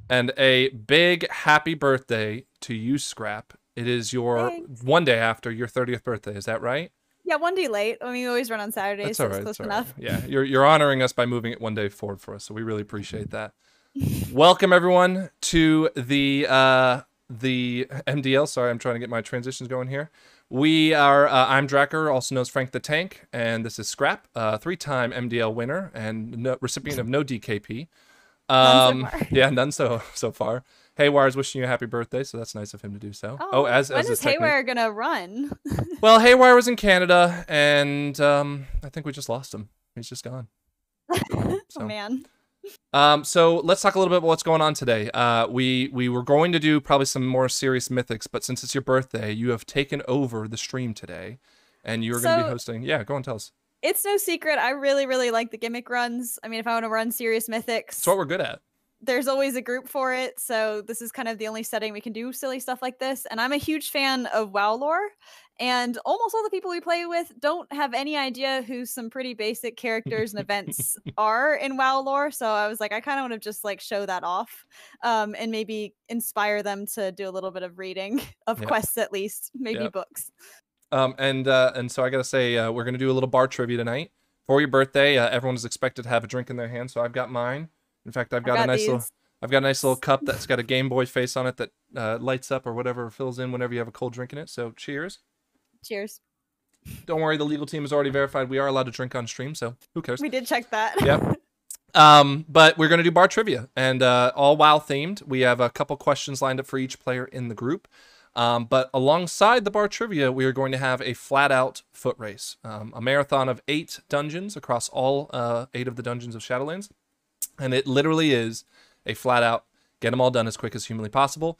And a big happy birthday to you, Scrap. It is your Thanks. one day after your 30th birthday. Is that right? Yeah, one day late. I mean, we always run on Saturdays, That's all so it's right. close That's all right. enough. Yeah, you're honoring us by moving it one day forward for us, so we really appreciate that. Welcome everyone to the MDL. Sorry, I'm trying to get my transitions going here. We are. I'm Dracker, also known as Frank the Tank, and this is Scrap, 3-time MDL winner and recipient of no DKP. None so far. Yeah, none so far. Haywire's wishing you a happy birthday, so that's nice of him to do so. Oh, as when is is technique. Haywire gonna run? Well, Haywire was in Canada, and I think we just lost him. He's just gone. Oh So. man. So let's talk a little bit about what's going on today. We were going to do probably some more serious mythics, but since it's your birthday, you have taken over the stream today, and you're going to be hosting. Yeah, go and tell us. It's no secret. I really like the gimmick runs. I mean, if I want to run serious mythics, it's what we're good at. There's always a group for it, so this is kind of the only setting we can do silly stuff like this. And I'm a huge fan of WoW lore, and almost all the people we play with don't have any idea who some pretty basic characters and events are in WoW lore. So I was like, I kind of want to just like show that off, and maybe inspire them to do a little bit of reading of quests, at least maybe books. And so I gotta say, we're gonna do a little bar trivia tonight for your birthday. Everyone is expected to have a drink in their hand, so I've got mine. In fact, I've got a nice little cup that's got a Game Boy face on it that lights up or whatever fills in whenever you have a cold drink in it. So cheers. Cheers. Don't worry, the legal team has already verified we are allowed to drink on stream, so who cares? We did check that. Yep. But we're gonna do bar trivia and all WoW themed. We have a couple questions lined up for each player in the group. But alongside the bar trivia, we are going to have a flat-out foot race, a marathon of 8 dungeons across all 8 of the dungeons of Shadowlands. And it literally is a flat-out, get them all done as quick as humanly possible.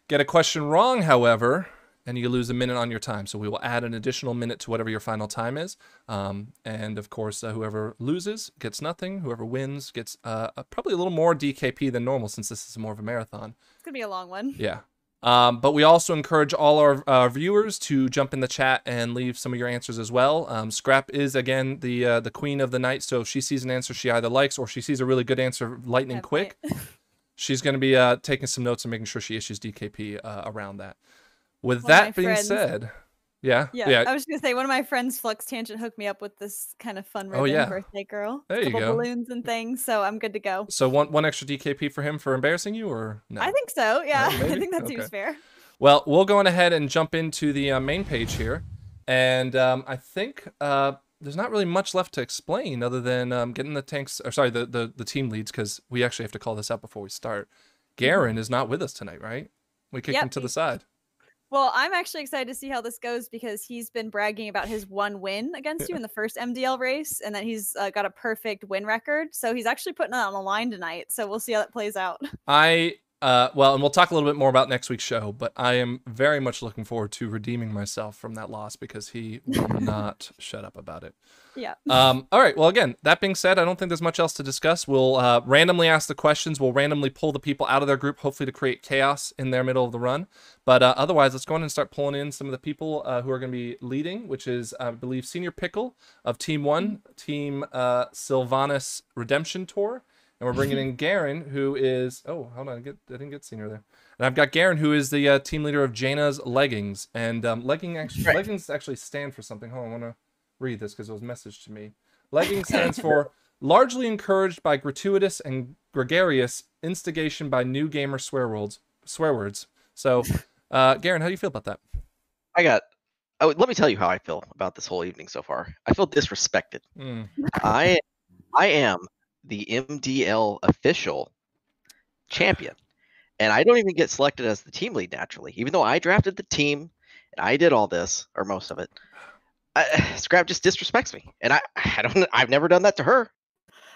Get a question wrong, however, and you lose a minute on your time. So we will add an additional minute to whatever your final time is. And, of course, whoever loses gets nothing. Whoever wins gets probably a little more DKP than normal since this is more of a marathon. It's going to be a long one. Yeah. But we also encourage all our viewers to jump in the chat and leave some of your answers as well. Scrap is, again, the queen of the night, so if she sees an answer she either likes or she sees a really good answer lightning quick, she's going to be taking some notes and making sure she issues DKP around that. With that being said... Yeah. I was gonna say one of my friends, Flux Tangent, hooked me up with this kind of fun ribbon birthday girl. There you go. Balloons and things, so I'm good to go. So one extra DKP for him for embarrassing you, or no? I think so. Yeah, I think that seems fair. Well, we'll go on ahead and jump into the main page here, and I think there's not really much left to explain other than getting the tanks. Or sorry, the team leads, because we actually have to call this out before we start. Garen is not with us tonight, right? We kicked him to the side. Well, I'm actually excited to see how this goes because he's been bragging about his 1 win against you in the first MDL race, and that he's got a perfect win record. So he's actually putting that on the line tonight. So we'll see how that plays out. Well, and we'll talk a little bit more about next week's show, but I am very much looking forward to redeeming myself from that loss because he will not shut up about it. Yeah. All right. Well, again, that being said, I don't think there's much else to discuss. We'll randomly ask the questions. We'll randomly pull the people out of their group, hopefully to create chaos in their middle of the run. But otherwise, let's go on and start pulling in some of the people who are going to be leading, which is, I believe, Senior Pickle of Team 1, Team Sylvanas Redemption Tour. And we're bringing in Garen, who is... Oh, hold on. I didn't get Senior there. And I've got Garen, who is the team leader of Jaina's Leggings. And Leggings actually stand for something. Hold on, I want to read this because it was messaged to me. Leggings stands for largely encouraged by gratuitous and gregarious instigation by new gamer swear words. So, Garen, how do you feel about that? Let me tell you how I feel about this whole evening so far. I feel disrespected. I am the MDL official champion, and I don't even get selected as the team lead naturally, even though I drafted the team and I did all this or most of it. Scrap just disrespects me, and I've never done that to her.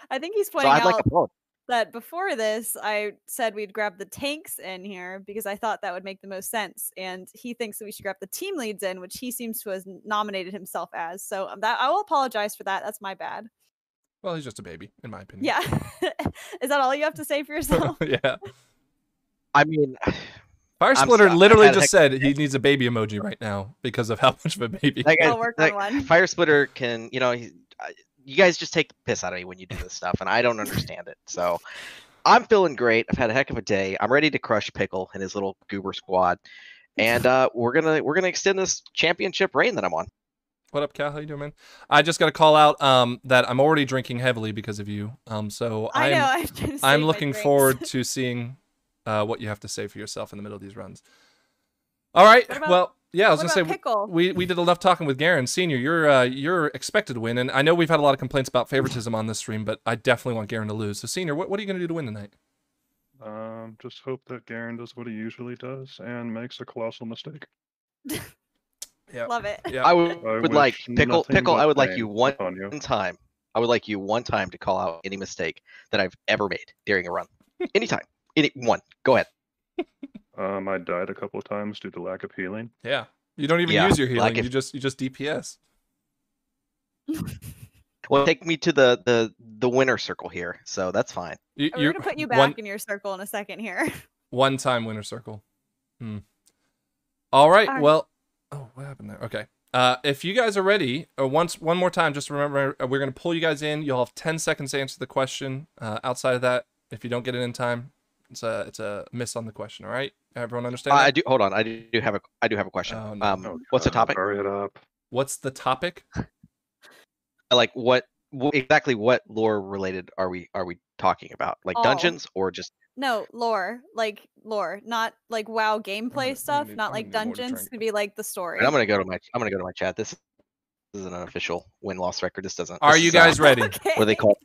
I think he's pointing out that before this, I said we'd grab the tanks in here because I thought that would make the most sense, and he thinks that we should grab the team leads in, which he seems to have nominated himself as. So that I will apologize for that. That's my bad. Well, he's just a baby, in my opinion. Yeah. Is that all you have to say for yourself? Yeah. I mean, Fire Splitter literally just said he needs a baby emoji right now because of how much of a baby. I'll work on one. Fire Splitter can, you guys just take the piss out of me when you do this stuff, and I don't understand it. So, I'm feeling great. I've had a heck of a day. I'm ready to crush Pickle and his little goober squad, and we're gonna extend this championship reign that I'm on. What up, Cal? How you doing, man? I just got to call out that I'm already drinking heavily because of you. So I know. I'm trying to save I'm my looking drinks. forward to seeing what you have to say for yourself in the middle of these runs. All right. What about- Well, yeah, I was what gonna say about Pickle? we did enough talking with Garen Senior. You're expected to win, and I know we've had a lot of complaints about favoritism on this stream, but I definitely want Garen to lose. So Senior, what are you gonna do to win tonight? Just hope that Garen does what he usually does and makes a colossal mistake. Yeah. Love it. Yeah. I would like wish Pickle. nothing Pickle. but I would like pain you one upon you. time. I would like you one time to call out any mistake that I've ever made during a run. Anytime. Any one. Go ahead. I died a couple of times due to lack of healing. Yeah. You don't even Yeah, use your healing. like if- You just DPS. Well, take me to the winner circle here, so that's fine. We're You're gonna put you back in your circle in a second here. one-time winner circle. All right. All right. Well, oh, what happened there? Okay. If you guys are ready, one more time, just remember we're gonna pull you guys in. You'll have 10 seconds to answer the question. Outside of that, if you don't get it in time, it's a miss on the question. All right. Everyone understand? I do. Hold on. I do have a question. Oh, no. Oh, What's the God, topic? Hurry it up. What's the topic? Like exactly what lore related are we talking about? Like All. dungeons or just? No, lore, not like WoW gameplay gonna stuff, need- not I'm like gonna need more to dungeons. drink. It's gonna be like the story. And I'm gonna go to my chat. This isn't an official win-loss record. This doesn't. Are this you is, guys ready? Okay. What are they called?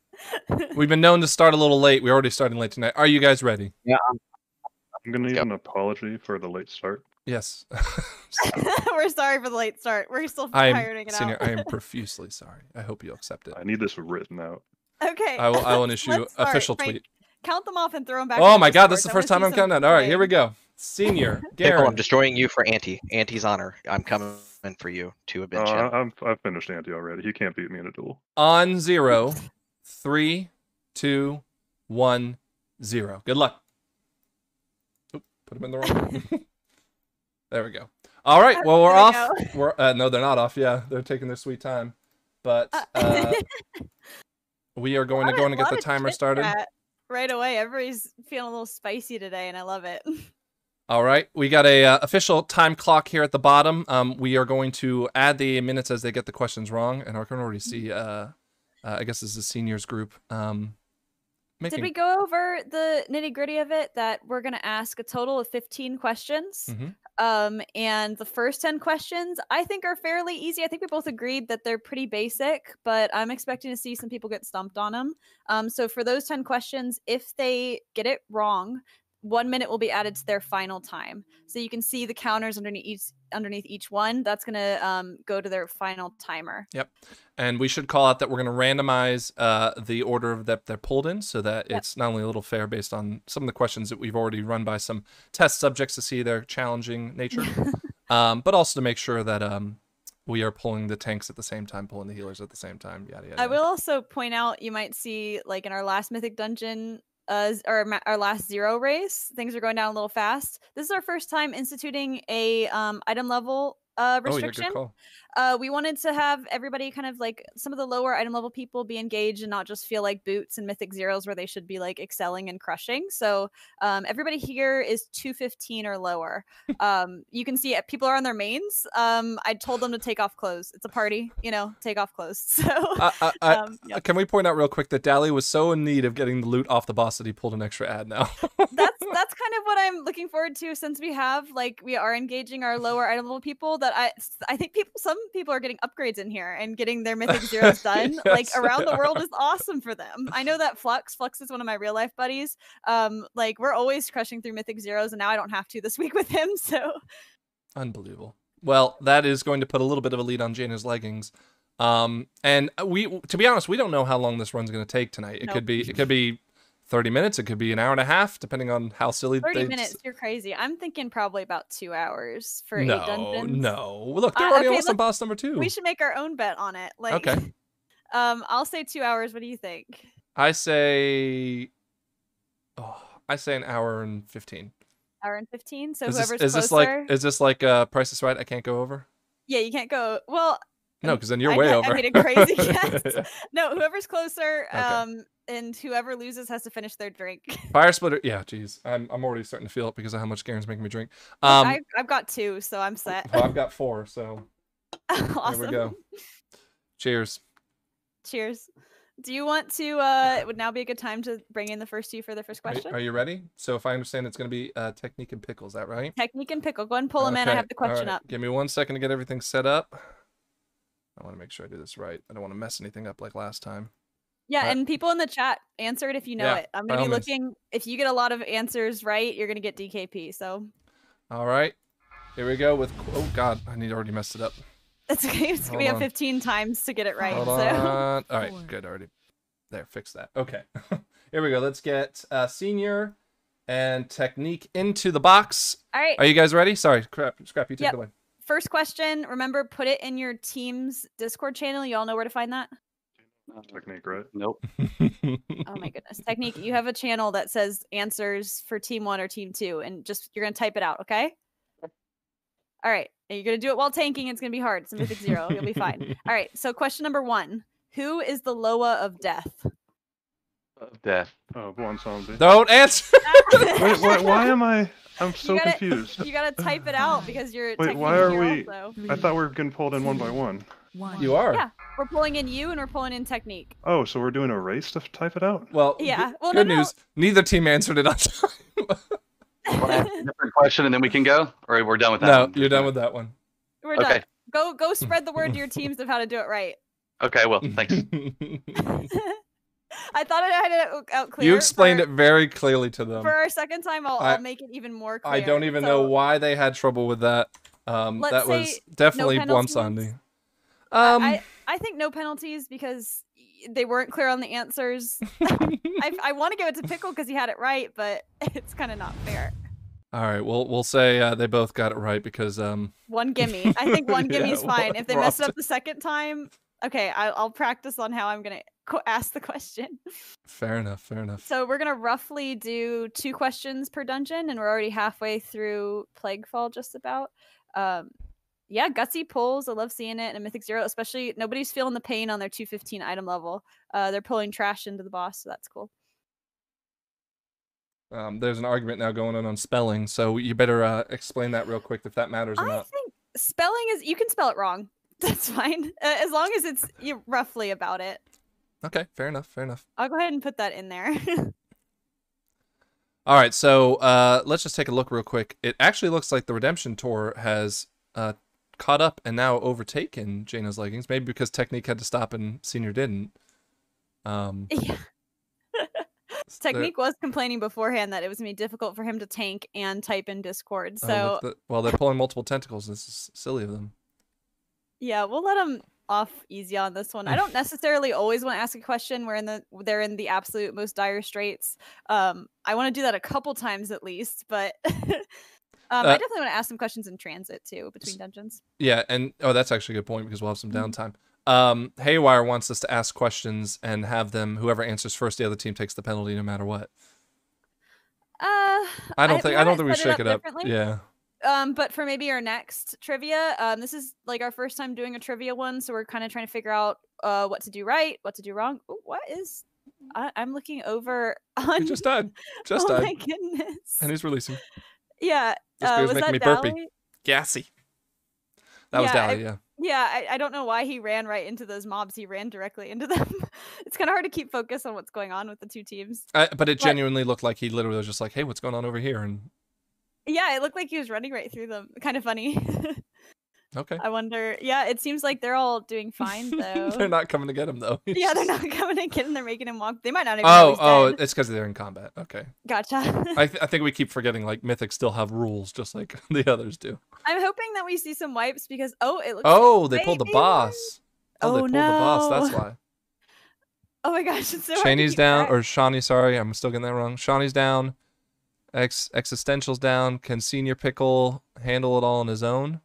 We've been known to start a little late. We're already starting late tonight. Are you guys ready? Yeah. I'm gonna need Yep. an apology for the late start. Yes. We're sorry for the late start. We're still I'm ironing it Senior. out. I am profusely sorry. I hope you accept it. I need this written out. Okay. I will issue Let's start. official Frank, tweet. Count them off and throw them back. Oh in my God, Discord. this is the I first wanna time I'm see some counting down. All right, here we playing. go. Senior, Pickle, Garen. I'm destroying you for Auntie's honor. I'm coming for you to avenge him. I've finished Anti already. He can't beat me in a duel. On 0, 3, 2, 1, 0. Good luck. Oop, put him in the wrong. There we go. All right. Well, we're There off. we We're no, they're not off. Yeah, they're taking their sweet time. But we are going to go and get the timer started. Right away. Everybody's feeling a little spicy today, and I love it. All right, we got a official time clock here at the bottom. We are going to add the minutes as they get the questions wrong, and I can already see. I guess this is a seniors group. Did we go over the nitty gritty of it? That we're going to ask a total of 15 questions. And the first 10 questions I think are fairly easy. I think we both agreed that they're pretty basic, but I'm expecting to see some people get stumped on them. So for those 10 questions, if they get it wrong, 1 minute will be added to their final time. So you can see the counters underneath each one. That's going to go to their final timer. Yep. And we should call out that we're going to randomize the order that they're pulled in so that it's not only a little fair based on some of the questions that we've already run by some test subjects to see their challenging nature, but also to make sure that we are pulling the tanks at the same time, pulling the healers at the same time, yada, yada. I will also point out, you might see, like in our last Mythic Dungeon, or our last 0 race, things are going down a little fast. This is our first time instituting a item level restriction. Oh, yeah, good call. We wanted to have everybody kind of like some of the lower item level people be engaged and not just feel like boots and Mythic Zeros where they should be like excelling and crushing. So everybody here is 215 or lower. You can see people are on their mains. I told them to take off clothes. It's a party, take off clothes. So can we point out real quick that Dally was so in need of getting the loot off the boss that he pulled an extra ad now? that's kind of what I'm looking forward to, since we are engaging our lower item level people. That I think some people are getting upgrades in here and getting their Mythic Zeros done. Yes, like around the world is awesome for them. I know that Flux is one of my real life buddies. Like we're always crushing through Mythic Zeros, and now I don't have to this week with him. So unbelievable. Well, that is going to put a little bit of a lead on Jana's leggings. And to be honest, we don't know how long this run's going to take tonight. It could be 30 minutes. It could be an hour and a half, depending on how silly. 30 minutes. You're crazy. I'm thinking probably about 2 hours for 8 dungeons. No. Look, they're already almost on boss number 2. We should make our own bet on it. Like, okay. I'll say 2 hours. What do you think? I say an hour and 15. Hour and 15. So Is whoever's this closer. is this like Price is Right? I can't go over. Yeah, you can't go. Well, No, because then you're I way bet over. I made a crazy guess. No, whoever's closer, Okay. and whoever loses has to finish their drink. Fire splitter. Yeah, geez. I'm already starting to feel it because of how much Garen's making me drink. Look, I've got 2, so I'm set. Well, I've got 4, so Awesome. there we go. Cheers. Cheers. Do you want to? It would now be a good time to bring in the first 2 for the first question. Are you ready? So if I understand, it's going to be technique and pickle. Is that right? Technique and pickle. Go ahead and pull them in. I have the question up. Give me 1 second to get everything set up. I want to make sure I do this right. I don't want to mess anything up like last time. Yeah, and people in the chat, answer it if you know it. I'm going to be looking. If you get a lot of answers right, you're going to get DKP. So. All right. Here we go with. Oh God, I already messed it up. That's okay. We have 15 times to get it right. Hold on. All right, good. Already. There, fix that. Okay. Here we go. Let's get senior and technique into the box. All right. Are you guys ready? Sorry, Scrappy, take it away. First question. Remember, put it in your team's Discord channel. You all know where to find that? Technique, right? Nope. Oh my goodness. Technique, you have a channel that says answers for team 1 or team 2, and you're going to type it out, okay? All right. And you're going to do it while tanking. It's going to be hard. It's a Mythic 0. You'll be fine. All right. So question number 1. Who is the Loa of death? Death. Oh, one zombie. Don't answer. Wait, why am I? I'm so confused. You gotta type it out because you're. Wait, why are we? Also. I thought we were getting pulled in one by one. You are. Yeah, we're pulling in you and we're pulling in technique. Oh, so we're doing a race to type it out? Well, yeah. Well, good news. Neither team answered it on time. Different question, and then we can go, or we're done with that. No, you're done with that one. We're done. Go spread the word to your teams of how to do it right. Okay, well, thanks. I thought I had it out clear. You explained it very clearly to them. For our second time, I'll make it even more clear. I don't even know why they had trouble with that. That was definitely one Sunday. I think no penalties because they weren't clear on the answers. I want to give it to Pickle because he had it right, but it's kind of not fair. All right, we'll say they both got it right because one gimme. I think one gimme's fine. If they mess it up the second time, okay, I'll practice on how I'm gonna ask the question. Fair enough. Fair enough. So we're gonna roughly do 2 questions per dungeon, and we're already halfway through Plaguefall, just about. Yeah, gutsy pulls. I love seeing it in a Mythic 0, especially nobody's feeling the pain on their 215 item level. They're pulling trash into the boss, so that's cool. There's an argument now going on spelling, so you better explain that real quick if that matters or not. I think spelling is, you can spell it wrong. That's fine, as long as it's roughly about it. Okay, fair enough. Fair enough. I'll go ahead and put that in there. All right, so let's just take a look real quick. It actually looks like the Redemption Tour has caught up and now overtaken Jaina's leggings. Maybe because Technique had to stop and Senior didn't. Yeah. Technique was complaining beforehand that it was going to be difficult for him to tank and type in Discord. So, well, they're pulling multiple tentacles. This is silly of them. Yeah, we'll let them off easy on this one. I don't necessarily always want to ask a question where they're in the absolute most dire straits. I want to do that a couple times at least, but I definitely want to ask some questions in transit too between dungeons. Yeah, and that's actually a good point because we'll have some downtime. Haywire wants us to ask questions and have them. Whoever answers first, the other team takes the penalty no matter what. I don't think we shake it up. Yeah. But for maybe our next trivia, this is like our first time doing a trivia one, so we're kind of trying to figure out what to do right, what to do wrong. Ooh, what is? I'm looking over on. He just died. Oh my goodness. And he's releasing. Yeah. Was making me burpy. Gassy. That was Dally. Yeah. Yeah, I don't know why he ran right into those mobs. He ran directly into them. It's kind of hard to keep focus on what's going on with the 2 teams. But it genuinely looked like he literally was just like, hey, what's going on over here? And yeah, it looked like he was running right through them. Kind of funny. Okay. I wonder. Yeah, it seems like they're all doing fine, though. They're not coming to get him, though. Yeah, they're not coming to get him. They're making him walk. They might not even know he's dead. It's because they're in combat. Okay. Gotcha. I think we keep forgetting, like, Mythic still have rules, just like the others do. I'm hoping that we see some wipes because, it looks they pulled the boss. They pulled the boss. That's why. Oh my gosh, it's so Shani's down, or Shawnee, sorry. I'm still getting that wrong. Shawnee's down. Existential's down. Can Senior Pickle handle it all on his own?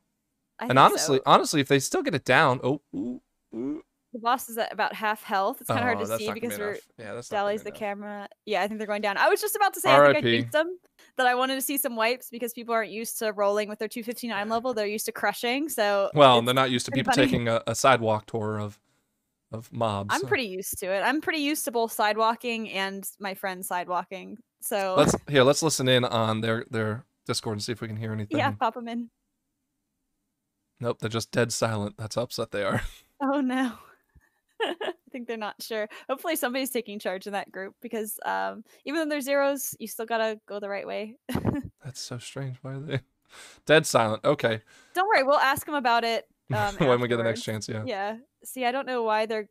And honestly, if they still get it down, The boss is at about half health. It's kind of hard to that's see not gonna because be we're enough. Yeah, that's not gonna Dally's be the enough. camera. Yeah, I think they're going down. I was just about to say I think I RIP. jinxed them, that I wanted to see some wipes because people aren't used to rolling with their 259 level. They're used to crushing. So Well, it's they're not used to pretty people funny. taking a sidewalk tour of mobs. I'm pretty used to it. I'm pretty used to both sidewalking and my friends sidewalking. So let's listen in on their Discord and see if we can hear anything. yeah, pop them in. Nope, they're just dead silent. That's how upset they are. Oh no. I think they're not sure. Hopefully somebody's taking charge in that group because even though they're zeros, you still gotta go the right way. That's so strange. Why are they dead silent? Okay. Don't worry, we'll ask them about it when we get the next afterwards. chance. Yeah. Yeah. See, I don't know why they're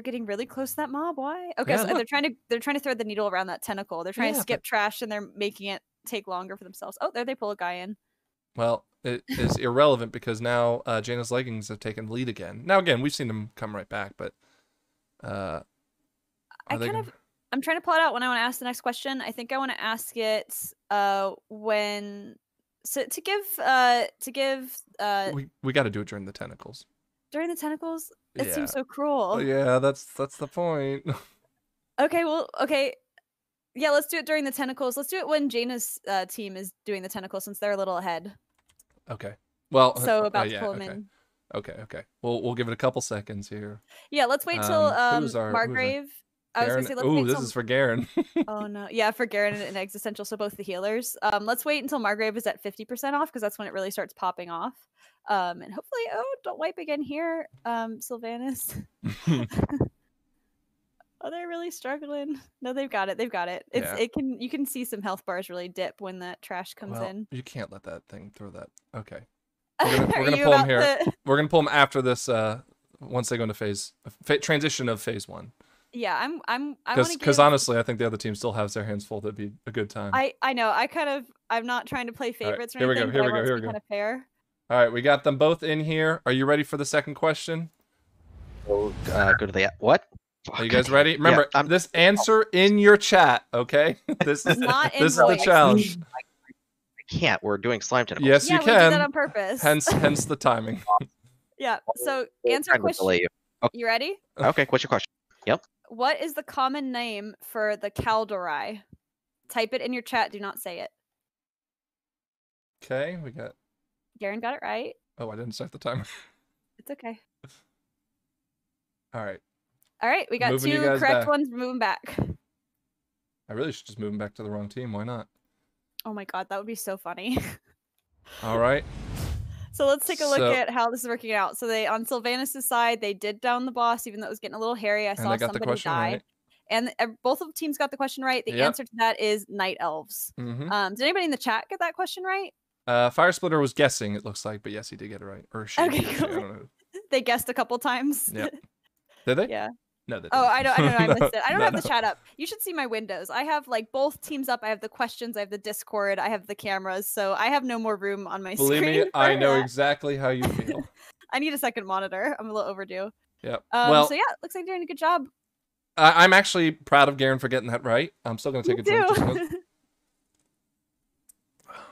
getting really close to that mob. Why? Okay, Yeah, so look. they're trying to throw the needle around that tentacle. They're trying Yeah, to skip trash and they're making it take longer for themselves. Oh, there they pull a guy in. Well, it is irrelevant because now Jaina's leggings have taken lead again. Now again, we've seen them come right back, but I'm trying to plot out when I want to ask the next question. I think I want to ask it when to give we got to do it during the tentacles. during the tentacles. It Yeah. seems so cruel. Yeah, that's the point. Okay. Yeah, let's do it during the tentacles. Let's do it when Jaina's team is doing the tentacles since they're a little ahead. Okay. Well, So about to yeah, pull them okay. in. Okay. We'll give it a couple seconds here. Yeah, let's wait till who's our- Margrave. I was gonna say let's Ooh, wait this till is for Garen. Oh no. Yeah, for Garen and Existential, so both the healers. Let's wait until Margrave is at 50% off because that's when it really starts popping off. And hopefully, don't wipe again here, Sylvanas. Oh, they're really struggling. No, they've got it. Yeah. You can see some health bars really dip when that trash comes in. You can't let that thing throw that. Okay. We're We're gonna pull them here. We're gonna pull them after this. Once they go into transition of phase 1. Yeah, Because honestly, I think the other team still has their hands full. That'd be a good time. I know. I'm not trying to play favorites or here we go, anything. here we go, but I want here to we be go. kind of fair. All right, we got them both in here. Are you ready for the second question? Go to the what? Are you guys ready? Remember, Yeah, this answer in your chat, okay? This is Not in this is the voice. challenge. I can't. We're doing slime tentacles. Yes, Yeah, you we did that can. on purpose. Hence the timing. Yeah. So We're answer trying to question. delay you. Okay. You ready? Okay, what's your question? Yep. What is the common name for the Caldorai? Type it in your chat. Do not say it. Okay, we got. Garen got it right. Oh, I didn't start the timer. It's okay. All right. All right, we got Moving you 2 guys correct back. ones. Moving back. I really should just move them back to the wrong team. Why not? Oh my god, that would be so funny. All right. So let's take a look So- at how this is working out. So they on Sylvanas' side, they did down the boss, even though it was getting a little hairy. I And saw they got the somebody question die. right. And both of the teams got the question right. The Yep. answer to that is night elves. Mm-hmm. Did anybody in the chat get that question right? Fire Splitter was guessing. It looks like, but yes, he did get it right. Or she. Okay, he or she, I cool. don't know. They guessed a couple times. Yeah. Did they? Yeah. No, they didn't. Oh, I don't know. I No, missed it. I don't no, have no. the chat up. You should see my windows. I have like both teams up. I have the questions. I have the Discord. I have the cameras. So I have no more room on my Believe screen. me, I for know that. exactly how you feel. I need a second monitor. I'm a little overdue. Yep. So yeah, looks like you're doing a good job. I'm actually proud of Garen for getting that right. I'm still gonna take a drink. Just one.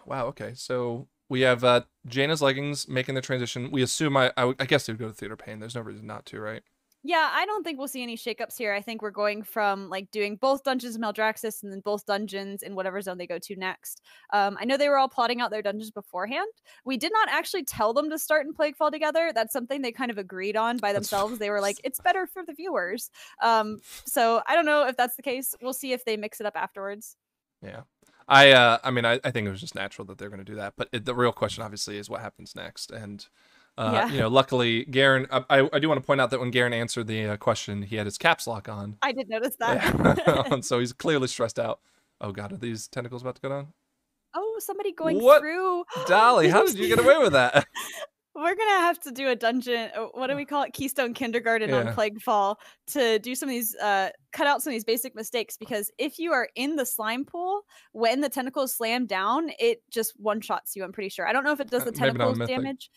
Wow. Okay. So we have Jaina's leggings making the transition. We assume I guess they would go to Theater Pain. There's no reason not to, right? Yeah, I don't think we'll see any shakeups here. I think we're going from like doing both dungeons in Maldraxxus and then both dungeons in whatever zone they go to next. I know they were all plotting out their dungeons beforehand. We did not actually tell them to start and Plaguefall together. That's something they kind of agreed on by themselves. They were like, it's better for the viewers. So I don't know if that's the case. We'll see if they mix it up afterwards. Yeah. I mean, I think it was just natural that they're going to do that. But the real question, obviously, is what happens next. And Yeah. you know, luckily, Garen. I do want to point out that when Garen answered the question, he had his caps lock on. I did notice that. Yeah. So he's clearly stressed out. Oh God, are these tentacles about to go down? Oh, somebody going What? through. Dolly, how did you get away with that? We're gonna have to do a dungeon. What do we call it? Keystone Kindergarten on Yeah. Plaguefall to do some of these, cut out some of these basic mistakes. Because if you are in the slime pool when the tentacles slam down, it just one shots you. I'm pretty sure. I don't know if it does the Maybe not tentacles Mythic. damage.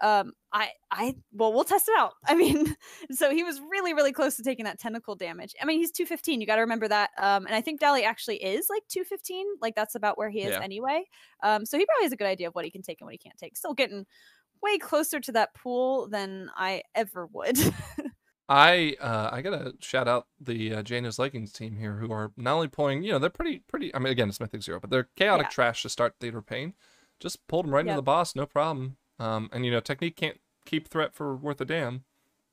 Well, we'll test it out. I mean, so he was really, really close to taking that tentacle damage. I mean, he's 215. You got to remember that. And I think Dally actually is like 215. Like that's about where he is Yeah. anyway. So he probably has a good idea of what he can take and what he can't take. Still getting way closer to that pool than I ever would. I gotta shout out the Janus Leggings team here, who are not only pulling, they're pretty. I mean, again, it's Mythic 0, but they're chaotic trash to start Theater of Pain. Just pulled them right into the boss, no problem. And Technique can't keep threat for worth a damn.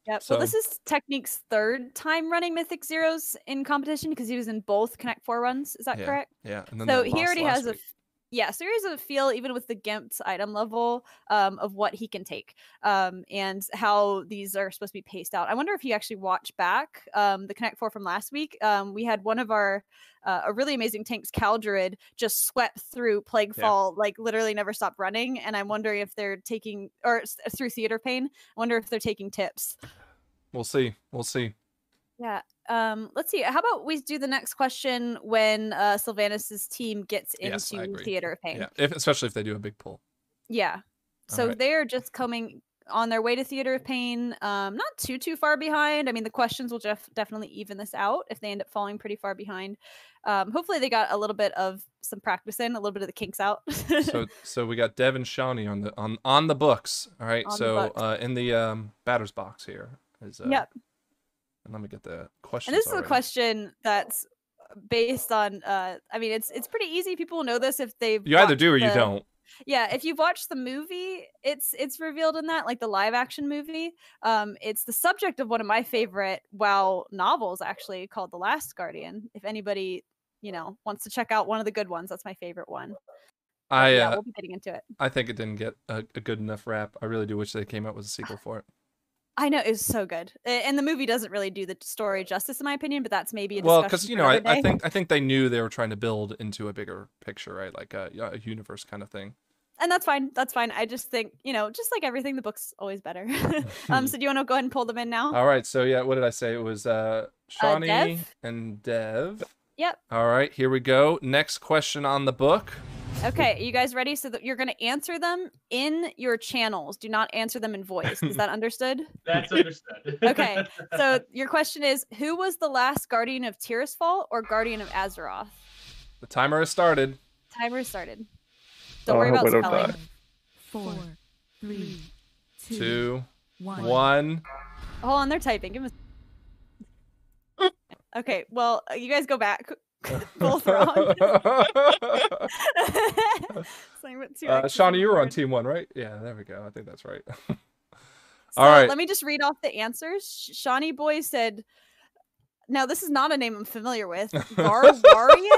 Yep. So, well, this is Technique's third time running Mythic Zeros in competition because he was in both Connect 4 runs. Is that correct? Yeah. And then so he already has week. So he has a feel, even with the Gimp's item level, of what he can take, and how these are supposed to be paced out. I wonder if he actually watched back the Connect 4 from last week. We had one of our a really amazing tanks, Caldrid, just swept through Plaguefall, like literally never stopped running. And I'm wondering if they're taking, or through Theater Pain, I wonder if they're taking tips. We'll see. Yeah. Let's see. How about we do the next question when Sylvanus's team gets into Theater of Pain? Yeah, especially if they do a big pull. Yeah. So they're just coming on their way to Theater of Pain. Not too far behind. I mean, the questions will definitely even this out if they end up falling pretty far behind. Hopefully they got a little bit of some practice in, a little bit of the kinks out. so we got Dev and Shawnee on the books. All right. In the batter's box here is yep. And let me get the question. And this is a question that's based on I mean, it's pretty easy. People know this if they've you either do or you don't. Yeah, if you've watched the movie, it's revealed in that, like the live action movie. It's the subject of one of my favorite WoW novels, actually, called The Last Guardian. If anybody, wants to check out one of the good ones, that's my favorite one. We'll be getting into it. I think it didn't get a good enough rap. I really do wish they came out with a sequel for it. I know, it was so good, and the movie doesn't really do the story justice, in my opinion. But that's maybe a discussion because I think they knew they were trying to build into a bigger picture, right? Like a universe kind of thing. And that's fine. That's fine. I just think just like everything, the book's always better. So do you want to go ahead and pull them in now? All right. So what did I say? It was Shawnee Dev? and Dev. Yep. All right. Here we go. Next question on the book. Okay, you guys ready? So that you're going to answer them in your channels. Do not answer them in voice. Is that understood? That's understood. Okay, so your question is, who was the last Guardian of Tirisfal or Guardian of Azeroth? The timer has started. Timer has started. Don't worry about spelling. 4, 3, 2, 1. Hold on, they're typing. Give me Okay, well, you guys go back. Both wrong. Shawnee, you were on team 1, right? Yeah, there we go. I think that's right. All right. Let me just read off the answers. Shawnee Boy said, now this is not a name I'm familiar with. Garwarian?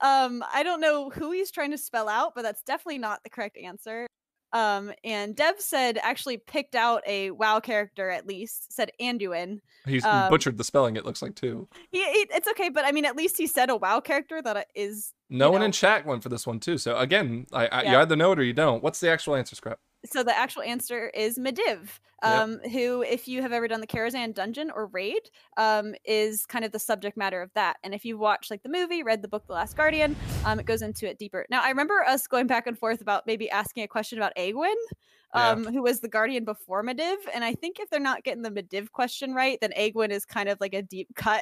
I don't know who he's trying to spell out, but that's definitely not the correct answer. And Dev said, actually picked out a WoW character, at least said Anduin. He's butchered the spelling, it looks like, too. It's okay, but I mean, at least he said a WoW character that is. No one in chat went for this one, too. So again, you either know it or you don't. What's the actual answer, Scrap? So the actual answer is Medivh, who, if you have ever done the Karazhan dungeon or raid, is kind of the subject matter of that. And if you've watched like the movie, read the book The Last Guardian, it goes into it deeper. Now, I remember us going back and forth about maybe asking a question about Aegwynn, who was the Guardian before Medivh. And I think if they're not getting the Medivh question right, then Aegwynn is kind of like a deep cut.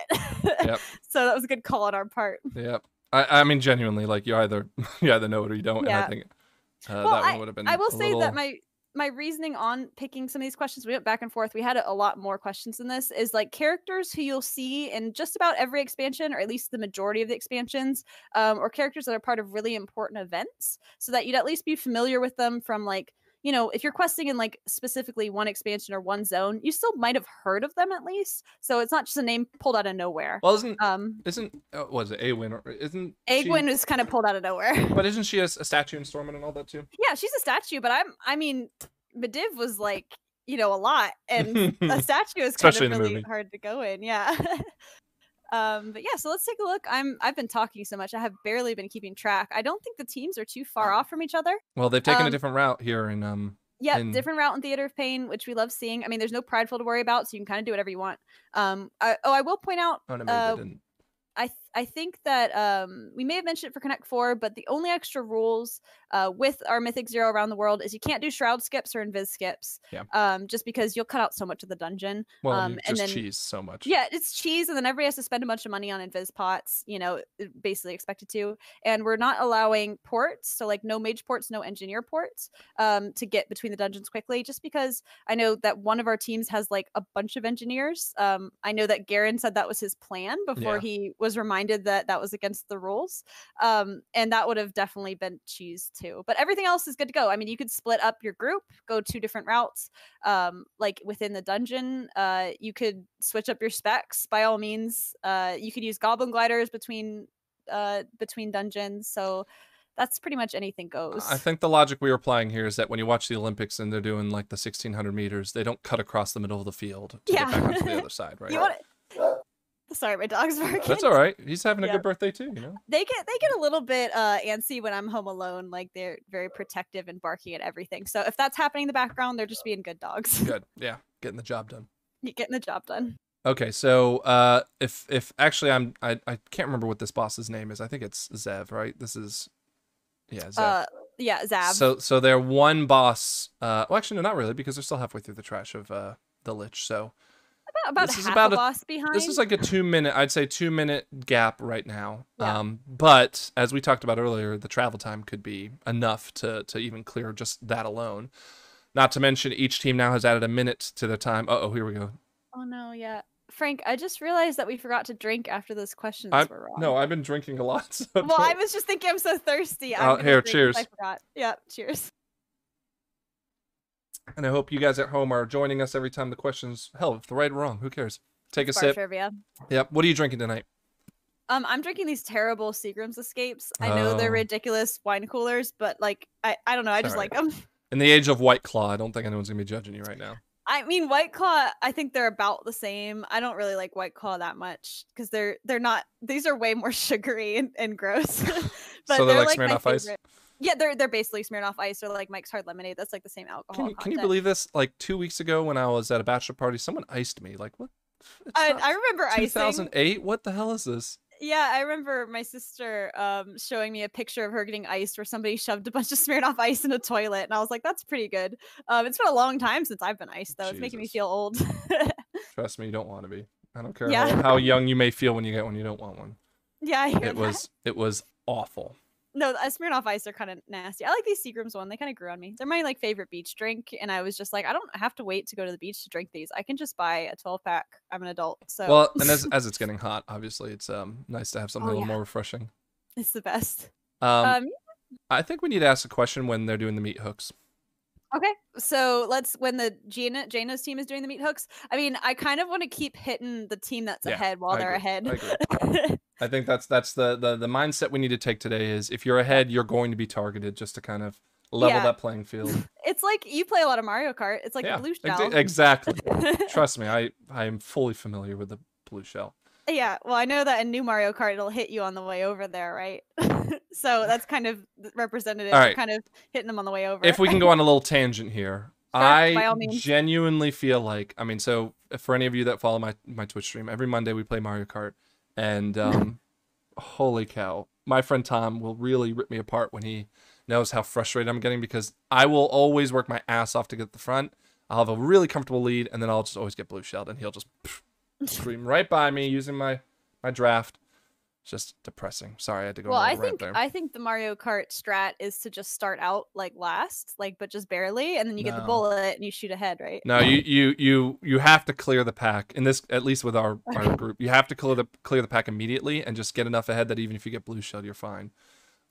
So that was a good call on our part. Yep. I mean, genuinely, like you either know it or you don't. Yeah. And I think Well, that one would have been. I will say that my reasoning on picking some of these questions, we went back and forth. We had a lot more questions than this. Is like characters who you'll see in just about every expansion, or at least the majority of the expansions, or characters that are part of really important events, so that you'd at least be familiar with them from like. If you're questing in like specifically one expansion or one zone, you still might have heard of them at least. So it's not just a name pulled out of nowhere. Well, isn't was it Aegwynn? Or isn't Aegwynn was kind of pulled out of nowhere? But isn't she a statue in Stormwind and all that too? Yeah, she's a statue, but I mean, Medivh was like a lot, and a statue is kind of really hard to go in. Yeah. But yeah, so let's take a look. I've been talking so much, I have barely been keeping track. I don't think the teams are too far off from each other. Well, they've taken a different route here in different route in Theater of Pain, which we love seeing. I mean, there's no Prideful to worry about, so you can kind of do whatever you want. I will point out. Oh no, maybe they didn't. I think that we may have mentioned it for Connect 4, but the only extra rules with our Mythic Zero around the world is you can't do shroud skips or invis skips. Yeah. Just because you'll cut out so much of the dungeon. Well, you and just then cheese so much. yeah, it's cheese, and then everybody has to spend a bunch of money on invis pots, you know, basically expected to. And we're not allowing ports, so like no mage ports, no engineer ports, to get between the dungeons quickly, just because I know that one of our teams has like a bunch of engineers. I know that Garen said that was his plan before he was reminded that that was against the rules. And that would have definitely been cheese too. But everything else is good to go. I mean, you could split up your group, go 2 different routes. Like within the dungeon, you could switch up your specs by all means. You could use goblin gliders between dungeons. So that's pretty much anything goes. I think the logic we were applying here is that when you watch the Olympics and they're doing like the 1600 meters, they don't cut across the middle of the field to get back onto the other side, right? You want Sorry, my dog's barking. That's all right. He's having a good birthday too, you know. They get a little bit antsy when I'm home alone. Like they're very protective and barking at everything. So if that's happening in the background, they're just being good dogs. Good, yeah, getting the job done. Getting the job done. Okay, so if actually I can't remember what this boss's name is. I think it's Zev, right? This is Zev. Yeah, Zav. So they're one boss. Well, actually, no, not really, because they're still halfway through the trash of the Lich. So about this is half about a boss behind. This is like a 2-minute, I'd say 2-minute gap right now. Yeah. But as we talked about earlier, the travel time could be enough to even clear just that alone. Not to mention, each team now has added a minute to their time. Uh-oh, here we go. Oh no, yeah. Frank, I just realized that we forgot to drink after those questions were wrong. No, I've been drinking a lot. So well, I was just thinking I'm so thirsty. Here, cheers. I forgot. Yeah, cheers. And I hope you guys at home are joining us every time the questions, hell, if they're right or wrong, who cares? Take a sip. Trivia. Yep. What are you drinking tonight? I'm drinking these terrible Seagram's Escapes. I know they're ridiculous wine coolers, but like I don't know, I just like them. In the age of White Claw, I don't think anyone's gonna be judging you right now. I mean, White Claw, I think they're about the same. I don't really like White Claw that much because they're not. These are way more sugary and gross. But so they're like Smirnoff Ice. Yeah, they're basically Smirnoff Ice or like Mike's Hard Lemonade. That's like the same alcohol. Can you believe this? Like 2 weeks ago when I was at a bachelor party, someone iced me. Like what? I remember 2008. icing. What the hell is this? Yeah, I remember my sister showing me a picture of her getting iced where somebody shoved a bunch of Smirnoff Ice in a toilet, and I was like, "That's pretty good." It's been a long time since I've been iced, though. Jesus. It's making me feel old. Trust me, you don't want to be. I don't care how young you may feel when you get one. You don't want one. Yeah, I hear that. It was awful. No, Smirnoff Ice are kind of nasty. I like these Seagram's one. They kind of grew on me. They're my like favorite beach drink, and I was just like, I don't have to wait to go to the beach to drink these. I can just buy a 12-pack. I'm an adult, so. Well, and as it's getting hot, obviously, it's nice to have something a little more refreshing. It's the best. I think we need to ask a question when they're doing the meat hooks. Okay, so when the Jaina's team is doing the meat hooks, I mean, I kind of want to keep hitting the team that's ahead while they're ahead. I agree. I think that's the mindset we need to take today is if you're ahead, you're going to be targeted just to kind of level that playing field. It's like you play a lot of Mario Kart. It's like the blue shell. Exactly. Trust me, I am fully familiar with the blue shell. Yeah, well, I know that in new Mario Kart, it'll hit you on the way over there, right? So that's kind of representative. Right. Kind of hitting them on the way over. If we can go on a little tangent here. Sure, I genuinely feel like, I mean, so for any of you that follow my Twitch stream, every Monday we play Mario Kart. And holy cow, my friend Tom will really rip me apart when he knows how frustrated I'm getting because I will always work my ass off to get the front. I'll have a really comfortable lead, and then I'll just always get blue shelled, and he'll just scream right by me using my draft. It's just depressing. Sorry, I had to go. Well, there. I think the Mario Kart strat is to just start out like last, like but just barely, and then you get the bullet and you shoot ahead, right? No, you have to clear the pack. In this, at least with our group, you have to clear the pack immediately and just get enough ahead that even if you get blue shelled, you're fine.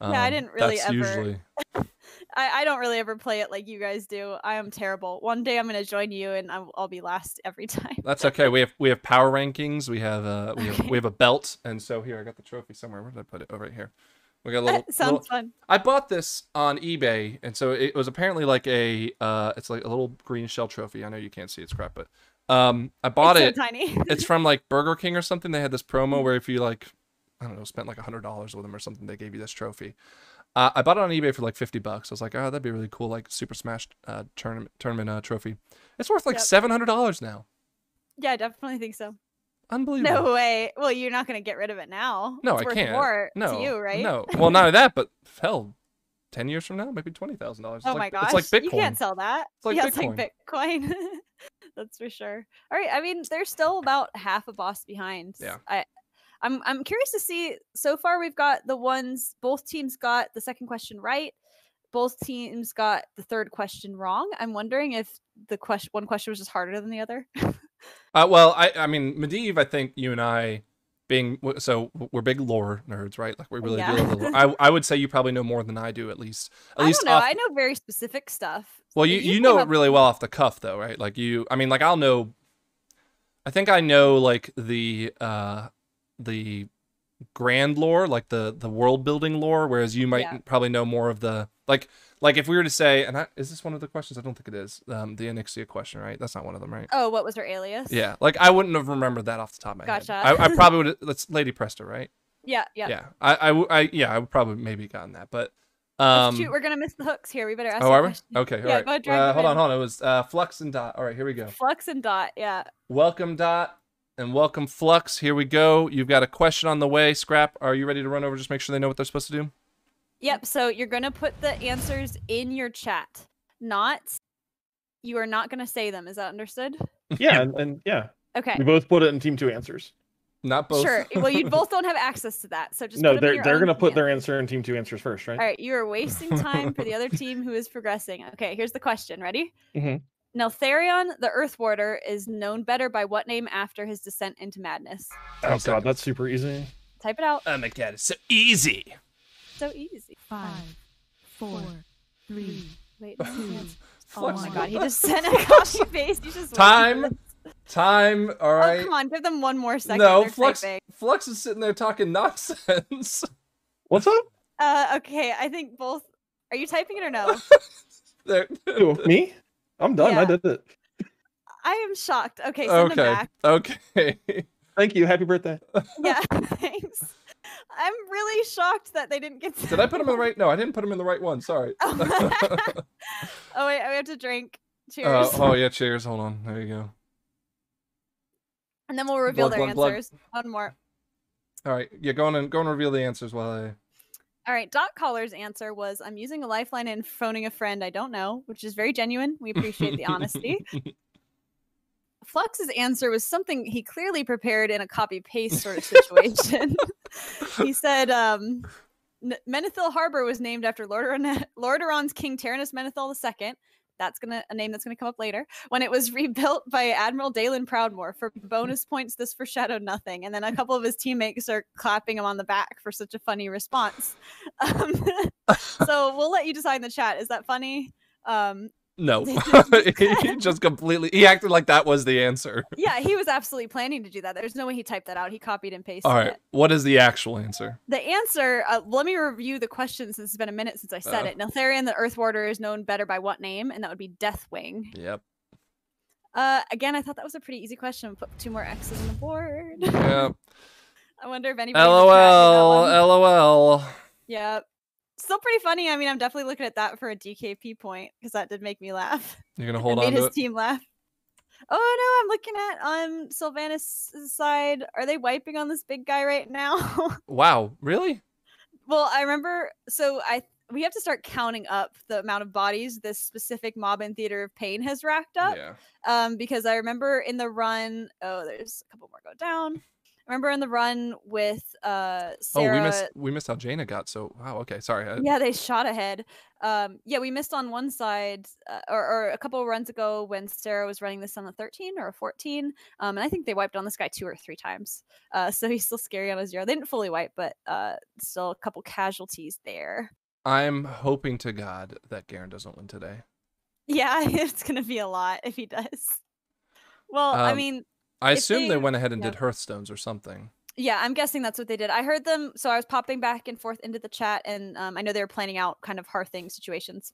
Yeah, I didn't really that's ever. Usually... I don't really ever play it like you guys do. I am terrible. One day I'm gonna join you and I'll be last every time. That's okay. We have power rankings. We have a belt, and so here I got the trophy somewhere. Where did I put it? Oh, right here. We got a little. Sounds fun. I bought this on eBay, and so it was apparently like it's like a little green shell trophy. I know you can't see it's crap, but I bought it. So tiny. It's from like Burger King or something. They had this promo where if you like, I don't know, spent like $100 with them or something, they gave you this trophy. I bought it on eBay for like $50. I was like, oh, that'd be really cool, like Super Smash tournament trophy. It's worth like $700 now. Yeah, I definitely think so. Unbelievable. No way. Well, you're not going to get rid of it now. No, It's I worth can't. more No, to you, right? no. Well, not only that, but hell, 10 years from now, maybe $20,000. Oh my gosh. It's like Bitcoin. You can't sell that. It's like yeah, Bitcoin. it's like Bitcoin. That's for sure. All right. I mean, they're still about half a boss behind. Yeah. I'm curious to see. So far, we've got the ones. Both teams got the second question right. Both teams got the third question wrong. I'm wondering if the one question was just harder than the other. Well, I mean, Medivh, I think you and I, we're big lore nerds, right? Like we really Yeah. do love the lore. I would say you probably know more than I do, at least. At I least don't know. off- I know very specific stuff. Well, You you came know it up- really well off the cuff, though, right? Like I mean, like I'll know. I think I know like the grand lore, like the world building lore, whereas you might probably know more of the like if we were to say, is this one of the questions? I don't think it is. The Onyxia question, right? That's not one of them, right? Oh, what was her alias? Yeah, like I wouldn't have remembered that off the top of my Gotcha. head. I probably would. That's Lady Presta, right? Yeah. Yeah. I would probably maybe gotten that, but Shoot, we're gonna miss the hooks here. We better ask. Oh, that are we? question. Okay, all Yeah, right. go ahead, drag them hold in. on. It was Flux and Dot. All right, here we go. Flux and Dot. Yeah. Welcome, Dot, and welcome, Flux. Here we go. You've got a question on the way. Scrap, are you ready to run over? Just make sure they know what they're supposed to do. Yep. So you're gonna put the answers in your chat. You are not gonna say them. Is that understood? Yeah, and yeah, Okay. we both put it in team 2 answers. Not both. Sure. Well, you both don't have access to that, so just No, put them in your they're own gonna put team their answers. answer in team 2 answers first, right? All right. You are wasting time for the other team who is progressing. Okay. Here's the question. Ready? Mhm. Neltharion, the Earth Warder, is known better by what name after his descent into madness? Oh god, that's super easy. Type it out. Oh my god, it's so easy. So easy. 5, 4, 3, Wait. 2. Oh Flux. my god, he just sent a copy paste. You just Time. All Oh, right. come on, give them one more second. No, They're Flux. typing. Flux is sitting there talking nonsense. What's up? Okay, I think both. Are you typing it or no? Who, me? I'm done. I Yeah. did it. I am shocked. Okay, send them back. Okay. Thank you. Happy birthday. Yeah, thanks. I'm really shocked that they didn't get. Did I put them in the right? No, I didn't put them in the right one. Sorry. Oh wait, I have to drink. Cheers. Oh yeah, cheers. Hold on. There you go. And then we'll reveal Glug, their glug, glug. answers. One more. All right. Yeah, go on and reveal the answers while I. All right, Dot Caller's answer was, "I'm using a lifeline and phoning a friend I don't know," which is very genuine. We appreciate the honesty. Flux's answer was something he clearly prepared in a copy paste sort of situation. He said, Menethil Harbor was named after Lordaeron's King Tyrannus Menethil II. That's a name that's gonna come up later. When it was rebuilt by Admiral Dalen Proudmoore. For bonus points, this foreshadowed nothing. And then a couple of his teammates are clapping him on the back for such a funny response. So we'll let you decide in the chat. Is that funny? No. He just completely. He acted like that was the answer. Yeah, he was absolutely planning to do that. There's no way he typed that out. He copied and pasted All right. it. What is the actual answer? The answer, let me review the question since it's been a minute since I said it. Neltharion, the Earth Warder, is known better by what name? And that would be Deathwing. Yep. Again, I thought that was a pretty easy question. Put 2 more X's on the board. Yep. I wonder if anybody. in the chat knew that one. LOL. Yeah. Still pretty funny. I mean, I'm definitely looking at that for a DKP point because that did make me laugh. You're gonna It hold made on to his it. team laugh. Oh no, I'm looking at Sylvanas' side. Are they wiping on this big guy right now? Wow. Really? Well, I remember. So we have to start counting up the amount of bodies this specific mob in Theater of Pain has racked up. Yeah. Because I remember in the run. Oh, there's a couple more go down. I remember in the run with Sarah. Oh, we missed how Jaina got. So wow. Okay. Sorry. Yeah, they shot ahead. Yeah, we missed on one side, or a couple of runs ago when Sarah was running this on a 13 or a 14. And I think they wiped on this guy 2 or 3 times. So he's still scary on a 0. They didn't fully wipe, but still a couple casualties there. I'm hoping to God that Garen doesn't win today. Yeah, it's gonna be a lot if he does. Well, I mean, I if assume they went ahead and yeah. did Hearthstones or something. Yeah, I'm guessing that's what they did. I heard them, so I was popping back and forth into the chat, and I know they were planning out kind of hearthing situations.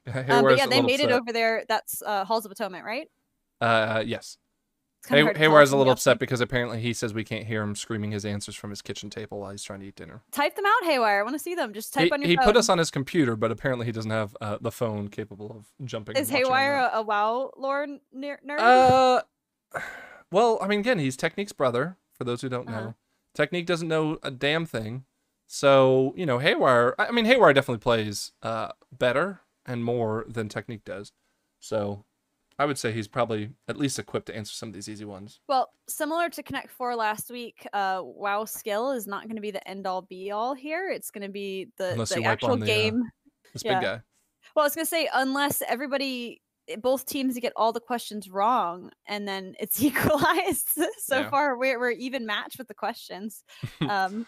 But yeah, they made it over there. That's Halls of Atonement, right? Yes. It's kinda hard to tell Haywire's a from the little outside. upset because apparently he says we can't hear him screaming his answers from his kitchen table while he's trying to eat dinner. Type them out, Haywire. I want to see them. Just type on your He phone. put us on his computer, but apparently he doesn't have the phone capable of jumping. Is and watching on Haywire that. a WoW lore nerd? Well, I mean, again, he's Technique's brother, for those who don't know. Technique doesn't know a damn thing. So, you know, Haywire, I mean, Haywire definitely plays better and more than Technique does. So I would say he's probably at least equipped to answer some of these easy ones. Well, similar to Connect 4 last week, WoW skill is not going to be the end-all be-all here. It's going to be Unless the you wipe actual on the, game. this big guy. Well, I was going to say, unless both teams get all the questions wrong, and then it's equalized. So far, we're even matched with the questions,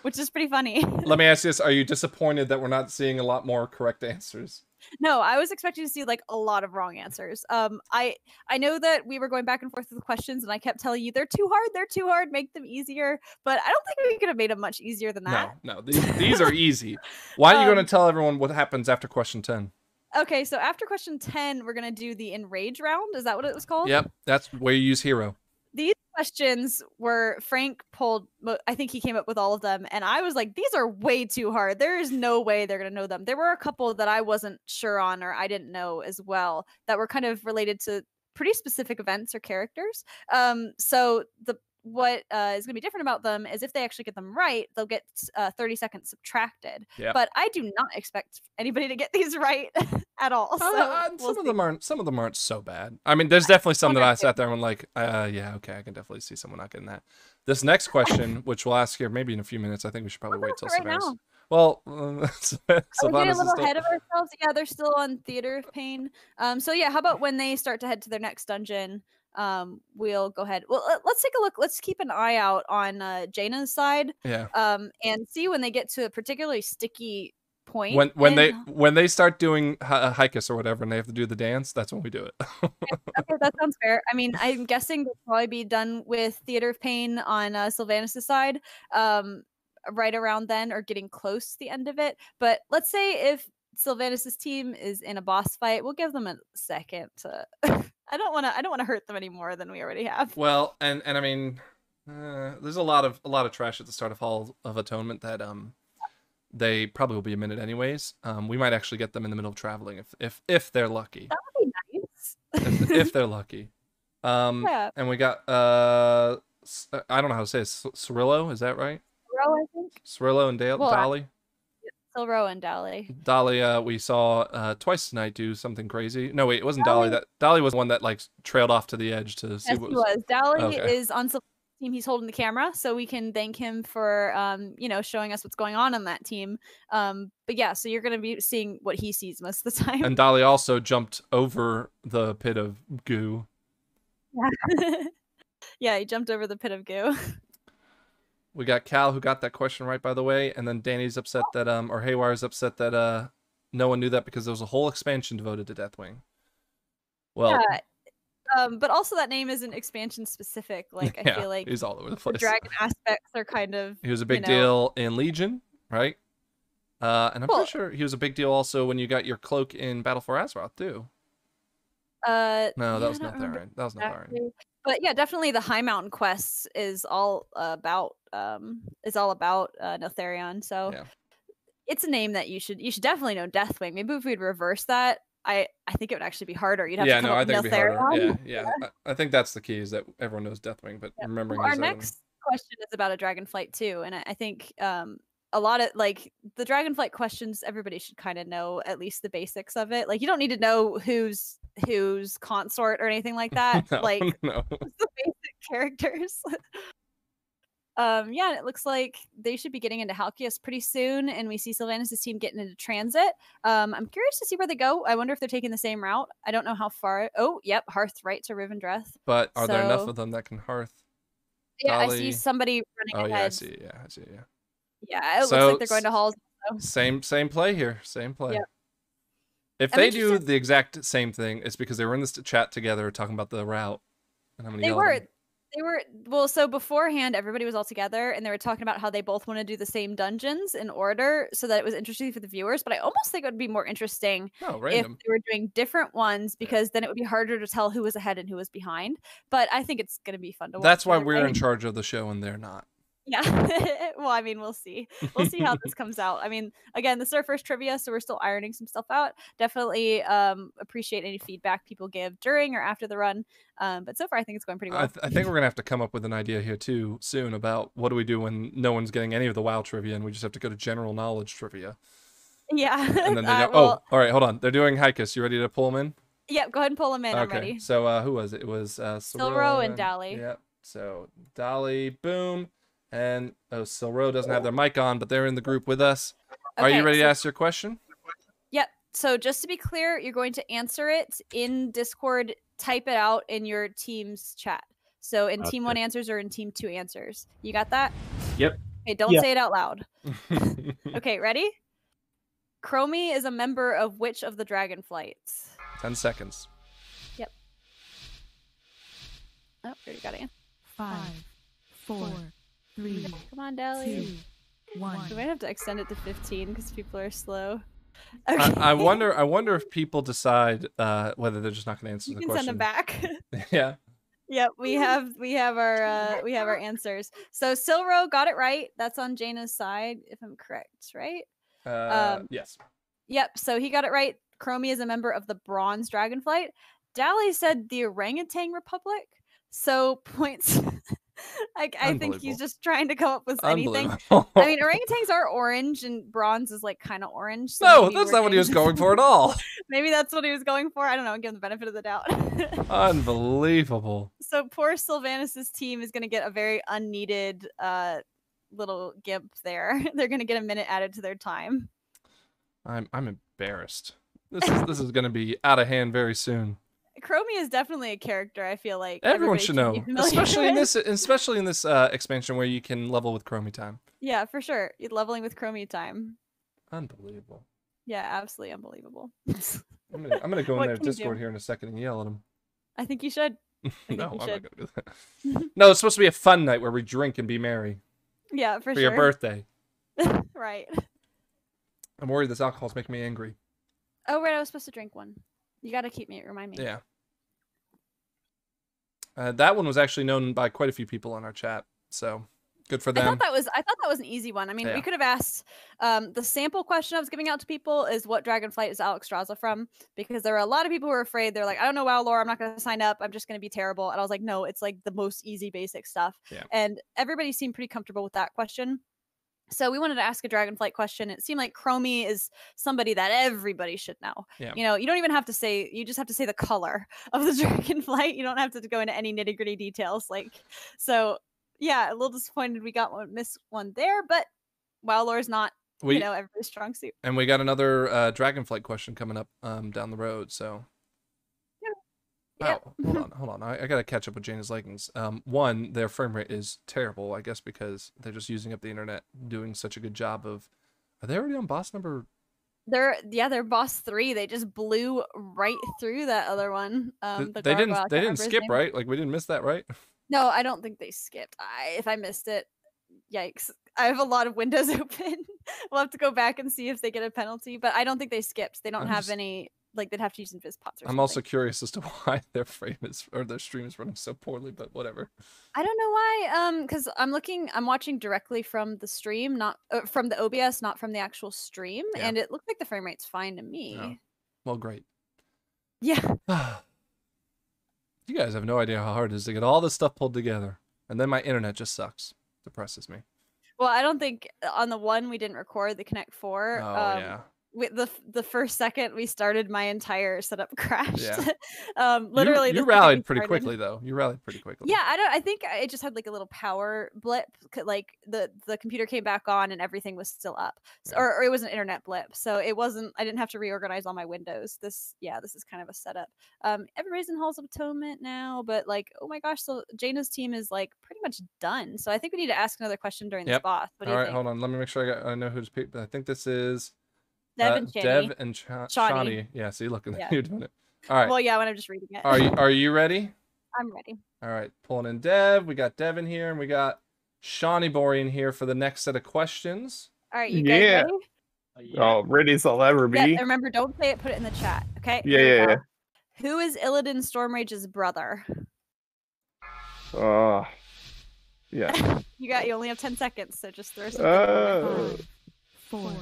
which is pretty funny. Let me ask you this. Are you disappointed that we're not seeing a lot more correct answers? No, I was expecting to see like a lot of wrong answers. I know that we were going back and forth with the questions, and I kept telling you they're too hard, make them easier. But I don't think we could have made them much easier than that. No, these are easy. Why are you going to tell everyone what happens after question 10? Okay, so after question 10, we're gonna do the enrage round. Is that what it was called? Yep, that's where you use hero. These questions were Frank pulled. I think he came up with all of them, and I was like, "These are way too hard. There is no way they're gonna know them." There were a couple that I wasn't sure on, or I didn't know as well, that were kind of related to pretty specific events or characters. So what is going to be different about them is if they actually get them right, they'll get 30 seconds subtracted. Yep. But I do not expect anybody to get these right at all. So some of them aren't so bad. I mean, there's definitely some that I sat there and went like, yeah, okay, I can definitely see someone not getting that. This next question, which we'll ask here maybe in a few minutes, I think we should probably wait till Sylvanas. Well, Sylvanas are we getting a little ahead of ourselves? Yeah, they're still on Theater of Pain. So yeah, how about when they start to head to their next dungeon? We'll go ahead. Well, let's take a look. Let's keep an eye out on Jaina's side. Yeah. And see when they get to a particularly sticky point. When they start doing haikus or whatever, and they have to do the dance, that's when we do it. Okay, that sounds fair. I mean, I'm guessing they'll probably be done with Theater of Pain on Sylvanas' side, right around then, or getting close to the end of it. But let's say if Sylvanas' team is in a boss fight, we'll give them a second to. I don't want to hurt them any more than we already have. Well, and I mean, there's a lot of trash at the start of Hall of Atonement that they probably will be a minute anyways. We might actually get them in the middle of traveling if they're lucky. That would be nice. if they're lucky. Yeah. And we got I don't know how to say it. Cirillo, is that right? Cirillo, I think. Cirillo and Dolly. Silro and Dolly. Dolly, we saw twice tonight do something crazy. No, wait, it wasn't Dolly. Dolly was one that like trailed off to the edge to see what was. Dolly is on the team. He's holding the camera, so we can thank him for showing us what's going on that team. But yeah, so you're gonna be seeing what he sees most of the time. And Dolly also jumped over the pit of goo. Yeah, yeah, he jumped over the pit of goo. We got Cal, who got that question right, by the way, and then Danny's upset that or Haywire's upset that no one knew that because there was a whole expansion devoted to Deathwing. Well, yeah, but also that name isn't expansion specific. Like I feel like he's all over the place. The dragon aspects are kind of. He was a big deal in Legion, right? And I'm pretty sure he was a big deal also when you got your cloak in Battle for Azeroth too. No, that was not Theron. That was not Theron. But yeah, definitely the High Mountain quests is all about Neltharion. So it's a name that you should definitely know Deathwing. Maybe if we'd reverse that, I think it would actually be harder. You'd have to come up with Neltharion. Yeah. I think that's the key is that everyone knows Deathwing, but remembering our next question is about a Dragonflight too, and I think a lot of like the Dragonflight questions, everybody should kind of know at least the basics of it. Like you don't need to know who's consort or anything like that. No. The basic characters. Yeah, and it looks like they should be getting into Halkias pretty soon, and we see Sylvanas' team getting into transit. I'm curious to see where they go. I wonder if they're taking the same route. I don't know how far. Oh, yep, Hearth right to Rivendreth. But are there enough of them that can Hearth? Yeah, Dolly? I see somebody running ahead. Yeah, I see. Yeah. Yeah, it looks like they're going to Halls. Same play here. Same play. Yep. If they do the exact same thing, it's because they were in this chat together talking about the route. And I'm They were well, so beforehand everybody was all together and they were talking about how they both want to do the same dungeons in order so that it was interesting for the viewers, but I almost think it would be more interesting if they were doing different ones because then it would be harder to tell who was ahead and who was behind. But I think it's going to be fun to watch. That's why we're in charge of the show and they're not. Yeah. Well, I mean, we'll see. We'll see how this comes out. I mean, again, this is our first trivia, so we're still ironing some stuff out. Definitely appreciate any feedback people give during or after the run. But so far, I think it's going pretty well. I think we're gonna have to come up with an idea here too soon about what do we do when no one's getting any of the WoW trivia and we just have to go to general knowledge trivia. Yeah. And then they go, well, oh, all right, hold on. They're doing Haikus. You ready to pull them in? yeah, go ahead and pull them in. I'm Okay. ready. So who was it? It was Silro and Dali. Yep. So Dali, boom. And Silro doesn't have their mic on, but they're in the group with us. Are you ready to ask your question? Yep. So just to be clear, you're going to answer it in Discord, type it out in your team's chat. So in Team 1 answers or in Team 2 answers. You got that? Yep. Okay, don't say it out loud. Okay, ready? Chromie is a member of which of the Dragonflights? 10 seconds. Yep. Oh, there you got it. 5, 4, 3, Come on, Dali. 2, 1. We might have to extend it to 15 because people are slow. I wonder if people decide whether they're just not going to answer You the can question. send them back. Yeah. Yep, we have our answers. So Silro got it right. That's on Jaina's side, if I'm correct, right? Yes. Yep. So he got it right. Chromie is a member of the Bronze Dragonflight. Dali said the Orangutan Republic. So points. I think he's just trying to come up with anything. I mean, orangutans are orange, and bronze is like kind of orange. So no, that's not what he was going for at all. Maybe that's what he was going for. I don't know. Give him the benefit of the doubt. Unbelievable. So poor Sylvanus's team is going to get a very unneeded little gimp there. They're going to get a minute added to their time. I'm embarrassed. This is going to be out of hand very soon. Chromie is definitely a character. I feel like everyone should know, especially in with. especially in this expansion where you can level with Chromie time. Yeah, for sure. You're leveling with Chromie time. Unbelievable. Yeah, absolutely unbelievable. I'm gonna go in their Discord here in a second and yell at them. I think you should. No, I'm not gonna do that. No, it's supposed to be a fun night where we drink and be merry. Yeah, for sure. Your birthday. Right. I'm worried this alcohol's making me angry. Oh, right. I was supposed to drink one. You got to remind me. Yeah. That one was actually known by quite a few people in our chat, so good for them. I thought that was an easy one. I mean, we could have asked. The sample question I was giving out to people is, what Dragonflight is Alexstrasza from? Because there were a lot of people who were afraid. They're like, I don't know WoW lore. I'm not going to sign up. I'm just going to be terrible. And I was like, no, it's like the most easy, basic stuff. Yeah. And everybody seemed pretty comfortable with that question. So we wanted to ask a Dragonflight question. It seemed like Chromie is somebody that everybody should know. Yeah. You know, you don't even have to say, you just have to say the color of the Dragonflight. You don't have to go into any nitty gritty details. So yeah, a little disappointed we missed one there, but WoW lore is not, everybody's strong suit. And we got another Dragonflight question coming up down the road, so. Yeah. Oh, hold on. I gotta catch up with Jaina's leggings. One, their frame rate is terrible, I guess, because they're just using up the internet, doing such a good job of. Are they already on boss number? They're boss 3. They just blew right through that other one. They didn't skip, right? Like we didn't miss that, right? No, I don't think they skipped. If I missed it, yikes. I have a lot of windows open. We'll have to go back and see if they get a penalty, but I don't think they skipped. They don't have any. Like, they'd have to use Invis pots or something. I'm also curious as to why their stream is running so poorly, but whatever. I don't know why. Because I'm watching directly from the stream, not from the OBS, not from the actual stream, and it looked like the frame rate's fine to me. Oh. Well, great. Yeah. You guys have no idea how hard it is to get all this stuff pulled together, and then my internet just sucks. Depresses me. Well, I don't think on the one we didn't record the Connect 4. Oh yeah. The first second we started, my entire setup crashed. Yeah. Literally, you rallied pretty quickly though. You rallied pretty quickly. Yeah, I think it just had like a little power blip. Like the computer came back on and everything was still up, or it was an internet blip. So it wasn't. I didn't have to reorganize all my windows. This is kind of a setup. Everybody's in Halls of Atonement now, but like, oh my gosh, so Jaina's team is like pretty much done. So I think we need to ask another question during this boss. What do you think? Hold on. Let me make sure I know who's picked. I think this is. Dev and Shawnee. Yeah, see, look, you're doing it. All right. Well, yeah, when I'm just reading it. Are you ready? I'm ready. All right, pulling in Dev. We got Devin here, and we got Shawnee Borean here for the next set of questions. All right, you guys ready? Oh, ready as I'll ever be. Yeah, remember, don't say it. Put it in the chat. Okay. Yeah. Who is Illidan Stormrage's brother? Yeah. You only have 10 seconds, so just throw something. Away. 5, 4,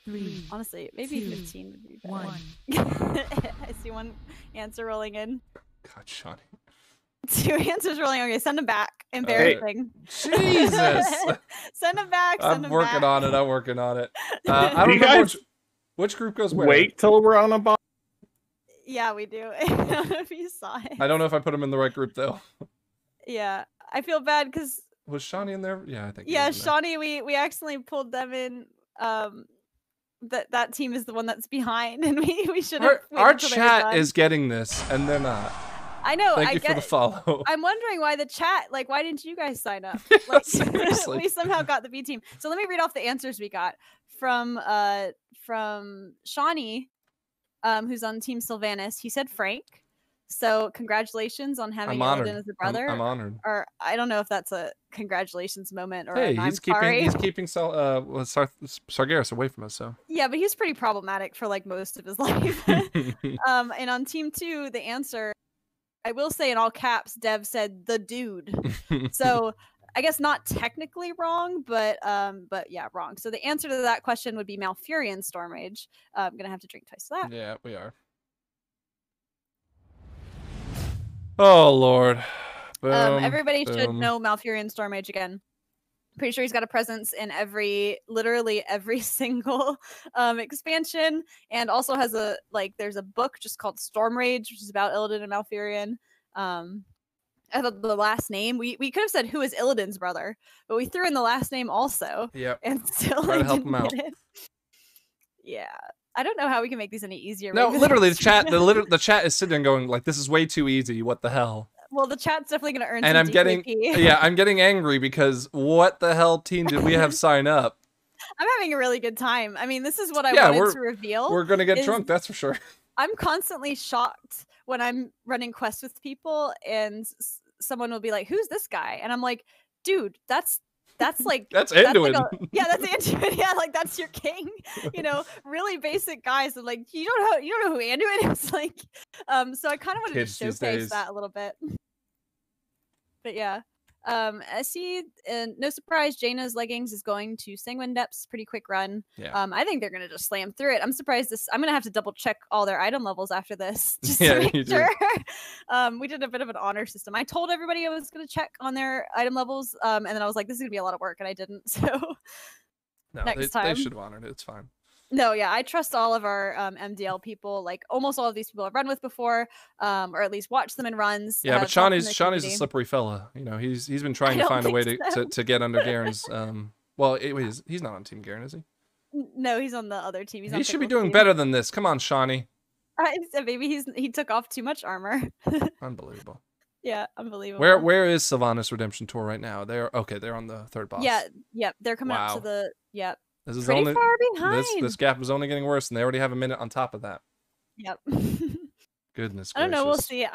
3, Honestly, maybe 2, 15 would be better. 1. I see one answer rolling in. God, Shawnee. 2 answers rolling. Okay, send them back. Embarrassing. Jesus. Send them back. I'm working on it. I'm working on it. I Do don't you remember guys which group goes where. wait till we're on a bomb? Yeah, we do. I don't know if you saw it. I don't know if I put them in the right group though. Yeah, I feel bad because Was Shawnee in there? Yeah, I think. yeah, he was in there. Shawnee, we accidentally pulled them in. That team is the one that's behind, and we should have. Our chat is getting this, and they're not. I know. Thank I you get for the follow. I'm wondering why the chat, like, why didn't you guys sign up? Like, Seriously. we somehow got the B team. So let me read off the answers we got from Shawnee, who's on Team Sylvanas. He said Frank. So congratulations on having I'm honored. Illidan as a brother. I'm honored. Or I don't know if that's a congratulations moment or Hey, I'm he's sorry. keeping Sargeras away from us. So Yeah, but he's pretty problematic for like most of his life. And on Team 2, the answer, I will say in all caps, Dev said the dude. So I guess not technically wrong, but yeah, wrong. So the answer to that question would be Malfurion Stormrage. I'm gonna have to drink twice of that. yeah, we are. Oh Lord. Boom, Everybody should boom. know Malfurion Stormrage again. Pretty sure he's got a presence in literally every single expansion, and also has there's a book just called Stormrage, which is about Illidan and Malfurion. I thought the last name, we could have said who is Illidan's brother, but we threw in the last name also. Yep. And still Try to help didn't him out. get it. Yeah. I don't know how we can make these any easier. No, Maybe literally the that's- chat the chat is sitting there going like, this is way too easy. What the hell? Well, the chat's definitely gonna earn And some I'm getting DKP. I'm getting angry because what the hell team did we have sign up? I'm having a really good time. I mean, this is what I Yeah, wanted to reveal. We're gonna get is- drunk, that's for sure. I'm constantly shocked when I'm running quests with people and someone will be like, "Who's this guy?" And I'm like, "Dude, that's like That's like Anduin. yeah, that's Anduin. Yeah, like that's your king." You know, really basic guys. And like, you don't know who Anduin is. Like, so I kind of wanted Kids to these showcase days. that a little bit. But yeah. I see, no surprise, Jaina's leggings is going to Sanguine Depths, pretty quick run. Yeah. I think they're gonna just slam through it. I'm surprised I'm gonna have to double check all their item levels after this, just Yeah, to make you do. sure. We did a bit of an honor system. I told everybody I was gonna check on their item levels, and then I was like, this is gonna be a lot of work, and I didn't. So No, next they time. should have honored it. It's fine. no, yeah, I trust all of our MDL people. Like almost all of these people I've run with before, or at least watched them in runs. Yeah, but talked in Shawnee's the a community. slippery fella. You know, he's been trying I to don't find a way think so. to get under Garen's well, wait, he's not on Team Garen, is he? No, he's on the other team. He's He on should be Pickle's doing team. better than this. Come on, Shawnee. Maybe he took off too much armor. Unbelievable. Yeah, unbelievable. Where is Sylvanas Redemption Tour right now? They're on the third boss. Yeah, yep. They're coming up Wow. to the yep. This is Pretty only far behind. this gap is only getting worse, and they already have a minute on top of that. Yep. Goodness gracious. I don't know. We'll see.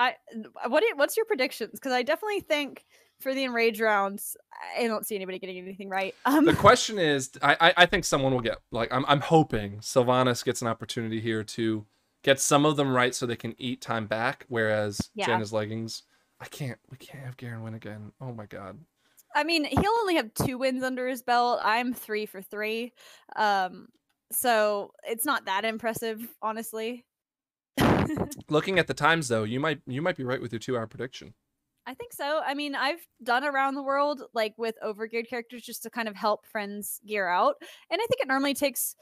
What's your predictions? Because I definitely think for the enrage rounds, I don't see anybody getting anything right. The question is, I think someone will get, like, I'm hoping Sylvanas gets an opportunity here to get some of them right so they can eat time back, whereas Yeah. Jaina's leggings, we can't have Garen win again. Oh my god. I mean, he'll only have 2 wins under his belt. I'm 3 for 3. So it's not that impressive, honestly. Looking at the times though, you might be right with your 2-hour prediction. I think so. I mean, I've done around the world like with overgeared characters just to kind of help friends gear out, and I think it normally takes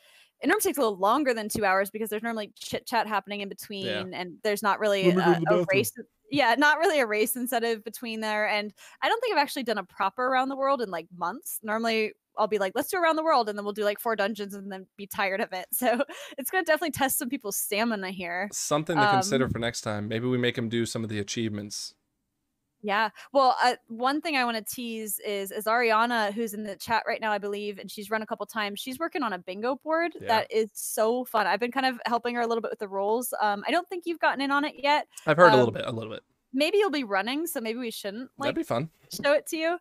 a little longer than 2 hours because there's normally chit chat happening in between, and there's not really a race. Yeah, not really a race incentive between there. And I don't think I've actually done a proper around the world in like months. Normally I'll be like, let's do around the world, and then we'll do like 4 dungeons and then be tired of it. So it's gonna definitely test some people's stamina here. Something to consider for next time. Maybe we make him do some of the achievements. Yeah. Well, one thing I want to tease is Ariana, who's in the chat right now, I believe, and she's run a couple times. She's working on a bingo board that is so fun. I've been kind of helping her a little bit with the roles. I don't think you've gotten in on it yet. I've heard a little bit. Maybe you'll be running, so maybe we shouldn't That'd be fun. show it to you.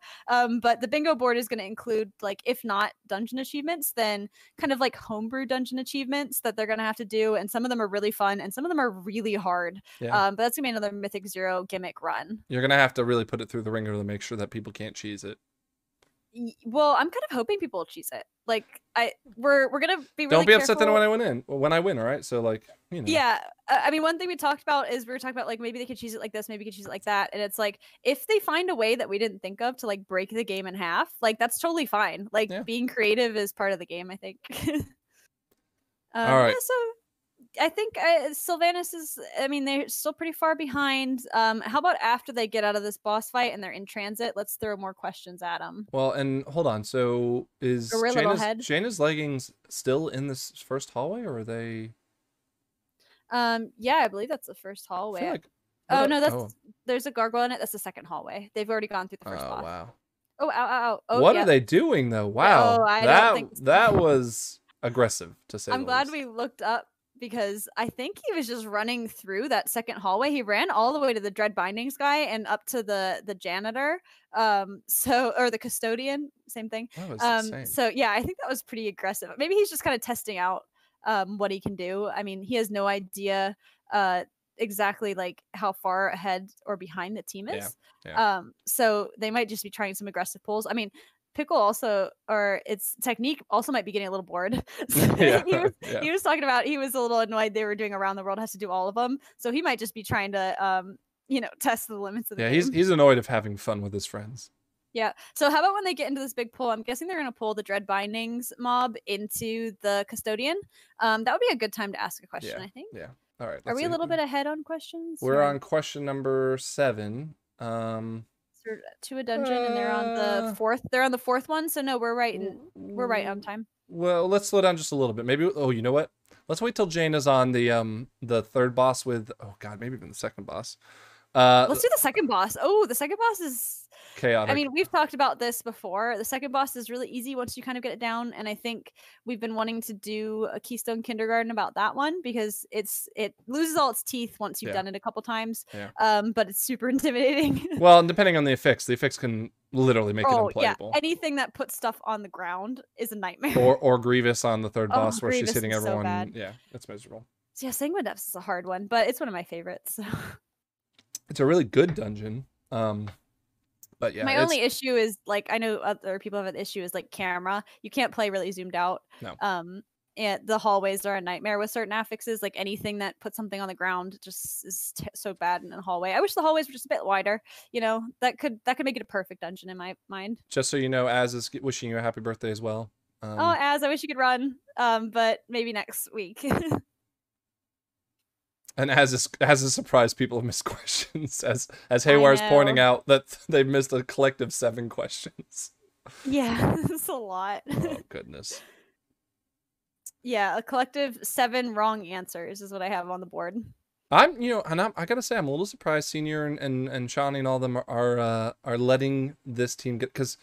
But the bingo board is going to include, like, if not dungeon achievements, then kind of like homebrew dungeon achievements that they're going to have to do. And some of them are really fun and some of them are really hard. Yeah. But that's going to be another Mythic Zero gimmick run. You're gonna have to really put it through the ringer to make sure that people can't cheese it. Well, I'm kind of hoping people will cheese it. Like we're gonna be really Don't be upset then careful. when I win, all right? So like, you know. Yeah, I mean, one thing we talked about is we were talking about like maybe they could choose it like this, maybe they could choose it like that, and it's like if they find a way that we didn't think of to like break the game in half, like that's totally fine. Like being creative is part of the game, I think. All right. Yeah, so I think Sylvanas is. I mean, they're still pretty far behind. How about after they get out of this boss fight and they're in transit? Let's throw more questions at them. Well, and hold on. So is Jaina's leggings still in this first hallway, or are they? Yeah, I believe that's the first hallway. Like, oh no, there's a gargoyle in it. That's the second hallway. They've already gone through the first boss. Wow. Oh, ow, ow, ow. Oh, what are they doing though? Wow. Oh, I don't think so. That was aggressive to say. I'm glad we looked up because I think he was just running through that second hallway. He ran all the way to the Dread Bindings guy and up to the janitor. Or the custodian, same thing. That was insane. So yeah, I think that was pretty aggressive. Maybe he's just kind of testing out what he can do. I mean, he has no idea exactly like how far ahead or behind the team is. Yeah. So they might just be trying some aggressive pulls. I mean, Pickle also, or its technique also might be getting a little bored. So he was talking about he was a little annoyed they were doing around the world, has to do all of them. So he might just be trying to test the limits of the game. He's annoyed of having fun with his friends. Yeah. So how about when they get into this big pull? I'm guessing they're going to pull the Dread Bindings mob into the custodian. That would be a good time to ask a question, I think. Yeah. All right. Are we a little bit ahead on questions? We're on question number 7. To a dungeon, and they're on the fourth. They're on the fourth one, so no, we're right on time. Well, let's slow down just a little bit. Maybe. Oh, you know what? Let's wait till Jaina's on the third boss with. Oh God, maybe even the second boss. Let's do the second boss. Oh, the second boss is chaotic. I mean, we've talked about this before. The second boss is really easy once you kind of get it down, and I think we've been wanting to do a Keystone Kindergarten about that one because it loses all its teeth once you've done it a couple times. But it's super intimidating. Well, and depending on the effects can literally make it unplayable. Yeah. Anything that puts stuff on the ground is a nightmare. Or Grievous on the third boss where Grievous she's hitting everyone. So bad. Yeah, it's miserable. So yeah, Sanguine Depths is a hard one, but it's one of my favorites. So. It's a really good dungeon. But yeah, my only issue is like I know other people have an issue is like camera. You can't play really zoomed out. No. And the hallways are a nightmare with certain affixes. Like anything that puts something on the ground just is so bad in the hallway. I wish the hallways were just a bit wider. You know, that could make it a perfect dungeon in my mind. Just so you know, Az is wishing you a happy birthday as well. Oh, Az, I wish you could run. But maybe next week. And as a surprise, people have missed questions. As Haywar's pointing out that they've missed a collective 7 questions. Yeah, it's a lot. Oh goodness. Yeah, a collective 7 wrong answers is what I have on the board. I gotta say I'm a little surprised Senior and Shawnee and all of them are letting this team get, because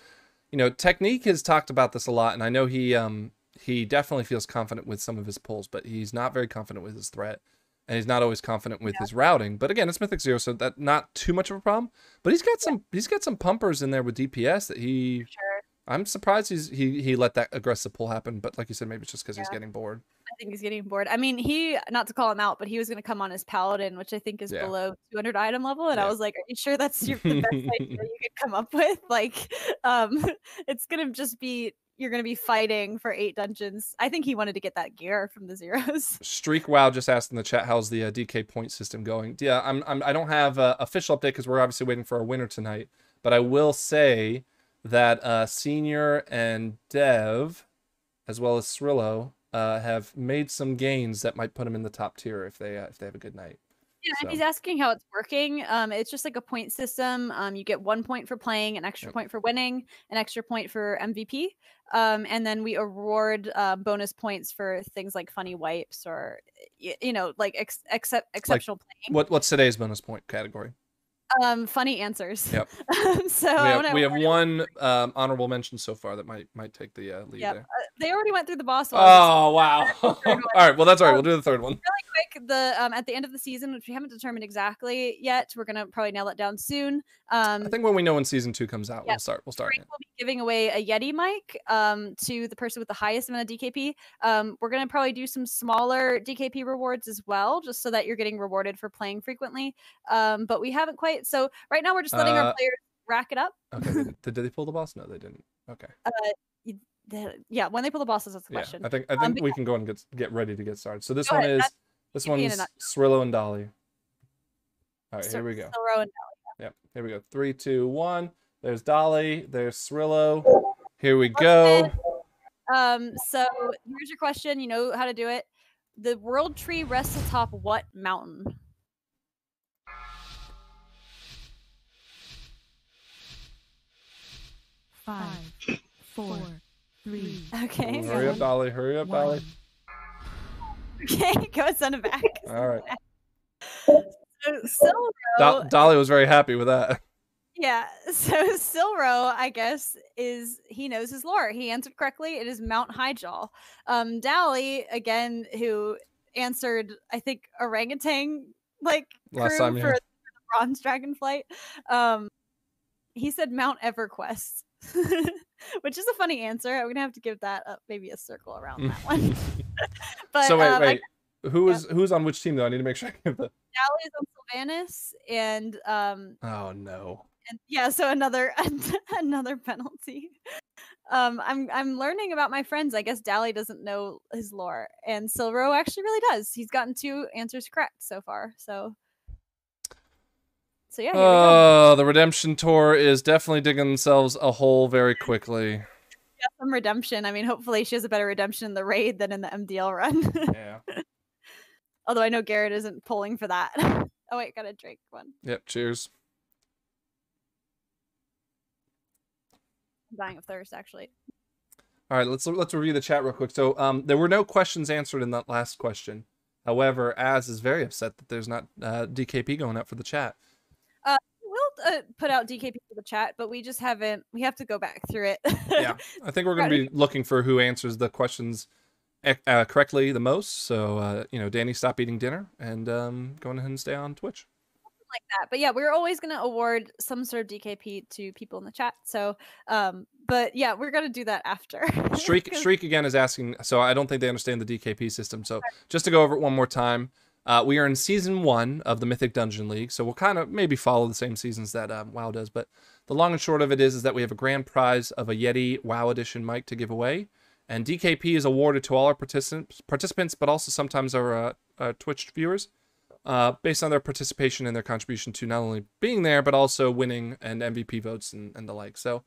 Technique has talked about this a lot, and I know he definitely feels confident with some of his pulls, but he's not very confident with his threat. And he's not always confident with his routing. But again, it's Mythic 0, so that's not too much of a problem. But he's got some pumpers in there with DPS that he. Sure. I'm surprised he let that aggressive pull happen. But like you said, maybe it's just because he's getting bored. I think he's getting bored. I mean, not to call him out, but he was going to come on as Paladin, which I think is below 200 item level. And I was like, are you sure that's the best idea you could come up with? Like, it's going to just be. You're going to be fighting for 8 dungeons. I think he wanted to get that gear from the Zeros. Streak Wow just asked in the chat, how's the DK point system going? Yeah, I don't have an official update because we're obviously waiting for our winner tonight. But I will say that Senior and Dev, as well as Srillo, have made some gains that might put them in the top tier if they have a good night. Yeah, and he's asking how it's working. It's just like a point system. You get 1 point for playing, an extra point for winning, an extra point for MVP. And then we award bonus points for things like funny wipes or, like exceptional playing. What's today's bonus point category? Funny answers. Yep. So we have one honorable mention so far that might take the lead there. They already went through the boss. Oh wow! All right, well that's all right. We'll do the third one. Really quick, at the end of the season, which we haven't determined exactly yet, we're gonna probably nail it down soon. I think when we know when season 2 comes out, we'll start. We'll be giving away a Yeti mic to the person with the highest amount of DKP. We're gonna probably do some smaller DKP rewards as well, just so that you're getting rewarded for playing frequently. But we haven't quite. So right now we're just letting our players rack it up. Okay. Did they pull the boss? No, they didn't. Okay. Yeah, when they pull the bosses, that's the question. I think we can go and get ready to get started. So this Go one ahead, is one's Srillo and Dolly. All right, here we go. Silro and Yep, here we go. 3, 2, 1. There's Dolly. There's Srillo. Here we go. So here's your question. You know how to do it. The world tree rests atop what mountain? Five, 4, 3. Okay. Hurry up, Dolly. Hurry up, Dolly. Okay, go send it back. All right. So Silro, Dolly was very happy with that. yeah. So Silro, I guess, he knows his lore. He answered correctly. It is Mount Highjaw. Dally, again, who answered, I think, orangutan like Last crew time, yeah. for the bronze dragonflight. He said Mount EverQuest, which is a funny answer. I'm gonna have to give that maybe a circle around that one. But so wait. Who's on which team though? I need to make sure I give the. Dally is on Sylvanas, and Oh no. and yeah, so another penalty. I'm learning about my friends. I guess Dally doesn't know his lore, and Silro actually really does. He's gotten 2 answers correct so far. So yeah, here we go. The redemption tour is definitely digging themselves a hole very quickly. Yeah, some redemption. I mean, hopefully she has a better redemption in the raid than in the MDL run. Yeah. Although I know Garrett isn't pulling for that. Oh wait, got a Drake one. Yep. Cheers. I'm dying of thirst, actually. All right, let's review the chat real quick. So there were no questions answered in that last question. However, Az is very upset that there's not DKP going up for the chat. We'll put out DKP for the chat, but we just haven't. We have to go back through it. Yeah, I think we're going to be looking for who answers the questions correctly the most. So Danny, stop eating dinner and go ahead and stay on Twitch. Like that, but yeah, we're always going to award some sort of DKP to people in the chat. So but yeah, we're going to do that after. Streak again is asking, so I don't think they understand the DKP system, so just to go over it one more time, we are in season 1 of the Mythic Dungeon League, so we'll kind of maybe follow the same seasons that WoW does, but the long and short of it is that we have a grand prize of a Yeti WoW edition mic to give away, and DKP is awarded to all our participants, but also sometimes our Twitch viewers, based on their participation and their contribution to not only being there, but also winning and MVP votes and the like. So,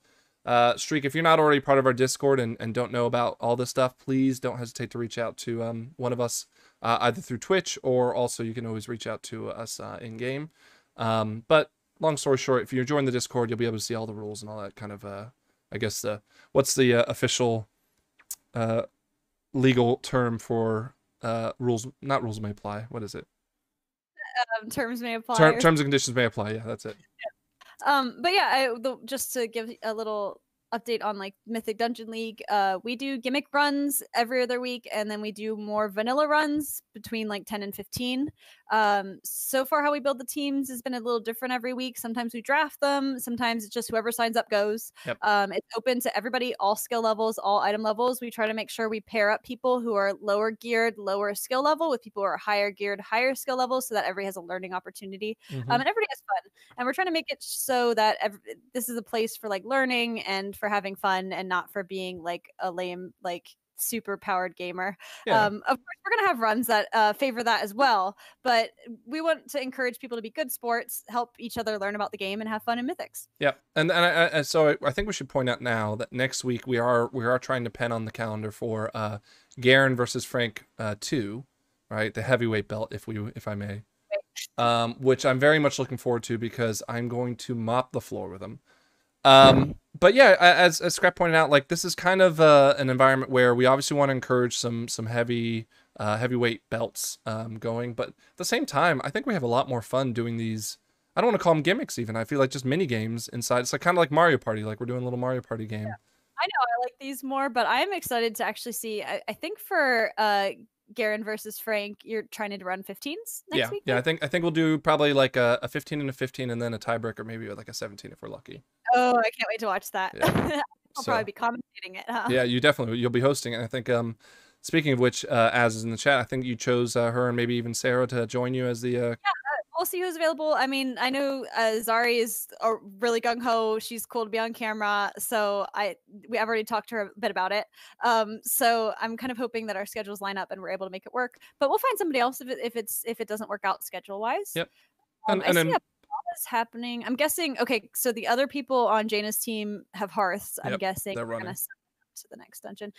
Streak, if you're not already part of our Discord and don't know about all this stuff, please don't hesitate to reach out to one of us, either through Twitch, or also you can always reach out to us in-game. But long story short, if you join the Discord, you'll be able to see all the rules and all that kind of, I guess, what's the official legal term for rules? Not rules may apply. What is it? Terms may apply. Terms and conditions may apply. Yeah, that's it. But yeah, just to give a little update on like Mythic Dungeon League, we do gimmick runs every other week, and then we do more vanilla runs between like 10 and 15. So far how we build the teams has been a little different every week. Sometimes we draft them, sometimes it's just whoever signs up goes. Yep. It's open to everybody, all skill levels, all item levels. We try to make sure we pair up people who are lower geared, lower skill level with people who are higher geared, higher skill level, so that everybody has a learning opportunity. And everybody has fun, and we're trying to make it so that this is a place for like learning and for having fun, and not for being like a lame like super powered gamer. Yeah. Of course we're gonna have runs that favor that as well, but we want to encourage people to be good sports, help each other learn about the game, and have fun in Mythics. Yep. And so I think we should point out now that next week we are trying to pen on the calendar for Garen versus Frank 2, right? The heavyweight belt, if I may. Which I'm very much looking forward to, because I'm going to mop the floor with him. But yeah, as Scrap pointed out, like this is kind of an environment where we obviously want to encourage some heavyweight belts going, but at the same time, I think we have a lot more fun doing these. I don't want to call them gimmicks even. I feel like just mini games inside. It's like kind of like Mario Party, like we're doing a little Mario Party game. Yeah. I know I like these more, but I'm excited to actually see. I think for Garen versus Frank, you're trying to run 15s next week? Yeah, I think we'll do probably like a 15 and a 15, and then a tiebreaker, maybe like a 17 if we're lucky. Oh, I can't wait to watch that. Yeah. I'll probably be commentating it, huh? Yeah, you'll be hosting it. I think speaking of which, Az is in the chat, I think you chose her and maybe even Sarah to join you as the yeah, we'll see who's available. I mean, I know Zari is really gung ho. She's cool to be on camera, so I've already talked to her a bit about it. So I'm kind of hoping that our schedules line up and we're able to make it work. But we'll find somebody else if it doesn't work out schedule wise. Yep. I see then, a pause happening. I'm guessing. Okay, so the other people on Jaina's team have hearths. I'm Yep, guessing they're we're gonna running. send them to the next dungeon.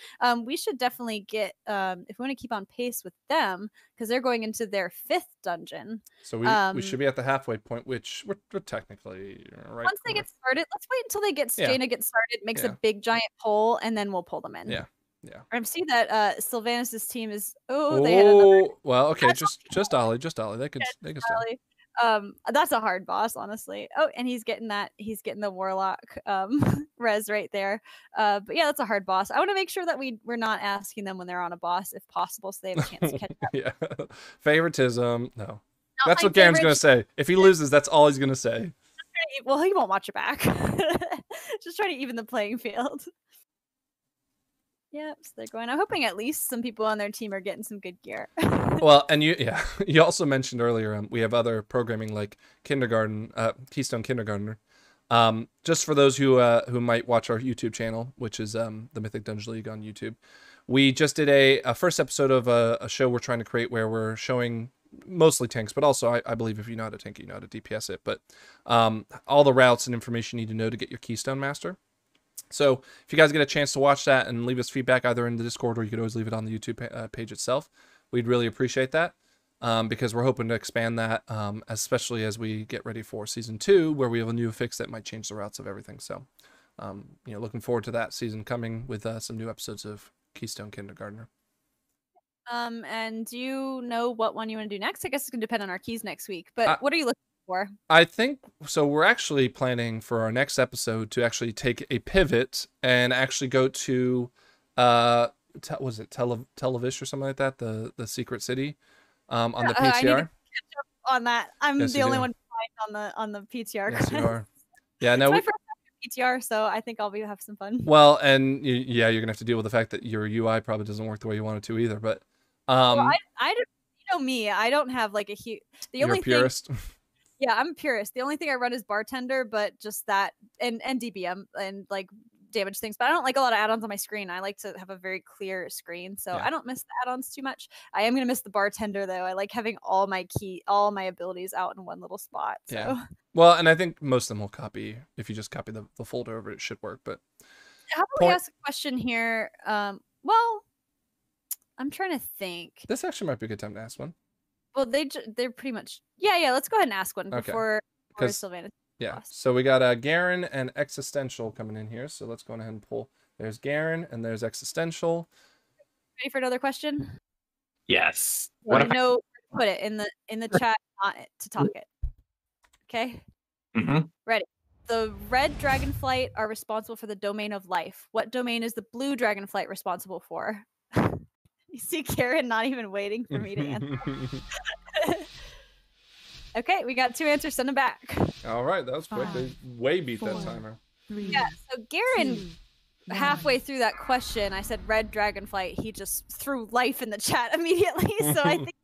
We should definitely get if we want to keep on pace with them because they're going into their 5th dungeon. So we should be at the halfway point, which we're technically right. Once they get started, let's wait until they get Jaina gets started, makes a big giant poll, and then we'll pull them in. Yeah. Yeah. I see that Sylvanas' team is they had another well, okay, just Ollie. They could stay. that's a hard boss, honestly. Oh, and he's getting the warlock res right there. But yeah, that's a hard boss. I want to make sure that we're not asking them when they're on a boss if possible, so they have a chance to catch up. Yeah. Favoritism. No. Not That's my what Garen's favorite. gonna say. If he loses, that's all he's gonna say. Well, he won't watch it back. Just trying to even the playing field. Yep, so they're going. I'm hoping at least some people on their team are getting some good gear. Well, and you also mentioned earlier we have other programming like Keystone Kindergartner. Just for those who might watch our YouTube channel, which is the Mythic Dungeon League on YouTube, we just did a first episode of a show we're trying to create where we're showing mostly tanks, but also I believe if you know how to tank it, you know how to DPS it, but all the routes and information you need to know to get your Keystone Master. So if you guys get a chance to watch that and leave us feedback either in the Discord or you could always leave it on the YouTube page itself, we'd really appreciate that because we're hoping to expand that, especially as we get ready for Season 2, where we have a new fix that might change the routes of everything. So, looking forward to that season coming with some new episodes of Keystone Kindergartner. And do you know what one you want to do next? I guess it's going to depend on our keys next week, but what are you looking for? I think so. We're actually planning for our next episode to actually take a pivot and actually go to, was it Tel Aviv or something like that? The secret city, on the PTR. I need to catch up on that. I'm Yes, the only one behind on the PTR. Yes, you are. Yeah, no. It's my first time PTR, so I think I'll have some fun. Well, and you're gonna have to deal with the fact that your UI probably doesn't work the way you want it to either. But well, I don't, you know me, I don't have like a huge. You're a purist. Yeah, I'm a purist. The only thing I run is bartender, but just that and DBM and like damage things. But I don't like a lot of add-ons on my screen. I like to have a very clear screen, so I don't miss the add-ons too much. I am gonna miss the bartender though. I like having all my abilities out in one little spot. So. Yeah. Well, and I think most of them will copy. If you just copy the folder over, it should work. But how about we ask a question here? Well, I'm trying to think. This actually might be a good time to ask one. Well, they're pretty much yeah. Let's go ahead and ask one before Sylvanas. Yeah. So we got Garen and Existential coming in here. So let's go ahead and pull. There's Garen and there's Existential. Ready for another question? Yes. Put it in the chat, not to talk it. Okay. Mm-hmm. Ready. The red dragonflight are responsible for the domain of life. What domain is the blue dragonflight responsible for? You see Karen not even waiting for me to answer. Okay, we got 2 answers. Send them back. All right, that was quick. They way beat that timer. Yeah, so Garen, halfway through that question, I said red dragonflight. He just threw life in the chat immediately. So I think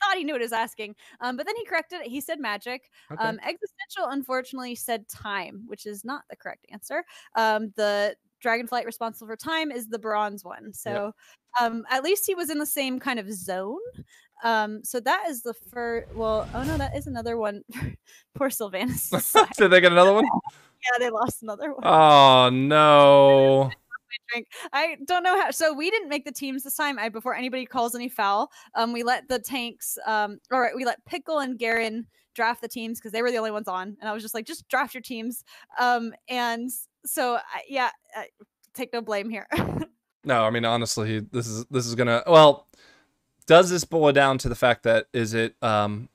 thought he knew what he was asking. But then he corrected it. He said magic. Okay. Existential, unfortunately, said time, which is not the correct answer. The dragonflight responsible for time is the bronze one. So at least he was in the same kind of zone. So that is the first. Well, oh no, that is another one. Poor Sylvanas. Did they get another one? Yeah, they lost another one. Oh no. I don't know how. So we didn't make the teams this time. Before anybody calls any foul, we let the tanks. We let Pickle and Garen draft the teams because they were the only ones on, and I was just like, just draft your teams. And so take no blame here. No, I mean honestly, this is gonna. Well, does this boil down to the fact that is it like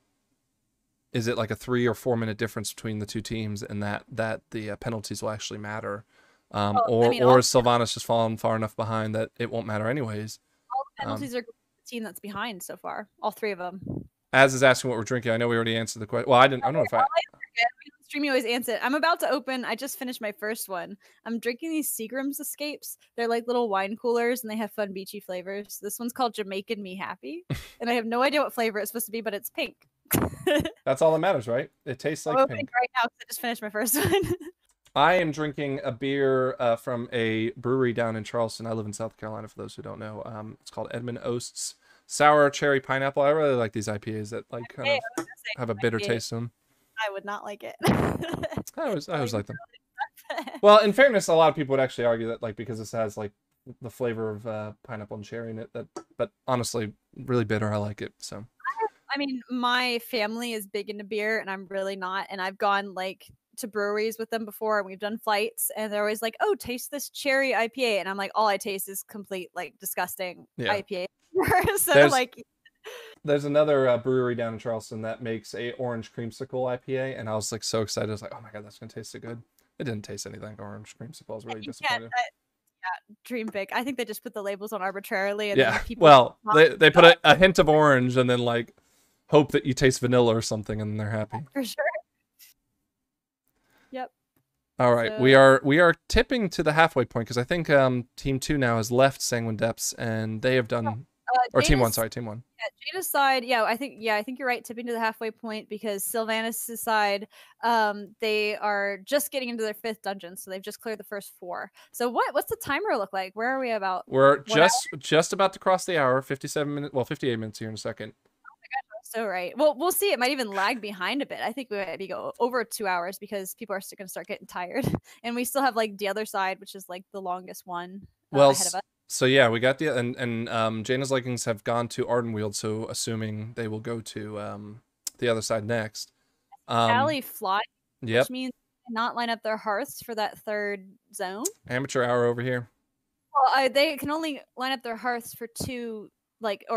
a 3 or 4 minute difference between the two teams, and that the penalties will actually matter? Or is Sylvanas just fallen far enough behind that it won't matter anyways? All the penalties are the team that's behind so far. All 3 of them. Az is asking what we're drinking. I know we already answered the question. Well, I don't know if I stream, you always answer it. I'm about to open. I just finished my first one. I'm drinking these Seagram's Escapes. They're like little wine coolers, and they have fun beachy flavors. This one's called Jamaican Me Happy, and I have no idea what flavor it's supposed to be, but it's pink. That's all that matters, right? It tastes I'm like opening pink. right now because I just finished my first one. I am drinking a beer from a brewery down in Charleston. I live in South Carolina, for those who don't know. It's called Edmund Oast's Sour Cherry Pineapple. I really like these IPAs that like kind Hey, of I was gonna say, have a bitter IPA. taste to them. I would not like it. I always like them. Well, in fairness, a lot of people would actually argue that like because this has like the flavor of pineapple and cherry in it, but honestly, really bitter. I like it. So I mean, my family is big into beer, and I'm really not. And I've gone like to breweries with them before, and we've done flights, and they're always like, "Oh, taste this cherry IPA," and I'm like, all I taste is complete like disgusting IPA. So there's another brewery down in Charleston that makes a orange creamsicle IPA, and I was like so excited. I was like, oh my god, that's gonna taste so good. It didn't taste anything like orange creamsicle. I was really disappointed. Yeah, dream big. I think they just put the labels on arbitrarily, and Yeah, then people well, they put a hint of orange, and then like hope that you taste vanilla or something, and they're happy. For sure. Yep. All right, So... we are tipping to the halfway point because I think Team 2 now has left Sanguine Depths, and they have done. Or Team 1, sorry, Team 1. Yeah, Jada's side, I think you're right, tipping to the halfway point because Sylvanas' side, they are just getting into their 5th dungeon, so they've just cleared the first 4. So what's the timer look like? Where are we about? We're just about to cross the hour, 57 minutes, well, 58 minutes here in a second. Oh my gosh, I'm so right. Well, we'll see. It might even lag behind a bit. I think we might be over 2 hours because people are still going to start getting tired, and we still have like the other side, which is like the longest one ahead of us. So yeah, we got the and Jaina's Leggings have gone to Ardenweald, so assuming they will go to the other side next. Alley fly, yep. Which means not line up their hearths for that 3rd zone. Amateur hour over here. Well, they can only line up their hearths for 2 zones,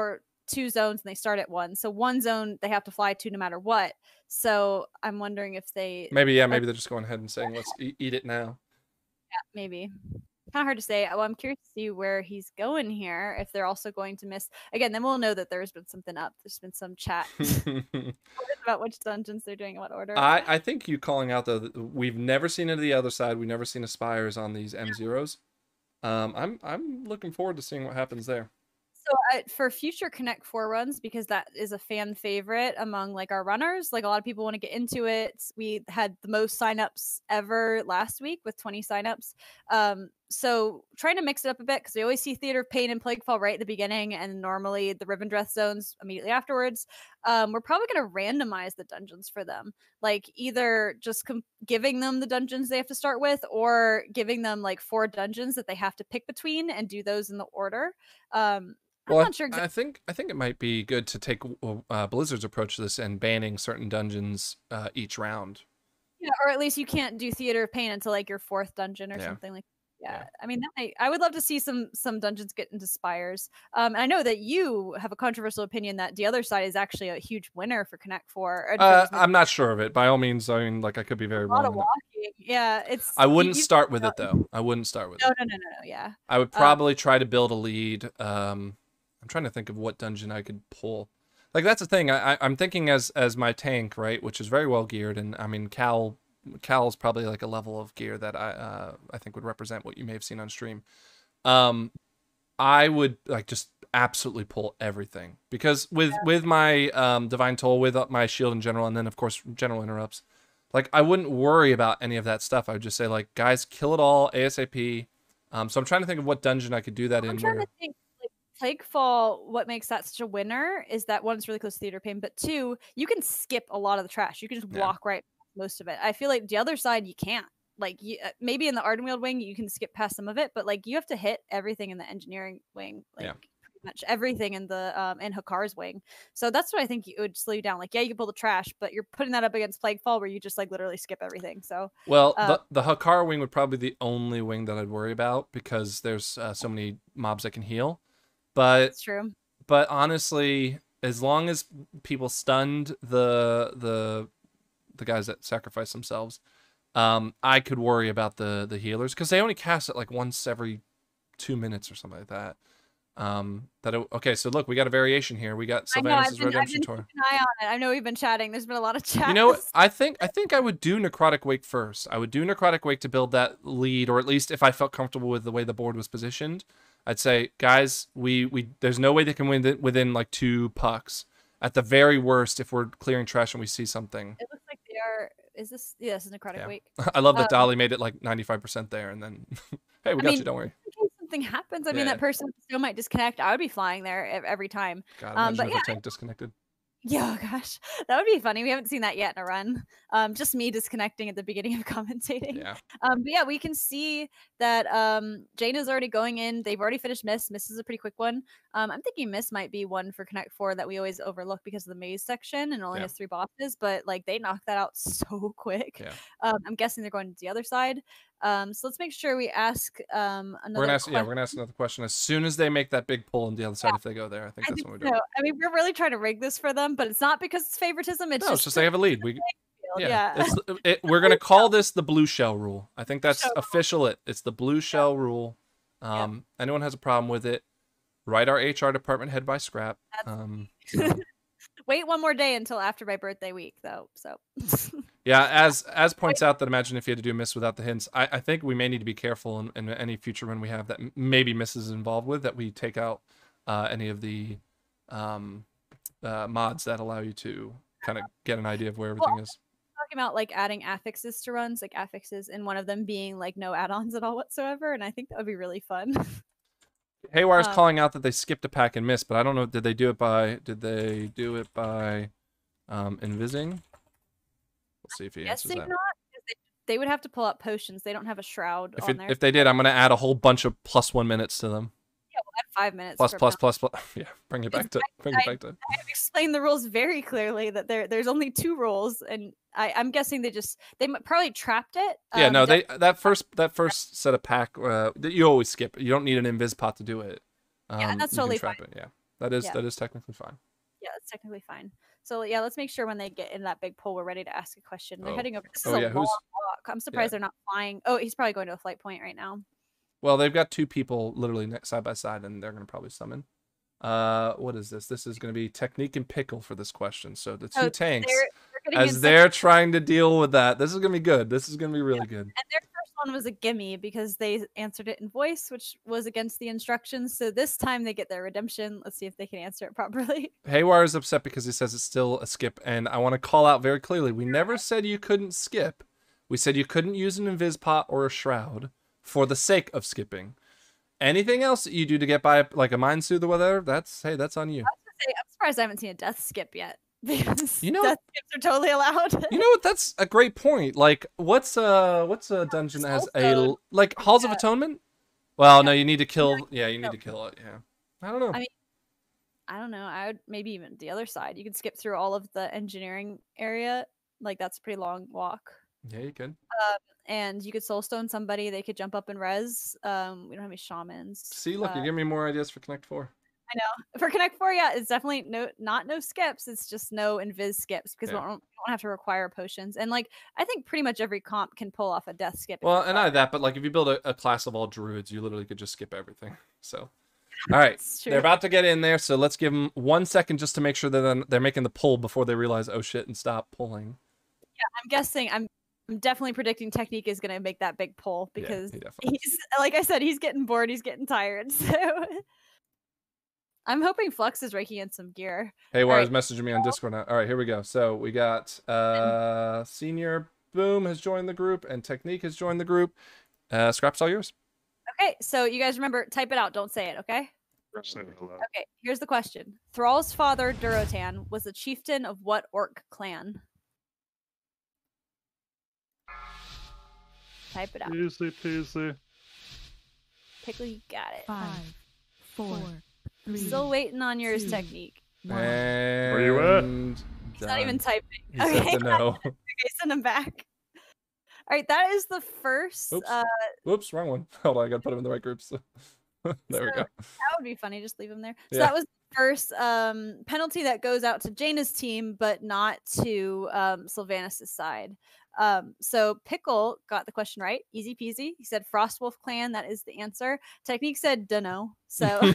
and they start at 1. So 1 zone they have to fly to no matter what. So I'm wondering if they maybe they're just going ahead and saying let's eat it now. Yeah, maybe. Kind of hard to say. Well, I'm curious to see where he's going here. If they're also going to miss again, then we'll know that there's been something up. There's been some chat about which dungeons they're doing in what order. I think you calling out though that we've never seen into the other side. We've never seen aspires on these M0s. I'm looking forward to seeing what happens there. So for future Connect 4 runs, because that is a fan favorite among like our runners, like a lot of people want to get into it. We had the most signups ever last week with 20 signups. So trying to mix it up a bit because we always see Theater of Pain and Plaguefall right at the beginning, and normally the Rivendreth zones immediately afterwards. We're probably going to randomize the dungeons for them, like either just giving them the dungeons they have to start with, or giving them like 4 dungeons that they have to pick between and do those in the order. Well, I'm not sure exactly. I think it might be good to take Blizzard's approach to this and banning certain dungeons each round. Yeah, or at least you can't do Theater of Pain until like your 4th dungeon or something like. Yeah, I mean, I would love to see some dungeons get into spires. And I know that you have a controversial opinion that the other side is actually a huge winner for Connect 4. I'm not sure of it. By all means, I mean, like I could be very wrong. A lot of walking. Yeah, it's. I wouldn't start with it though. I wouldn't start with it. No. Yeah. I would probably try to build a lead. I'm trying to think of what dungeon I could pull. Like that's the thing. I'm thinking as my tank, right, which is very well geared, and I mean Cal's probably like a level of gear that I think would represent what you may have seen on stream. I would like just absolutely pull everything because with my Divine Toll, with my shield in general, and then of course general interrupts, like I wouldn't worry about any of that stuff. I would just say like, guys, kill it all ASAP. So I'm trying to think of what dungeon I could do that in. I'm trying to think. Plaguefall, what makes that such a winner is that 1, it's really close to Theater Pain, but 2, you can skip a lot of the trash. You can just walk right past most of it. I feel like the other side you can't. Like maybe in the Ardenweald wing you can skip past some of it, but like you have to hit everything in the engineering wing. Like pretty much everything in the in Hakar's wing. So that's what I think it would slow you down. Like you can pull the trash, but you're putting that up against Plaguefall where you just like literally skip everything. So the Hakar wing would probably be the only wing that I'd worry about because there's so many mobs that can heal. But that's true. But honestly, as long as people stunned the guys that sacrifice themselves, I could worry about the healers because they only cast it like once every 2 minutes or something like that. Okay, so look, we got a variation here. We got Sylvanas' Redemption Tour. Keep an eye on it. I know we've been chatting. There's been a lot of chat. You know what? I think I would do Necrotic Wake first. I would do Necrotic Wake to build that lead, or at least if I felt comfortable with the way the board was positioned, I'd say, guys, we there's no way they can win within like 2 pucks. At the very worst, if we're clearing trash and we see something. It looks like they are. Is this? Yeah, this is Necrotic Yeah. Week. I love that Dolly made it like 95% there, and then, hey, we got you. Don't worry. In case something happens, I mean, Yeah. that person still might disconnect. I would be flying there every time. God, imagine but if yeah, a tank disconnected. yeah, gosh, that would be funny. We haven't seen that yet in a run. Just me disconnecting at the beginning of commentating. Yeah. But yeah, we can see that Jane is already going in. They've already finished Miss. Miss is a pretty quick one. I'm thinking Miss might be one for Connect 4 that we always overlook because of the maze section and it only has 3 bosses, but like they knocked that out so quick. Yeah. I'm guessing they're going to the other side. So let's make sure we ask another we're gonna ask another question as soon as they make that big pull on the other side if they go there. I think that's what we're doing. So. I mean, we're really trying to rig this for them, but it's not because it's favoritism. It's just they have a lead. Yeah. We're gonna call this the blue shell rule. I think that's official. It's the blue shell rule. Anyone has a problem with it, write our HR department head by scrap. Wait one more day until after my birthday week, though. So yeah, as points out that imagine if you had to do Miss without the hints. I think we may need to be careful in any future run we have that maybe Miss is involved with, that we take out any of the mods that allow you to kind of get an idea of where everything is. Talking about like adding affixes to runs, like affixes, and one of them being like no add-ons at all whatsoever, and I think that would be really fun. Haywire's calling out that they skipped a pack and missed, but I don't know. Did they do it by invising? Let's see if he answers that. They would have to pull up potions. They don't have a shroud on there. If they did, I'm gonna add a whole bunch of +1 minutes to them. Yeah, we'll add 5 minutes. Plus. Yeah, bring it back to. I have explained the rules very clearly that there's only 2 rules, and I'm guessing they probably trapped it. Yeah, no, that first set of pack that you always skip. You don't need an invis pot to do it. Yeah, that's totally fine. Yeah, that is technically fine. Yeah, that's technically fine. So yeah, let's make sure when they get in that big pool, we're ready to ask a question. They're heading over. This is a long walk. I'm surprised they're not flying. Oh, he's probably going to a flight point right now. Well, they've got 2 people literally side by side, and they're going to probably summon. What is this? This is going to be Technique and Pickle for this question. So the 2 tanks, they're trying to deal with that. This is going to be good. This is going to be really good. And their first one was a gimme because they answered it in voice, which was against the instructions. So this time they get their redemption. Let's see if they can answer it properly. Haywire is upset because he says it's still a skip, and I want to call out very clearly, we never said you couldn't skip. We said you couldn't use an invis pot or a shroud for the sake of skipping. Anything else that you do to get by, like a mind soothe or whatever, that's on you. I was gonna say, I'm surprised I haven't seen a death skip yet. Because you know, death skips are totally allowed. You know what? That's a great point. Like, what's a dungeon that has a like Halls of Atonement? Well, no, you need to kill. Yeah, you need to kill it. Yeah, I don't know. I mean, I don't know. I would maybe even the other side. You could skip through all of the engineering area. Like that's a pretty long walk. Yeah, you could. And you could soulstone somebody. They could jump up and res. We don't have any shamans. See, look, you're giving me more ideas for Connect 4. I know. For Connect 4, yeah, it's definitely not no skips. It's just no invis skips because we don't have to require potions. And like, I think pretty much every comp can pull off a death skip. Well, and not that, but like if you build a class of all druids, you literally could just skip everything. So, all right, they're about to get in there. So let's give them 1 second just to make sure that they're making the pull before they realize, oh shit, and stop pulling. Yeah, I'm guessing. I'm definitely predicting Technique is going to make that big pull because he's, like I said, he's getting bored. He's getting tired. So I'm hoping Flux is raking in some gear. Haywire's messaging me on Discord now. All right, here we go. So we got Senior Boom has joined the group and Technique has joined the group. Scrap's all yours. Okay, so you guys remember, type it out. Don't say it, okay? Okay, here's the question. Thrall's father, Durotan, was the chieftain of what orc clan? Type it out. Easy peasy. Pickle, you got it. 5, 4, 3. Still waiting on yours, 2, Technique. Where you at? He's not even typing. He said no. Okay, send him back. All right, that is the first. Oops, wrong one. Hold on, I gotta put him in the right groups. There we go. That would be funny. Just leave him there. So that was the first penalty that goes out to Jaina's team, but not to Sylvanas' side. So Pickle got the question right. Easy peasy. He said Frostwolf clan. That is the answer. Technique said dunno. So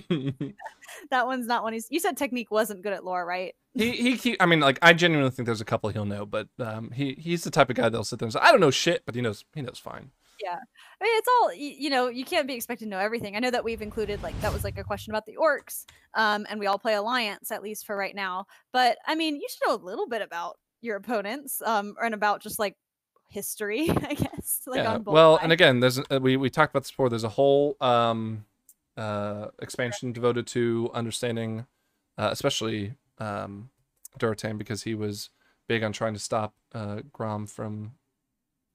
that one's not one. You said Technique wasn't good at lore, right? I mean, like, I genuinely think there's a couple he'll know, but he's the type of guy that'll sit there and say, I don't know shit, but he knows fine. Yeah, I mean, it's all you know. You can't be expected to know everything. I know that we've included like that was like a question about the orcs, and we all play Alliance at least for right now. But I mean, you should know a little bit about your opponents, and about just like history, I guess. Like Yeah. on both Well, sides. and again, there's we talked about this before. There's a whole expansion devoted to understanding, especially Durotan, because he was big on trying to stop Grom from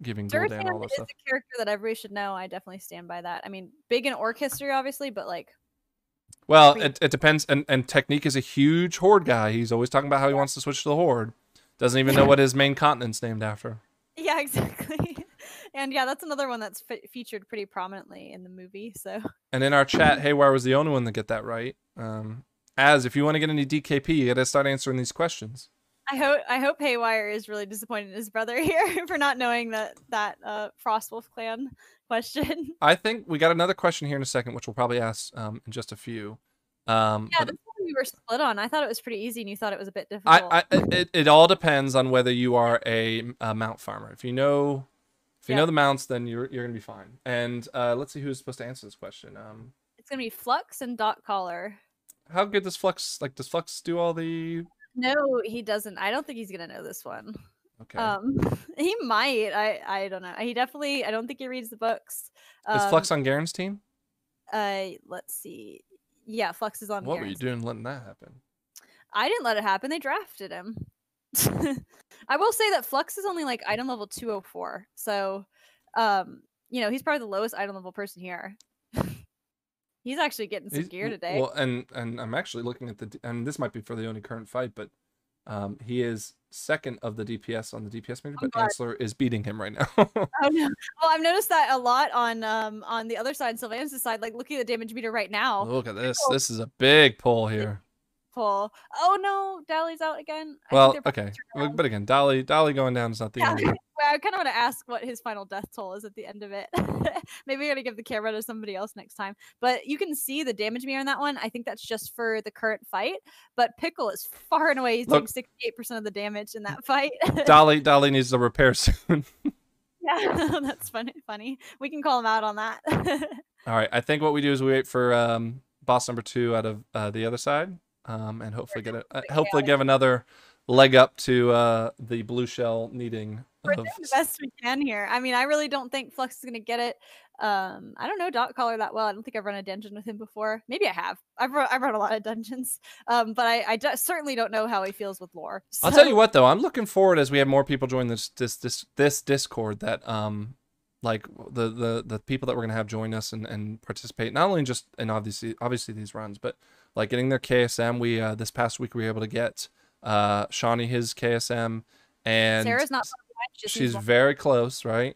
giving Gul'dan Duratan all that is stuff. a character that everybody should know. I definitely stand by that. I mean, big in orc history, obviously, but like, Well, we- it depends, and Technique is a huge Horde guy. He's always talking about how he wants to switch to the Horde. Doesn't even know what his main continent's named after. yeah, exactly. And yeah, that's another one that's featured pretty prominently in the movie. So And in our chat, Haywire was the only one to get that right. As if you want to get any DKP, you got to start answering these questions. I hope Haywire is really disappointed in his brother here for not knowing that Frostwolf clan question. I think we got another question here in a second, which we'll probably ask in just a few. Yeah, But this one we were split on. I thought it was pretty easy, and you thought it was a bit difficult. it all depends on whether you are a mount farmer. If you know the mounts, then you're gonna be fine. And let's see who's supposed to answer this question. It's gonna be Flux and Dot Collar. How good does Flux does Flux do all the? No, he doesn't. I don't think he's gonna know this one. Okay. He might. I don't know. He definitely. I don't think he reads the books. Is Flux on Garen's team? Let's see. Yeah, Flux is on. What were you Garen's. doing letting that happen? I didn't let it happen. They drafted him. I will say that Flux is only like item level 204. So, you know, he's probably the lowest item level person here. He's actually getting some gear today. Well, and I'm actually looking at and this might be for the only current fight, but he is second of the DPS on the DPS meter, but Ansler is beating him right now. Oh no! Well, I've noticed that a lot on the other side, Sylvanas' side. Like, looking at the damage meter right now. Look at this. This is a big pull here. Pull. Oh no, Dali's out again. Well, okay, but again, Dolly going down is not the end. Well, I kind of want to ask what his final death toll is at the end of it. Maybe we're gonna give the camera to somebody else next time. But you can see the damage meter in that one. I think that's just for the current fight. But Pickle is far and away taking 68% of the damage in that fight. Dolly needs to repair soon. Yeah, that's funny. We can call him out on that. All right, I think what we do is we wait for boss number 2 out of the other side, and hopefully give another leg up to the blue shell needing. We're doing the best we can here. I mean, I really don't think Flux is gonna get it. I don't know Dot Collar that well. I don't think I've run a dungeon with him before. Maybe I have. I've run a lot of dungeons, but I certainly don't know how he feels with lore. So. I'll tell you what, though, I'm looking forward as we have more people join this Discord that like the people that we're gonna have join us and participate, not only just in obviously these runs, but like getting their KSM. We this past week we were able to get Shawnee his KSM, and Sarah's not. She's very close, right?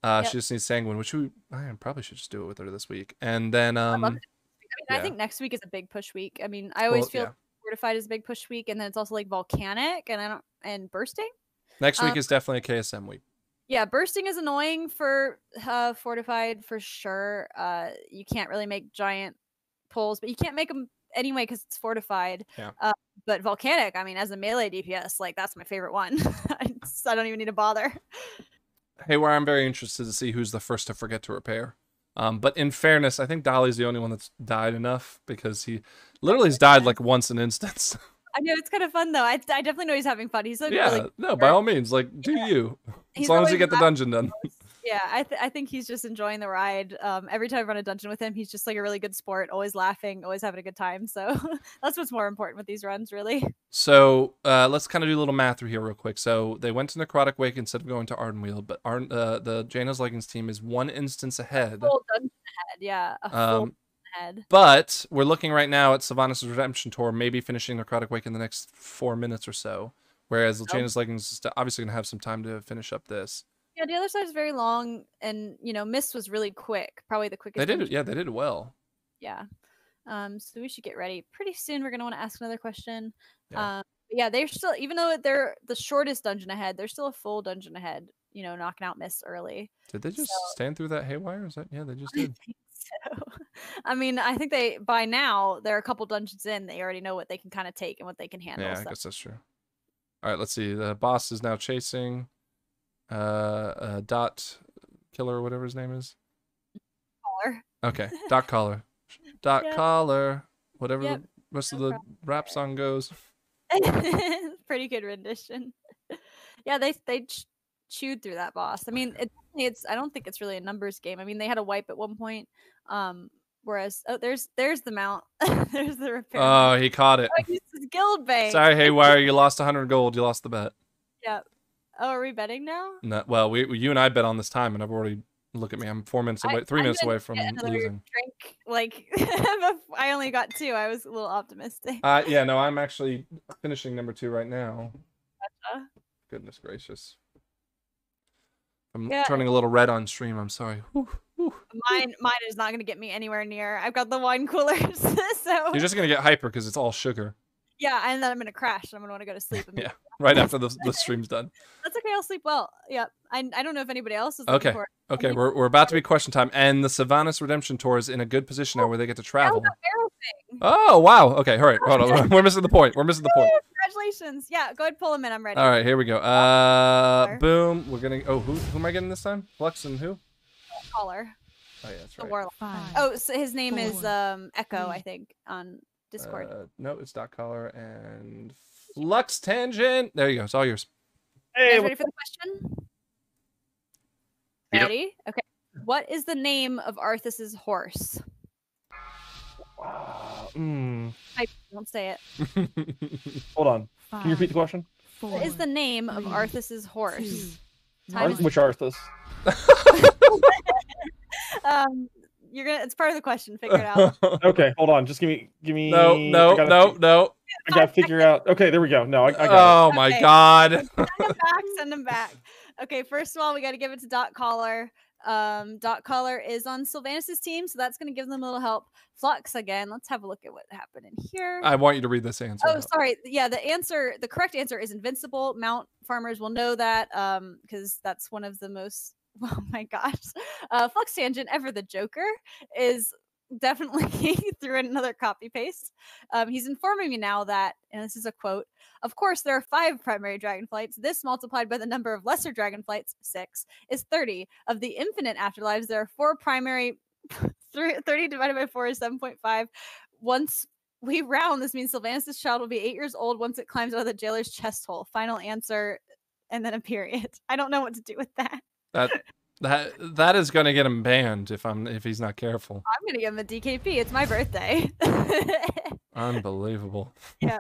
Yep. She just needs Sanguine, which I probably should just do it with her this week. And then I think next week is a big push week. I mean, I always feel Fortified is a big push week, and then it's also like Volcanic and Bursting. Next week is definitely a KSM week. Yeah, Bursting is annoying for Fortified for sure. You can't really make giant pulls, but you can't make them anyway because it's Fortified. Yeah. But Volcanic, I mean, as a melee DPS, like that's my favorite one. I don't even need to bother. Hey, where I'm very interested to see who's the first to forget to repair. But in fairness, I think Dolly's the only one that's died enough because he literally has died like once an instance. I know it's kind of fun though. I definitely know he's having fun. He's like really no, by all means, like do you as long as you get the dungeon done. Yeah, I think he's just enjoying the ride. Every time I run a dungeon with him, he's just like a really good sport, always laughing, always having a good time. So that's what's more important with these runs, really. So let's kind of do a little math through here real quick. So they went to Necrotic Wake instead of going to Ardenweald, but the Jaina's Leggings team is 1 instance ahead. A full dungeon ahead, yeah. A full ahead. But we're looking right now at Sylvanas' Redemption Tour, maybe finishing Necrotic Wake in the next 4 minutes or so. Whereas Jaina's Leggings is obviously going to have some time to finish up this. Yeah, the other side is very long, and Mist was really quick, probably the quickest. They did it. Yeah, they did it well. Yeah. So we should get ready pretty soon. We're gonna want to ask another question. Yeah. Yeah, they're still, even though they're the shortest dungeon ahead, they're still a full dungeon ahead. Knocking out Mist early. Did they just stand through that haywire? Is that they just did. I think so. I mean, I think by now they're a couple dungeons in. They already know what they can kind of take and what they can handle. Yeah, I guess that's true. All right, let's see. The boss is now chasing. Dot Killer or whatever his name is. Caller. Okay, Dot Collar. Dot Yep. Collar. Whatever Yep, the rest of no the rap song goes. Pretty good rendition. Yeah, they chewed through that boss. I mean, it's I don't think it's really a numbers game. I mean, they had a wipe at one point. Whereas there's the mount. There's the repair. Oh, he caught it. Oh, he's his guild bank. Sorry, Haywire, you lost 100 gold. You lost the bet. Yep. Oh, are we betting now? No, well, you and I bet on this time, and I've already look at me. I'm 4 minutes away, 3 minutes away from losing. Drink, like I only got 2. I was a little optimistic. Yeah, no, I'm actually finishing number 2 right now. Gotcha. Goodness gracious. I'm Yeah. turning a little red on stream. I'm sorry. Whew, whew. Mine is not going to get me anywhere near. I've got the wine coolers, so You're just gonna get hyper because it's all sugar. yeah, and then I'm going to crash. And I'm going to want to go to sleep. Yeah, right after the stream's done. That's okay. I'll sleep well. Yeah, I don't know if anybody else is. Okay. For it. Okay, we're about to be question time, and the Sylvanas Redemption Tour is in a good position now where they get to travel. Oh wow! Okay, all right, hold on. We're missing the point. Congratulations! Yeah, go ahead, pull them in. I'm ready. All right, here we go. Boom. We're gonna. Oh, who am I getting this time? Flux and who? Caller. Oh yeah, that's The right. warlock. 5, Oh, so his name is 4, Echo, 3. I think, on Discord. No, it's Dot Collar and Flux Tangent. There you go. It's all yours. You Hey, guys ready for the question? Yep. Ready? Okay. What is the name of Arthas's horse? I won't say it. hold on. 5, Can you repeat the question? 4, What is the name of 3, Arthas's horse? 2, Time 1. Which Arthas? You're gonna. It's part of the question. Figure it out. Okay, hold on. Just give me. No. I gotta figure out. Okay, there we go. No, I got Oh my Okay. God. Send him back. Okay, first of all, we got to give it to Dot Collar. Dot Collar is on Sylvanas' team, so that's going to give them a little help. Flux again. Let's have a look at what happened in here. I want you to read this answer. Oh, out. sorry. Yeah, the correct answer is invincible. Mount farmers will know that because that's one of the most. Oh my gosh, Flux Tangent, ever the Joker, is definitely through another copy paste. He's informing me now that, and this is a quote, of course there are 5 primary dragonflights. This multiplied by the number of lesser dragonflights, 6, is 30. Of the infinite afterlives, there are 4 primary. 30 divided by 4 is 7.5. Once we round, this means Sylvanas' child will be 8 years old once it climbs out of the jailer's chest hole. Final answer, and then a period. I don't know what to do with that. That is gonna get him banned if he's not careful. I'm gonna give him a DKP. It's my birthday. Unbelievable. Yeah.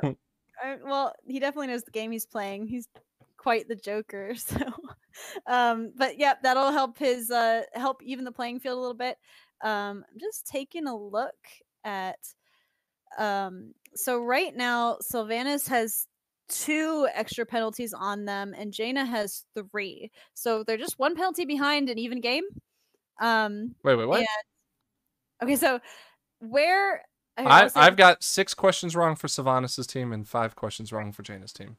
Well, he definitely knows the game he's playing. He's quite the Joker. So, but yeah, that'll help his help even the playing field a little bit. I'm just taking a look at. So right now, Sylvanas has 2 extra penalties on them, and Jaina has 3. So they're just 1 penalty behind an even game. Wait, what? and- okay, so where I've got 6 questions wrong for Sylvanas' team and 5 questions wrong for Jaina's team.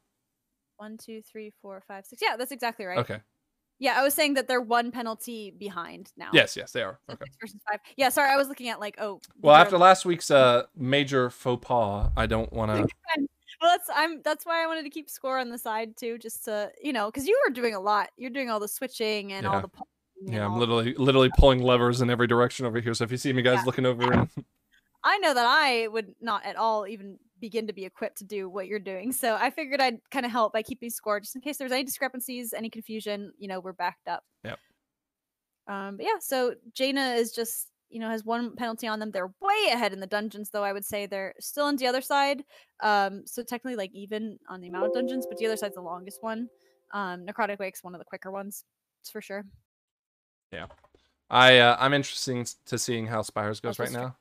1, 2, 3, 4, 5, 6. Yeah, that's exactly right. Okay. Yeah, I was saying that they're 1 penalty behind now. Yes, they are. So Okay. 6 versus 5. Yeah, sorry, I was looking at like Well, 0. after last week's major faux pas, I don't want to. Well, that's why I wanted to keep score on the side too, just to because you were doing a lot. You're doing all the switching and all Yeah. the. polling Yeah, and I'm all literally pulling levers in every direction over here. So if you see me guys looking over, and I know that I would not at all even begin to be equipped to do what you're doing. So I figured I'd kind of help by keeping score, just in case there's any discrepancies, any confusion. We're backed up. Yep. But yeah, so Jaina is just has 1 penalty on them. They're way ahead in the dungeons, though. I would say they're still on the other side. So technically like even on the amount of dungeons, but the other side's the longest one. Necrotic Wake's one of the quicker ones, it's for sure. yeah, I'm interested to seeing how Spires goes Also right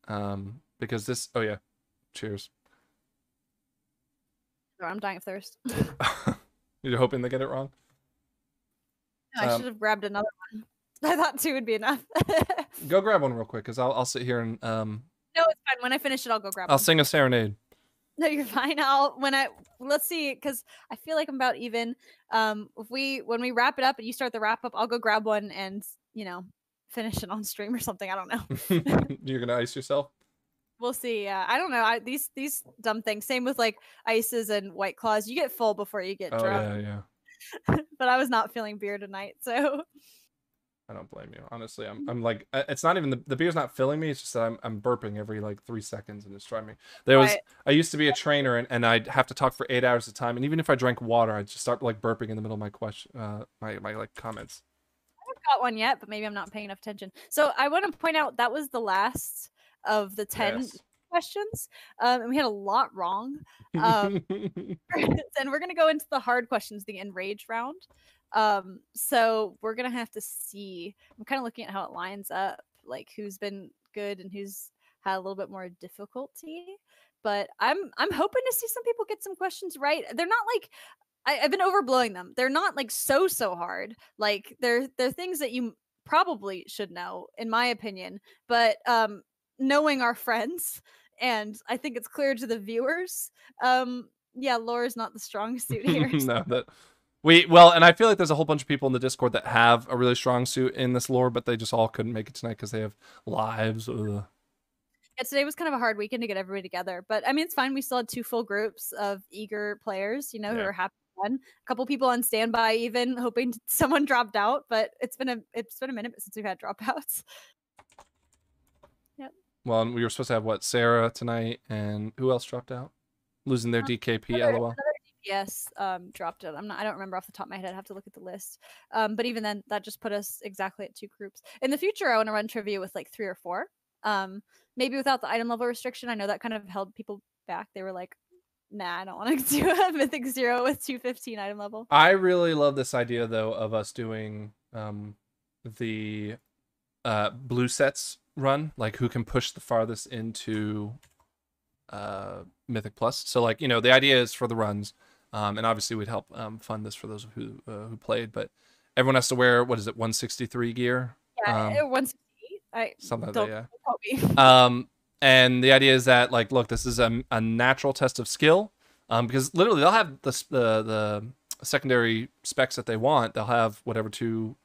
now. Because this. Oh yeah, cheers. Sorry, I'm dying of thirst. You're hoping they get it wrong. I should have grabbed another one. I thought 2 would be enough. Go grab one real quick, cause I'll sit here and No, it's fine. When I finish it, I'll go grab I'll one. sing a serenade. No, you're fine. Let's see, because I feel like I'm about even. When we wrap it up and you start the wrap up, I'll go grab one and finish it on stream or something. I don't know. You're gonna ice yourself. We'll see. I don't know. These dumb things. Same with like ices and White Claws. You get full before you get Oh drunk. yeah. But I was not feeling beer tonight, so. I don't blame you. Honestly, I'm like, it's not even the beer's not filling me. It's just that I'm burping every like 3 seconds and it's driving me. I used to be a trainer and I'd have to talk for 8 hours at a time. And even if I drank water, I'd just start like burping in the middle of my question, my like comments. I haven't got one yet, but maybe I'm not paying enough attention. So I want to point out that was the last of the 10 questions. And we had a lot wrong. And we're going to go into the hard questions, the enrage round. So we're gonna have to see. I'm kind of looking at how it lines up, like who's been good and who's had a little bit more difficulty. But I'm hoping to see some people get some questions right. They're not like I've been overblowing them. They're not like so hard. Like they're things that you probably should know, in my opinion. But knowing our friends, and I think it's clear to the viewers. Yeah, Laura's not the strongest suit here. No, that. Well, and I feel like there's a whole bunch of people in the Discord that have a really strong suit in this lore, but they just all couldn't make it tonight because they have lives. Ugh. Yeah, today was kind of a hard weekend to get everybody together, but I mean, it's fine. We still had 2 full groups of eager players, who are happy to win. A couple people on standby, even hoping someone dropped out, but it's been a minute since we've had dropouts. Yep. Well, and we were supposed to have Sarah tonight, and who else dropped out? Losing their DKP, lol. Yes, dropped it. I don't remember off the top of my head. I'd have to look at the list. But even then, that just put us exactly at 2 groups. In the future, I want to run trivia with like 3 or 4. Maybe without the item level restriction. I know that kind of held people back. They were like, nah, I don't want to do a Mythic 0 with 215 item level. I really love this idea, though, of us doing the blue sets run, like who can push the farthest into Mythic Plus. So, like, the idea is for the runs. And obviously we'd help fund this for those who played, but everyone has to wear, what is it, 163 gear? Yeah, 168. Something like that, yeah. And the idea is that, like, look, this is a natural test of skill, because literally they'll have the secondary specs that they want. They'll have whatever 2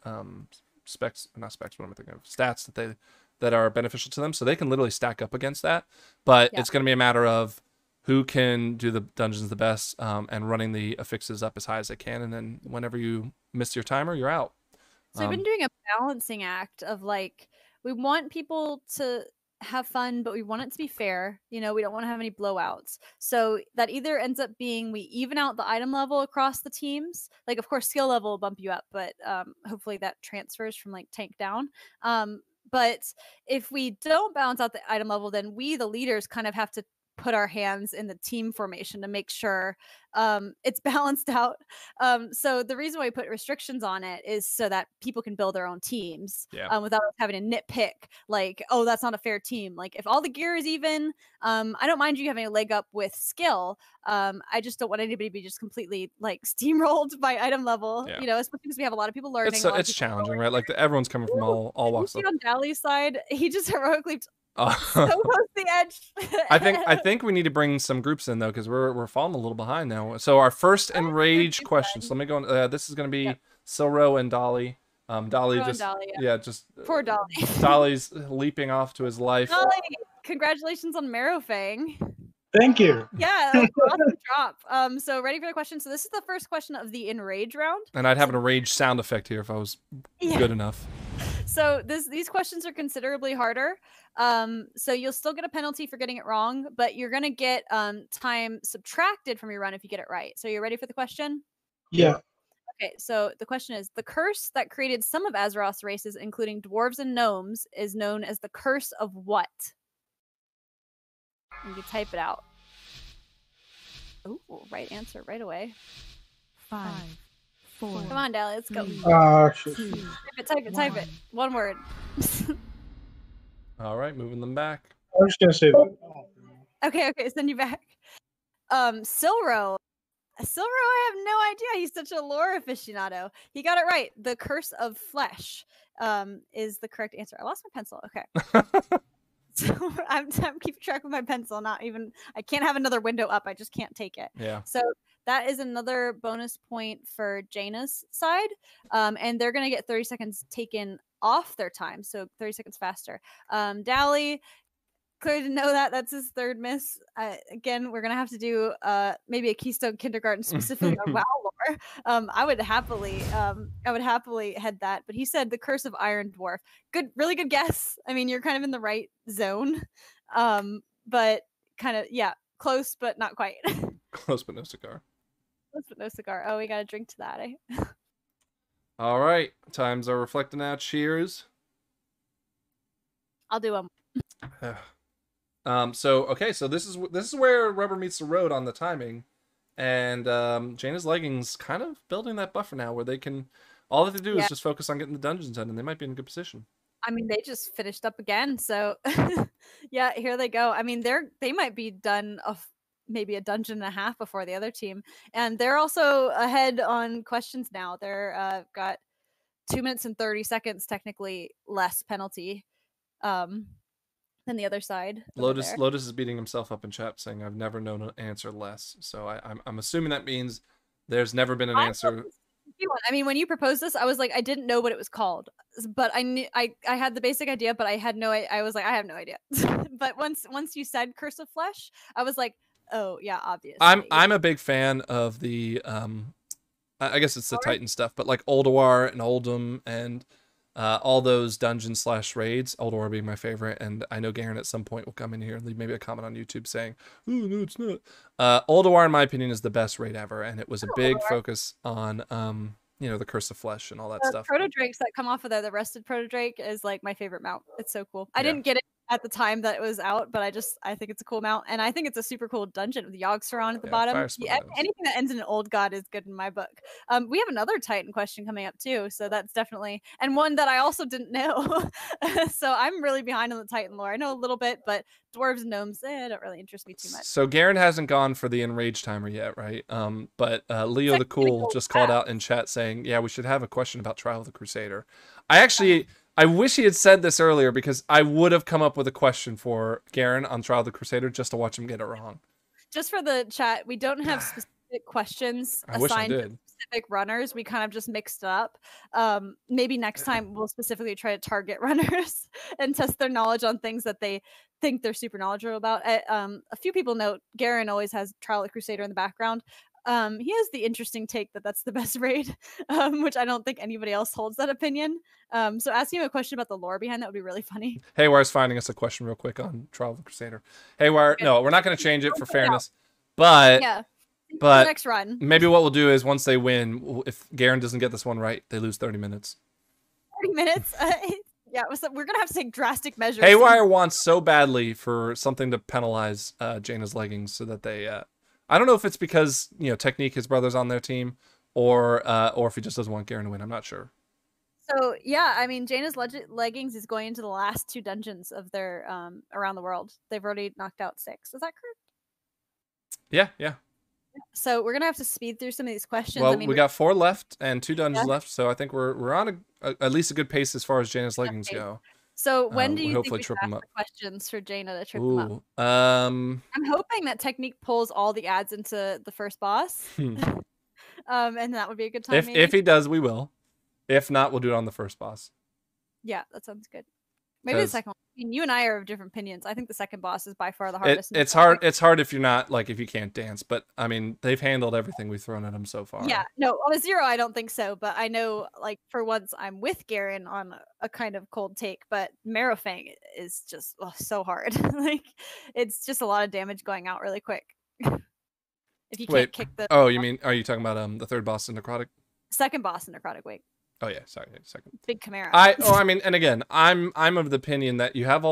specs, not specs, what am I thinking of? Stats that are beneficial to them, so they can literally stack up against that. But it's going to be a matter of who can do the dungeons the best, and running the affixes up as high as they can, and then whenever you miss your timer, you're out. So we've been doing a balancing act of, like, we want people to have fun, but we want it to be fair. We don't want to have any blowouts. So that either ends up being we even out the item level across the teams. Like, of course, skill level will bump you up, but hopefully that transfers from like tank down. But if we don't balance out the item level, then we, the leaders, kind of have to put our hands in the team formation to make sure it's balanced out. So the reason why we put restrictions on it is so that people can build their own teams without having to nitpick, like, oh, that's not a fair team. Like, if all the gear is even, I don't mind you having a leg up with skill. I just don't want anybody to be just completely like steamrolled by item level, especially because we have a lot of people learning. It's challenging, right? Like, everyone's coming from all walks of life. On Dali's side, he just heroically so close to the edge. I think we need to bring some groups in, though, because we're falling a little behind now. So our first enrage question. So let me go. This is going to be Silro and Dolly. Dolly just just poor Dolly. Dolly's leaping off to his life. Dolly, congratulations on Marrowfang. Thank you. Yeah, that was an awesome drop. So ready for the question. So this is the first question of the enrage round. And I'd have an enrage sound effect here if I was good enough. So these questions are considerably harder. So you'll still get a penalty for getting it wrong, but you're gonna get time subtracted from your run if you get it right. So you're ready for the question? Yeah. Okay, so the question is, the curse that created some of Azeroth's races, including dwarves and gnomes, is known as the curse of what? And you type it out. Ooh, right answer right away. 5, 4. Come on, Dally, let's go. 3, Type it. One word. All right, moving them back. I was gonna say that. Okay, send you back. Silro, I have no idea. He's such a lore aficionado. He got it right. The curse of flesh is the correct answer. I lost my pencil. Okay. So I'm keeping track with my pencil. I can't have another window up. I just can't take it. Yeah. So that is another bonus point for Jaina's side. And they're going to get 30 seconds taken off their time. So 30 seconds faster. Dally, clear to know that that's his third miss. Again, we're going to have to do maybe a Keystone Kindergarten specifically on WoW lore. I would happily head that. But he said the Curse of Iron Dwarf. Good, really good guess. I mean, you're kind of in the right zone. But kind of close, but not quite. Close but no cigar. Close but no cigar. Oh, we got to drink to that, eh? All right, times are reflecting out. Cheers. I'll do them. So this is where rubber meets the road on the timing, and Jaina's leggings kind of building that buffer now where they can all they have to do is just focus on getting the dungeons done, and they might be in a good position. I mean, they just finished up again, so yeah, here they go. I mean, they might be done maybe a dungeon and a half before the other team, and they're also ahead on questions now. They're got 2 minutes and 30 seconds technically less penalty than the other side. Lotus is beating himself up in chat saying I've never known an answer less. So I'm assuming that means there's never been an answer. I mean, when you proposed this, I was like, I didn't know what it was called, but I knew I had the basic idea, but I had I was like, I have no idea. But once you said Curse of Flesh, I was like, oh yeah, obviously. I'm a big fan of the I guess it's the Titan stuff, but like Ulduar and Uldum and all those dungeon / raids, Ulduar being my favorite, and I know Garen at some point will come in here and leave maybe a comment on YouTube saying, "Oh no, it's not." Ulduar, in my opinion, is the best raid ever, and it was a big focus on the Curse of Flesh and all that stuff. Proto Drakes that come off of there, the Rested Proto Drake is like my favorite mount. It's so cool. I didn't get it at the time that it was out, but I think it's a cool mount, and I think it's a super cool dungeon with the Yogg-Saron at the bottom. Anything that ends in an old god is good in my book. We have another Titan question coming up too, so that's definitely, and one that I also didn't know. So I'm really behind on the Titan lore. I know a little bit, but dwarves and gnomes, don't really interest me too much. So Garen hasn't gone for the Enrage timer yet, right? But Leo the Cool just called out in chat saying, yeah, we should have a question about Trial of the Crusader. I wish he had said this earlier because I would have come up with a question for Garen on Trial of the Crusader just to watch him get it wrong. Just for the chat, we don't have specific questions assigned to specific runners. We kind of just mixed it up. Maybe next time we'll specifically try to target runners and test their knowledge on things that they think they're super knowledgeable about. A few people note Garen always has Trial of the Crusader in the background. He has the interesting take that that's the best raid, which I don't think anybody else holds that opinion. So asking him a question about the lore behind that would be really funny. Haywire's finding us a question real quick on Trial of the Crusader. Haywire, no, we're not going to change it for fairness, but next run. Maybe what we'll do is once they win, if Garen doesn't get this one right, they lose 30 minutes. 30 minutes? Yeah, we're going to have to take drastic measures. Haywire wants so badly for something to penalize Jaina's leggings so that they... I don't know if it's because Technique, his brother's on their team, or if he just doesn't want Garen to win. I'm not sure. So yeah, I mean, Jaina's leggings is going into the last 2 dungeons of their around the world. They've already knocked out 6. Is that correct? Yeah. So we're gonna have to speed through some of these questions. Well, we got 4 left and 2 dungeons left, so I think we're on at least a good pace as far as Jaina's leggings go. So when do you hopefully think we trip them up? Questions for Jaina to trip them up? I'm hoping that Technique pulls all the ads into the first boss, and that would be a good time. If he does, we will. If not, we'll do it on the first boss. Yeah, that sounds good. Maybe the second one. I mean, you and I are of different opinions. I think the second boss is by far the hardest. It's hard. It's hard if you're not if you can't dance. But I mean, they've handled everything we've thrown at them so far. Yeah, no, on a 0, I don't think so. But I know, for once, I'm with Garen on a kind of cold take. But Marrowfang is just so hard. It's just a lot of damage going out really quick. If you can't kick the. Oh, you mean? Are you talking about the third boss in Necrotic? Second boss in Necrotic. Wait. Oh yeah, sorry, second. Big Chimera. I mean, and again, I'm of the opinion that you have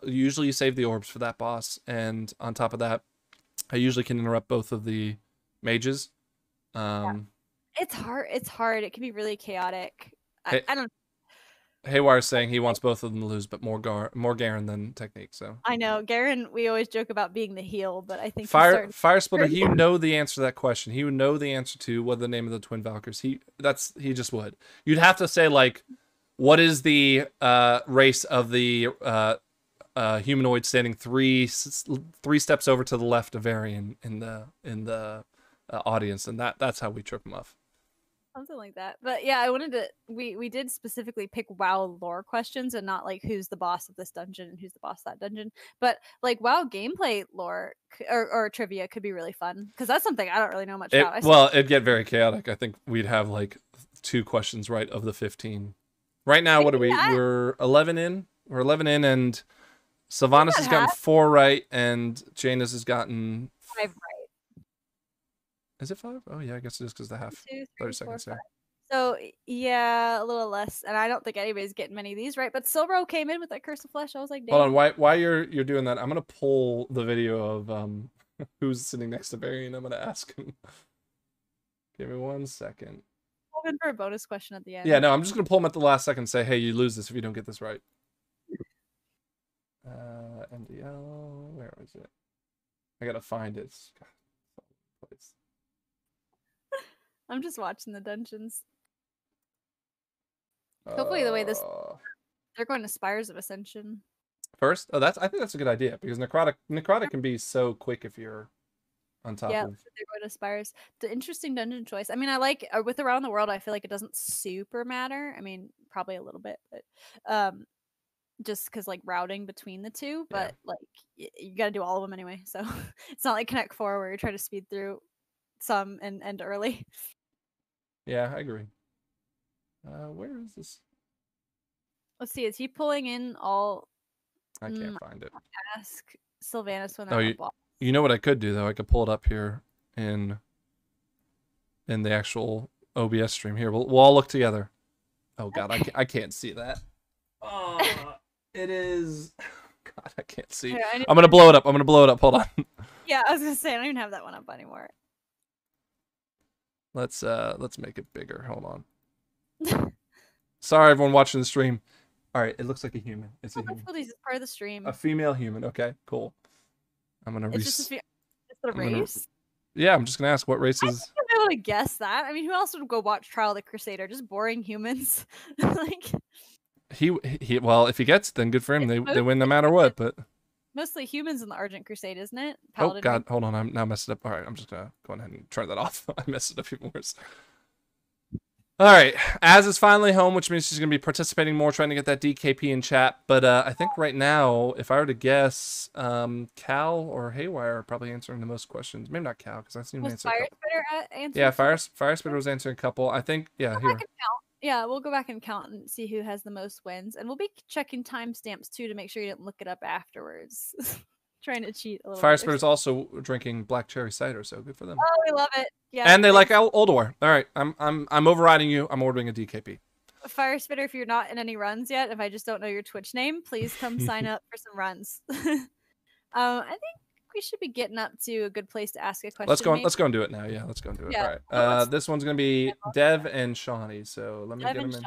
usually you save the orbs for that boss, and on top of that, I usually can interrupt both of the mages. It's hard. It can be really chaotic. I don't. Haywire's saying he wants both of them to lose, but more Garen than Technique. So I know Garen. We always joke about being the heel, but I think Fire Splitter. He would know the answer to that question. He would know the answer to what the name of the twin Valkyrs. He just would. You'd have to say what is the race of the humanoid standing three steps over to the left of Varian in the audience, and that's how we trip him off. Something like that. But yeah, I wanted to. We did specifically pick WoW lore questions and not like who's the boss of this dungeon and who's the boss of that dungeon. But like WoW gameplay lore or trivia could be really fun because that's something I don't really know much about. Well, it'd get very chaotic. I think we'd have like 2 questions right of the 15. Right now, what are we? We're 11 in. We're 11 in, and Sylvanas has gotten 4 right, and Janus has gotten 5 right. Is it 5? Oh yeah, I guess it is because the half 2, 30 3, seconds 4, there. 5. So yeah, a little less, and I don't think anybody's getting many of these right. But Silvero came in with that Curse of Flesh. I was like, hold on, while you're doing that, I'm gonna pull the video of who's sitting next to Barry, and I'm gonna ask him. Give me 1 second. Hold in for a bonus question at the end. Yeah, no, I'm just gonna pull him at the last second and say, hey, you lose this if you don't get this right. MDL, where is it? I gotta find it. God, place. I'm just watching the dungeons. Hopefully, the way they're going to Spires of Ascension. First? Oh, I think that's a good idea because necrotic can be so quick if you're on top of. They're going to Spires. The interesting dungeon choice. I mean, I like with Around the World. I feel like it doesn't super matter. I mean, probably a little bit, but just because like routing between the two. But like you got to do all of them anyway. So it's not like Connect 4 where you're trying to speed through some and end early. Yeah, I agree. Where is this? Let's see. Is he pulling in all? I can't find it. Ask Sylvanas when they're boss. You know what I could do though? I could pull it up here in the actual OBS stream. Here, we'll all look together. Oh God, I can't see that. It is. God, I can't see. Here, I'm gonna blow it up. Hold on. Yeah, I was gonna say I don't even have that one up anymore. Let's make it bigger. Hold on. Sorry, everyone watching the stream. All right, it looks like a human. It's a human. It's part of the stream. A female human. Okay, cool. I'm gonna. It's a race. Yeah, I'm just gonna ask what race is. I think I'm able to guess that. I mean, who else would go watch Trial of the Crusader? Just boring humans. Like. He. Well, if he gets it, then good for him. They win no matter what. But. Mostly humans in the Argent Crusade, isn't it? Paladin. Oh God, hold on. I'm now messed up. All right, I'm just gonna go ahead and turn that off. I messed it up even worse. All right, Az is finally home, which means she's going to be participating more, trying to get that DKP in chat. But I think right now, if I were to guess, Cal or Haywire are probably answering the most questions. Maybe not Cal, because I've seen him answer a couple. Yeah, Fire Spitter was answering a couple. I think, yeah, here. Yeah, we'll go back and count and see who has the most wins. And we'll be checking timestamps, too, to make sure you didn't look it up afterwards. Trying to cheat a little Fire Spitter's also drinking black cherry cider, so good for them. Oh, we love it. Yeah. And they like Oldor. All right, I'm overriding you. I'm ordering a DKP. Fire Spitter, if you're not in any runs yet, if I just don't know your Twitch name, please come sign up for some runs. I think we should be getting up to a good place to ask a question. Let's go and do it now. Yeah, let's go and do it. Yeah. All right. This one's gonna be Dev and Shawnee. So let me get them in.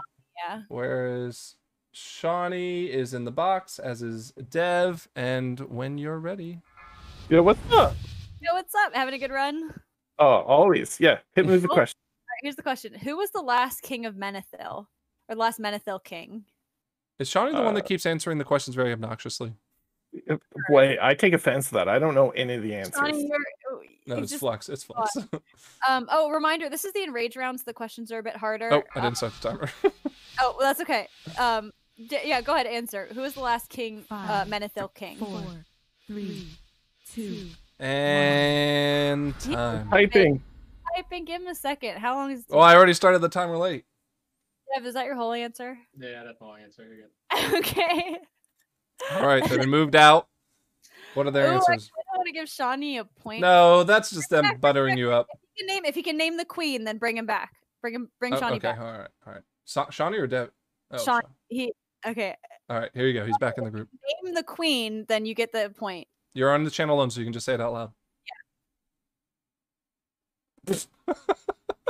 Yeah. Whereas Shawnee is in the box, as is Dev, and when you're ready. Yo, what's up? Yo, what's up? Having a good run? Oh, always. Yeah. Hit me with the question. All right, here's the question. Who was the last king of Menethil? Or the last Menethil king? Is Shawnee the one that keeps answering the questions very obnoxiously? Boy, I take offense to that. I don't know any of the answers. Shawnee, no, it's Flux. It's Flux. Oh, reminder, this is the Enrage round, so the questions are a bit harder. Oh, I didn't start the timer. Oh, well, that's okay. Yeah, go ahead, answer. Who was the last king, Menethil king? 4, 3, 2, and time. Typing. Give him a second. How long is it? Oh, I already started the timer late. Dev, is that your whole answer? Yeah, that's my answer. You're good. Okay. All right, they've been moved out. What are their answers? I want to give Shawnee a point. No, that's just them buttering you up. If he can name the queen, then bring him back. Bring Shawnee back. Okay, all right. Shawnee or Dev? Oh, Shawnee. Okay. All right, here you go. He's back in the group. Name the queen, then you get the point. You're on the channel alone, so you can just say it out loud. Yeah.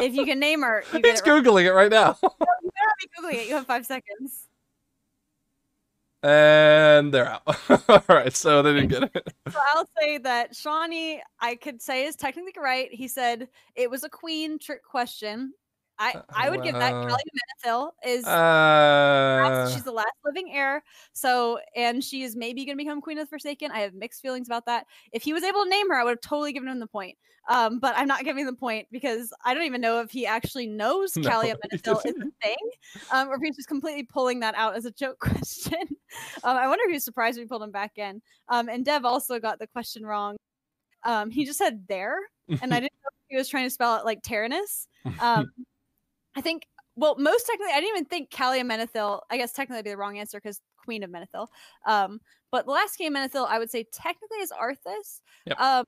If you can name her, you get it right. Googling it right now. No, you better be Googling it. You have 5 seconds. And they're out. All right, so they didn't get it. So I'll say that Shawnee, I could say, is technically right. He said it was a queen trick question. I would give that. Callie Menethil is she's the last living heir. So, and she is maybe going to become Queen of the Forsaken. I have mixed feelings about that. If he was able to name her, I would have totally given him the point. But I'm not giving the point because I don't even know if he actually knows Callie Menethil is a thing, or if he's just completely pulling that out as a joke question. I wonder if he was surprised we pulled him back in. And Dev also got the question wrong. He just said there, and I didn't know if he was trying to spell it like Tyrannus. I think, well, most technically, I didn't even think Callie Menethil. I guess technically would be the wrong answer because Queen of Menethil. But the last King of Menethil, I would say technically is Arthas. Yep.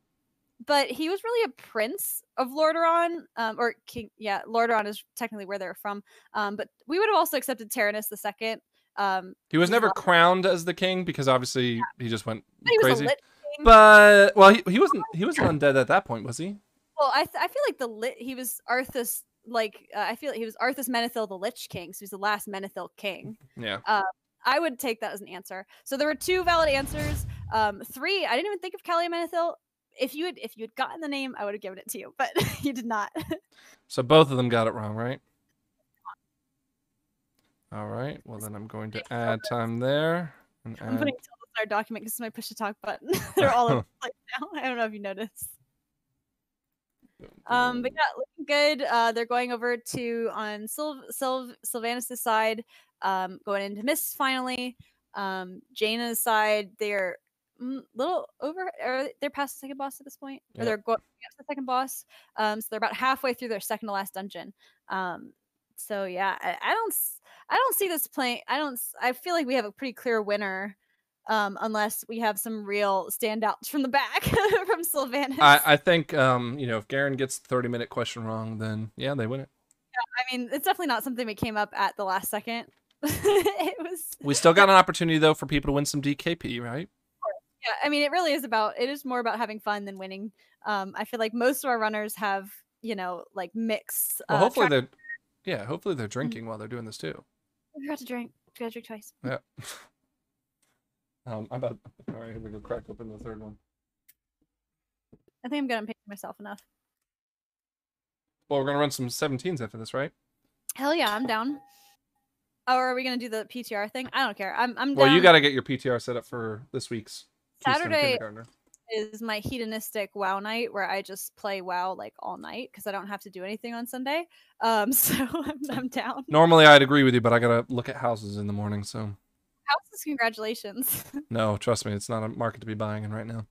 But he was really a prince of Lordaeron, or king. Yeah, Lordaeron is technically where they're from. But we would have also accepted Tyrannus II. He was never crowned as the king because obviously he just went he crazy. was a lit king. But well, he wasn't undead at that point, was he? Well, I feel like he was Arthas. Like I feel like he was Arthas Menethil the Lich King, so he's the last Menethil king. Yeah. I would take that as an answer. So there were 2 valid answers. 3, I didn't even think of Callie Menethil. If you had gotten the name, I would have given it to you, but you did not. So both of them got it wrong, right? All right. Well, then I'm going to add time there. And I'm putting Tilda's in our document because it's my push to talk button. They're all over the place now. I don't know if you noticed. But yeah, looking good. They're going over to on Sylvanas' side, going into Mists finally. Jaina's side, they're little over, or they're past the second boss at this point, or they're going up to the second boss. So they're about halfway through their second to last dungeon. So yeah, I don't see this playing. I feel like we have a pretty clear winner. Unless we have some real standouts from the back from Sylvanas. I think if Garen gets the 30-minute question wrong, then yeah, they win it. Yeah, I mean, it's definitely not something that came up at the last second. It was. We still got an opportunity though for people to win some DKP, right? Yeah, I mean, it is more about having fun than winning. I feel like most of our runners have, like mixed. Well, hopefully they're drinking while they're doing this too. We forgot to drink. We got to drink twice. Yeah. All right, here we go. Crack open the third one. I think I'm gonna pick myself enough. Well, we're gonna run some 17s after this, right? Hell yeah, I'm down. Oh, are we gonna do the PTR thing? I don't care. I'm down. Well, you got to get your PTR set up for this week's Saturday. Is my hedonistic WoW night where I just play WoW like all night because I don't have to do anything on Sunday. So I'm down. Normally, I'd agree with you, but I gotta look at houses in the morning, so. Houses, congratulations. No, trust me, it's not a market to be buying in right now.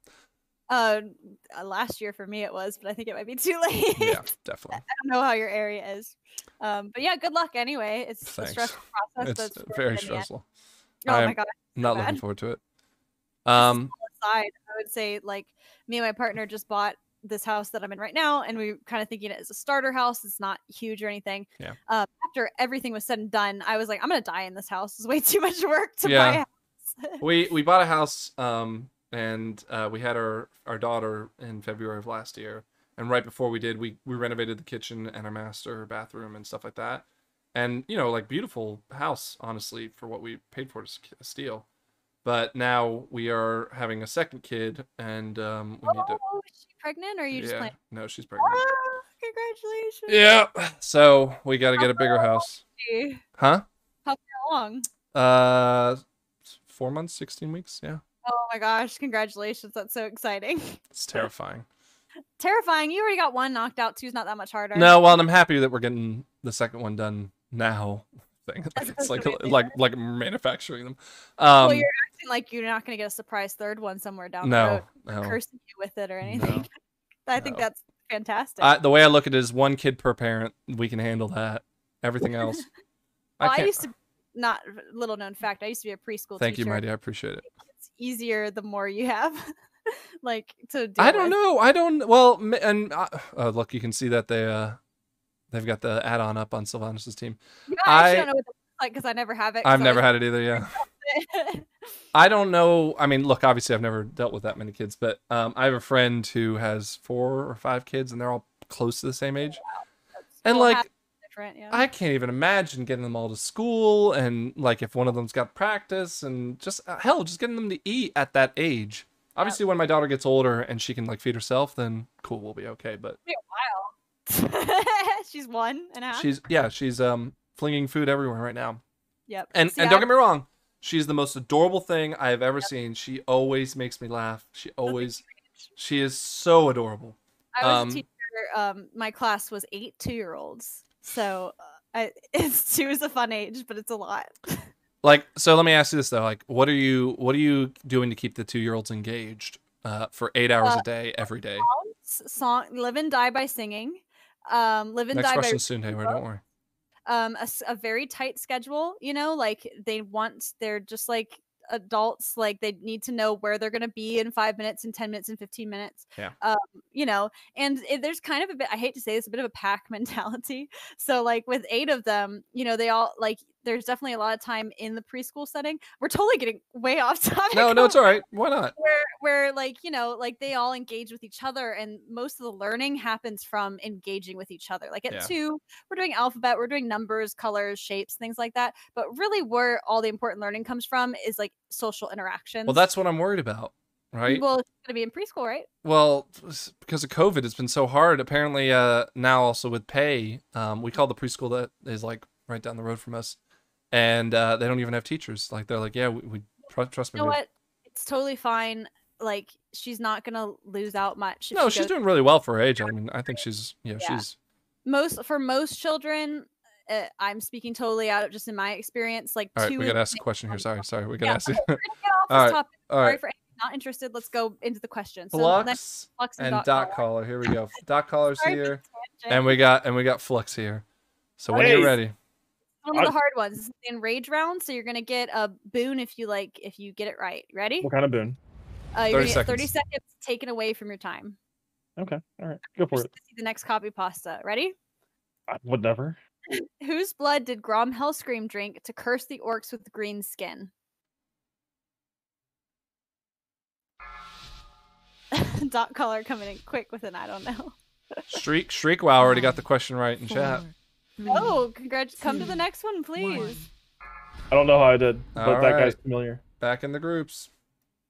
Last year for me it was, but I think it might be too late. Yeah, definitely. I don't know how your area is. But yeah, good luck anyway. It's Thanks. a stressful process. It's very stressful. Oh my god. Not looking forward to it. Aside, I would say like me and my partner just bought this house that I'm in right now, and we kind of thinking it as a starter house. It's not huge or anything. Yeah. After everything was said and done, I was like, I'm gonna die in this house. It's way too much work to buy a house. we bought a house, and we had our daughter in February of last year, and right before we did, we renovated the kitchen and our master bathroom and stuff like that, and like beautiful house, honestly, for what we paid for to steal. But now we are having a second kid, and we need to. Oh, is she pregnant, or are you just playing? No, she's pregnant. Oh, congratulations. Yeah. So we got to get a bigger house. Huh? How long? 4 months, 16 weeks. Yeah. Oh my gosh! Congratulations. That's so exciting. It's terrifying. Terrifying. You already got one knocked out. Two's not that much harder. No, well, and I'm happy that we're getting the second one done now. It's like manufacturing them. Well, you're acting like you're not going to get a surprise third one somewhere down the road. No. Cursing you with it or anything. I think that's fantastic. The way I look at it is 1 kid per parent. We can handle that. Everything else. Well, I used to, not little known fact, I used to be a preschool teacher. Thank you, Mighty. I appreciate it. It's easier the more you have. Like to deal I don't know. I don't. Well, and look, you can see that they've got the add-on up on Sylvanas' team. Yeah, I don't know what it looks like because I never have it. I've never had it either. Yeah. I don't know. I mean, look, obviously I've never dealt with that many kids, but I have a friend who has 4 or 5 kids, and they're all close to the same age. Wow. And like, yeah. I can't even imagine getting them all to school, and like if one of them's got practice, and just hell, just getting them to eat at that age. Obviously, when my daughter gets older and she can like feed herself, then cool, we'll be okay. But it'll be a while. She's 1.5. She's flinging food everywhere right now. Yep. And See, and don't get me wrong, she's the most adorable thing I have ever seen. She always makes me laugh. She is so adorable. I was a teacher. My class was 8 2-year-olds, so it's 2 is a fun age, but it's a lot. Like, so let me ask you this though. Like, what are you doing to keep the 2-year-olds engaged for 8 hours a day, every day? Live and die by singing. Live and Next die question by soon, Hayward. Don't worry. a very tight schedule, like they're just like adults, like they need to know where they're going to be in 5 minutes and 10 minutes and 15 minutes. Yeah. And there's kind of I hate to say this, a bit of a pack mentality. So like with 8 of them, they all like, there's definitely a lot of time in the preschool setting. We're totally getting way off topic. No, it's all right. Why not? Where like, like they all engage with each other, and most of the learning happens from engaging with each other. Like at 2, we're doing alphabet, we're doing numbers, colors, shapes, things like that. But really where all the important learning comes from is like social interactions. Well, that's what I'm worried about, right? Well, it's going to be in preschool, right? Well, because of COVID, it's been so hard. Apparently, now also with pay, we call the preschool that is like right down the road from us, and they don't even have teachers. Like they're like, yeah, we trust me. You know what? It's totally fine. Like she's not gonna lose out much. No, she's doing really well for her age. I mean, I think she's she's most children. I'm speaking totally out of just in my experience. Like all right, 2. we gotta ask a question here. Sorry, we gotta ask you. We're gonna get off All this right, topic. all Sorry right. for anyone not interested. Let's go into the question. So Flux and Dot Caller. Here we go. Dot Caller's here, and we got Flux here. So when you're ready. One of the hard ones. This is the enrage round, so you're gonna get a boon if you get it right. Ready? What kind of boon? You're gonna get 30 seconds taken away from your time. Okay, all right, go for it. The next copy pasta. Ready? I would never. Whose blood did Grom Hellscream drink to curse the orcs with green skin? Dot Caller coming in quick with an I don't know. Shriek Wow already got the question right in chat. Oh, congrats. Come to the next one, please. I don't know how I did, but All that right. guy's familiar. Back in the groups.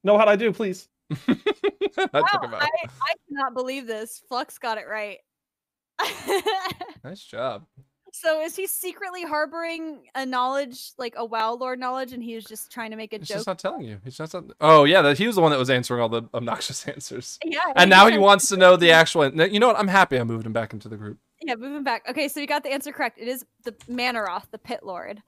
No, how'd I do, please? I cannot believe this. Flux got it right. Nice job. So is he secretly harboring a knowledge, like a WoW lore knowledge, and he's just trying to make a He's joke? just not telling you. He's just not. Oh yeah, he was the one that was answering all the obnoxious answers. Yeah. And now he wants to know the actual. You know what? I'm happy I moved him back into the group. Yeah, moving back. Okay, so you got the answer correct. It is the Manaroth, the Pit Lord.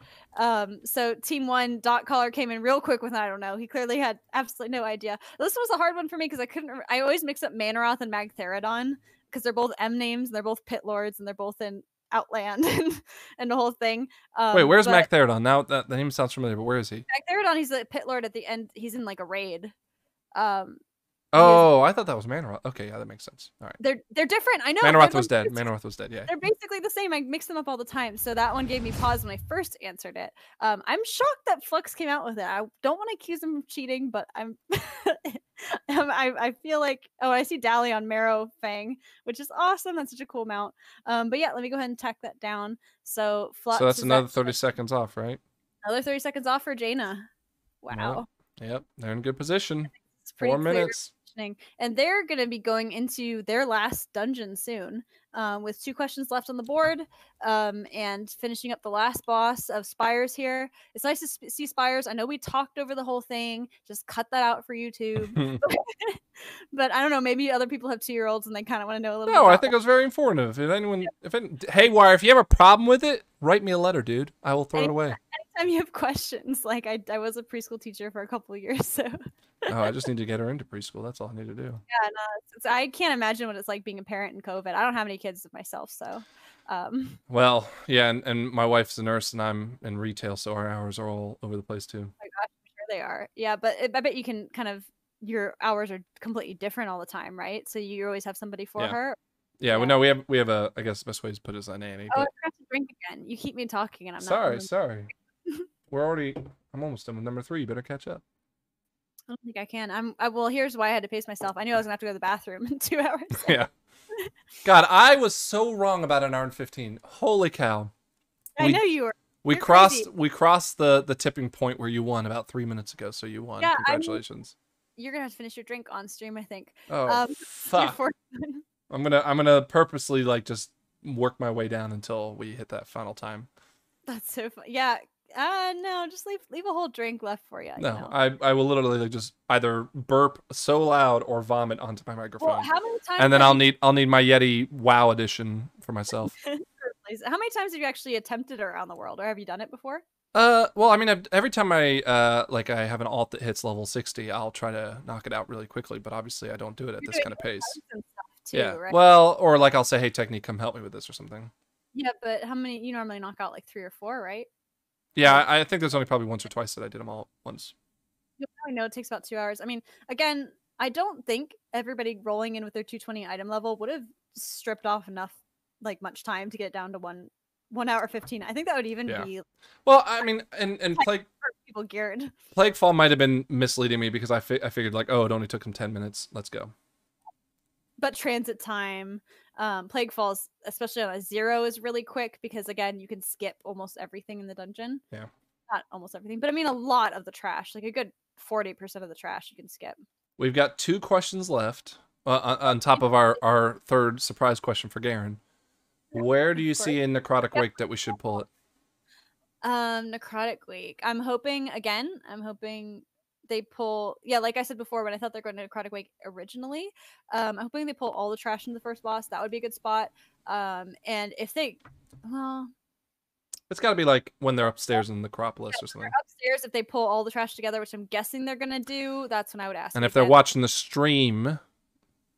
So Team 1, Dot Caller came in real quick with I don't know. He clearly had absolutely no idea. This was a hard one for me because I always mix up Manaroth and Magtheridon because they're both M names and they're both Pit Lords and they're both in Outland and the whole thing. Wait, where's Magtheridon? Now that the name sounds familiar, but where is he? Magtheridon, he's the Pit Lord at the end. He's in like a raid. Oh, I thought that was Manaroth. Okay, yeah, that makes sense. All right. They're different. I know. Manaroth was dead. Manaroth was dead. Yeah. They're basically the same. I mix them up all the time. So that one gave me pause when I first answered it. I'm shocked that Flux came out with it. I don't want to accuse him of cheating, but I'm. I feel like I see Dally on Marrow Fang, which is awesome. That's such a cool mount. But yeah, let me go ahead and tack that down. So Flux. So that's another 30 seconds off, right? Another 30 seconds off for Jaina. Wow. Yep, they're in good position. It's pretty 4 minutes. And they're going to be going into their last dungeon soon, with 2 questions left on the board, and finishing up the last boss of Spires here. It's nice to see Spires. I know we talked over the whole thing. Just cut that out for YouTube. But I don't know. Maybe other people have 2-year-olds and they kind of want to know a little bit. No, I think it was very informative. Haywire, if you have a problem with it, write me a letter, dude. I will throw it away. Anytime you have questions, like I was a preschool teacher for a couple of years, so. Oh, I just need to get her into preschool. That's all I need to do. Yeah, no, I can't imagine what it's like being a parent in COVID. I don't have any kids myself, so. Well, yeah, and my wife's a nurse, and I'm in retail, so our hours are all over the place too. Oh my gosh, I'm sure they are. Yeah, but I bet you can kind of your hours are completely different all the time, right? So you always have somebody for her. Yeah, we know we have a. I guess the best way to put it is a nanny. Oh, But... I forgot to drink again. You keep me talking, and I'm not. Sorry. I'm almost done with number 3. You better catch up. I don't think I can. Well, here's why I had to pace myself. I knew I was gonna have to go to the bathroom in 2 hours. Yeah. God, I was so wrong about an hour and 15. Holy cow. I know you were. We crossed the tipping point where you won about 3 minutes ago, so you won. Yeah, congratulations. You're gonna have to finish your drink on stream, I think. Oh, fuck. I'm gonna purposely just work my way down until we hit that final time. That's so fun. Yeah. No, just leave a whole drink left for you. No, you know? I will literally like, just either burp so loud or vomit onto my microphone. Well, how many times? And then have I'll need my Yeti WoW edition for myself. How many times have you actually attempted around the world, or have you done it before? Well, I mean, every time I like I have an alt that hits level 60, I'll try to knock it out really quickly. But obviously, I don't do it at You're this doing kind of pace. and stuff too, Yeah. right? Well, or like I'll say, hey, Technique, come help me with this or something. Yeah, but how many? You normally knock out like 3 or 4, right? Yeah, I think there's only probably once or twice that I did them all at once. You probably know it takes about 2 hours. I mean, again, I don't think everybody rolling in with their 220 item level would have stripped off enough, like much time to get down to 1 hour 15. I think that would even be. Well, I mean, and Plague people geared. Plaguefall might have been misleading me because I figured like, oh, it only took him 10 minutes. Let's go. But transit time, Plaguefalls, especially on a 0, is really quick because again, you can skip almost everything in the dungeon. Yeah. Not almost everything, but I mean a lot of the trash, like a good 40% of the trash you can skip. We've got 2 questions left on top of our third surprise question for Garen. Where do you see in Necrotic Wake that we should pull it? Necrotic Wake. I'm hoping they pull, like I said before, when I thought they're going to Necrotic Wake originally, I'm hoping they pull all the trash in the first boss. That would be a good spot. And if they, well, it's got to be like when they're upstairs in the Necropolis or something. Upstairs, if they pull all the trash together, which I'm guessing they're gonna do, that's when I would ask. And if they're watching the stream,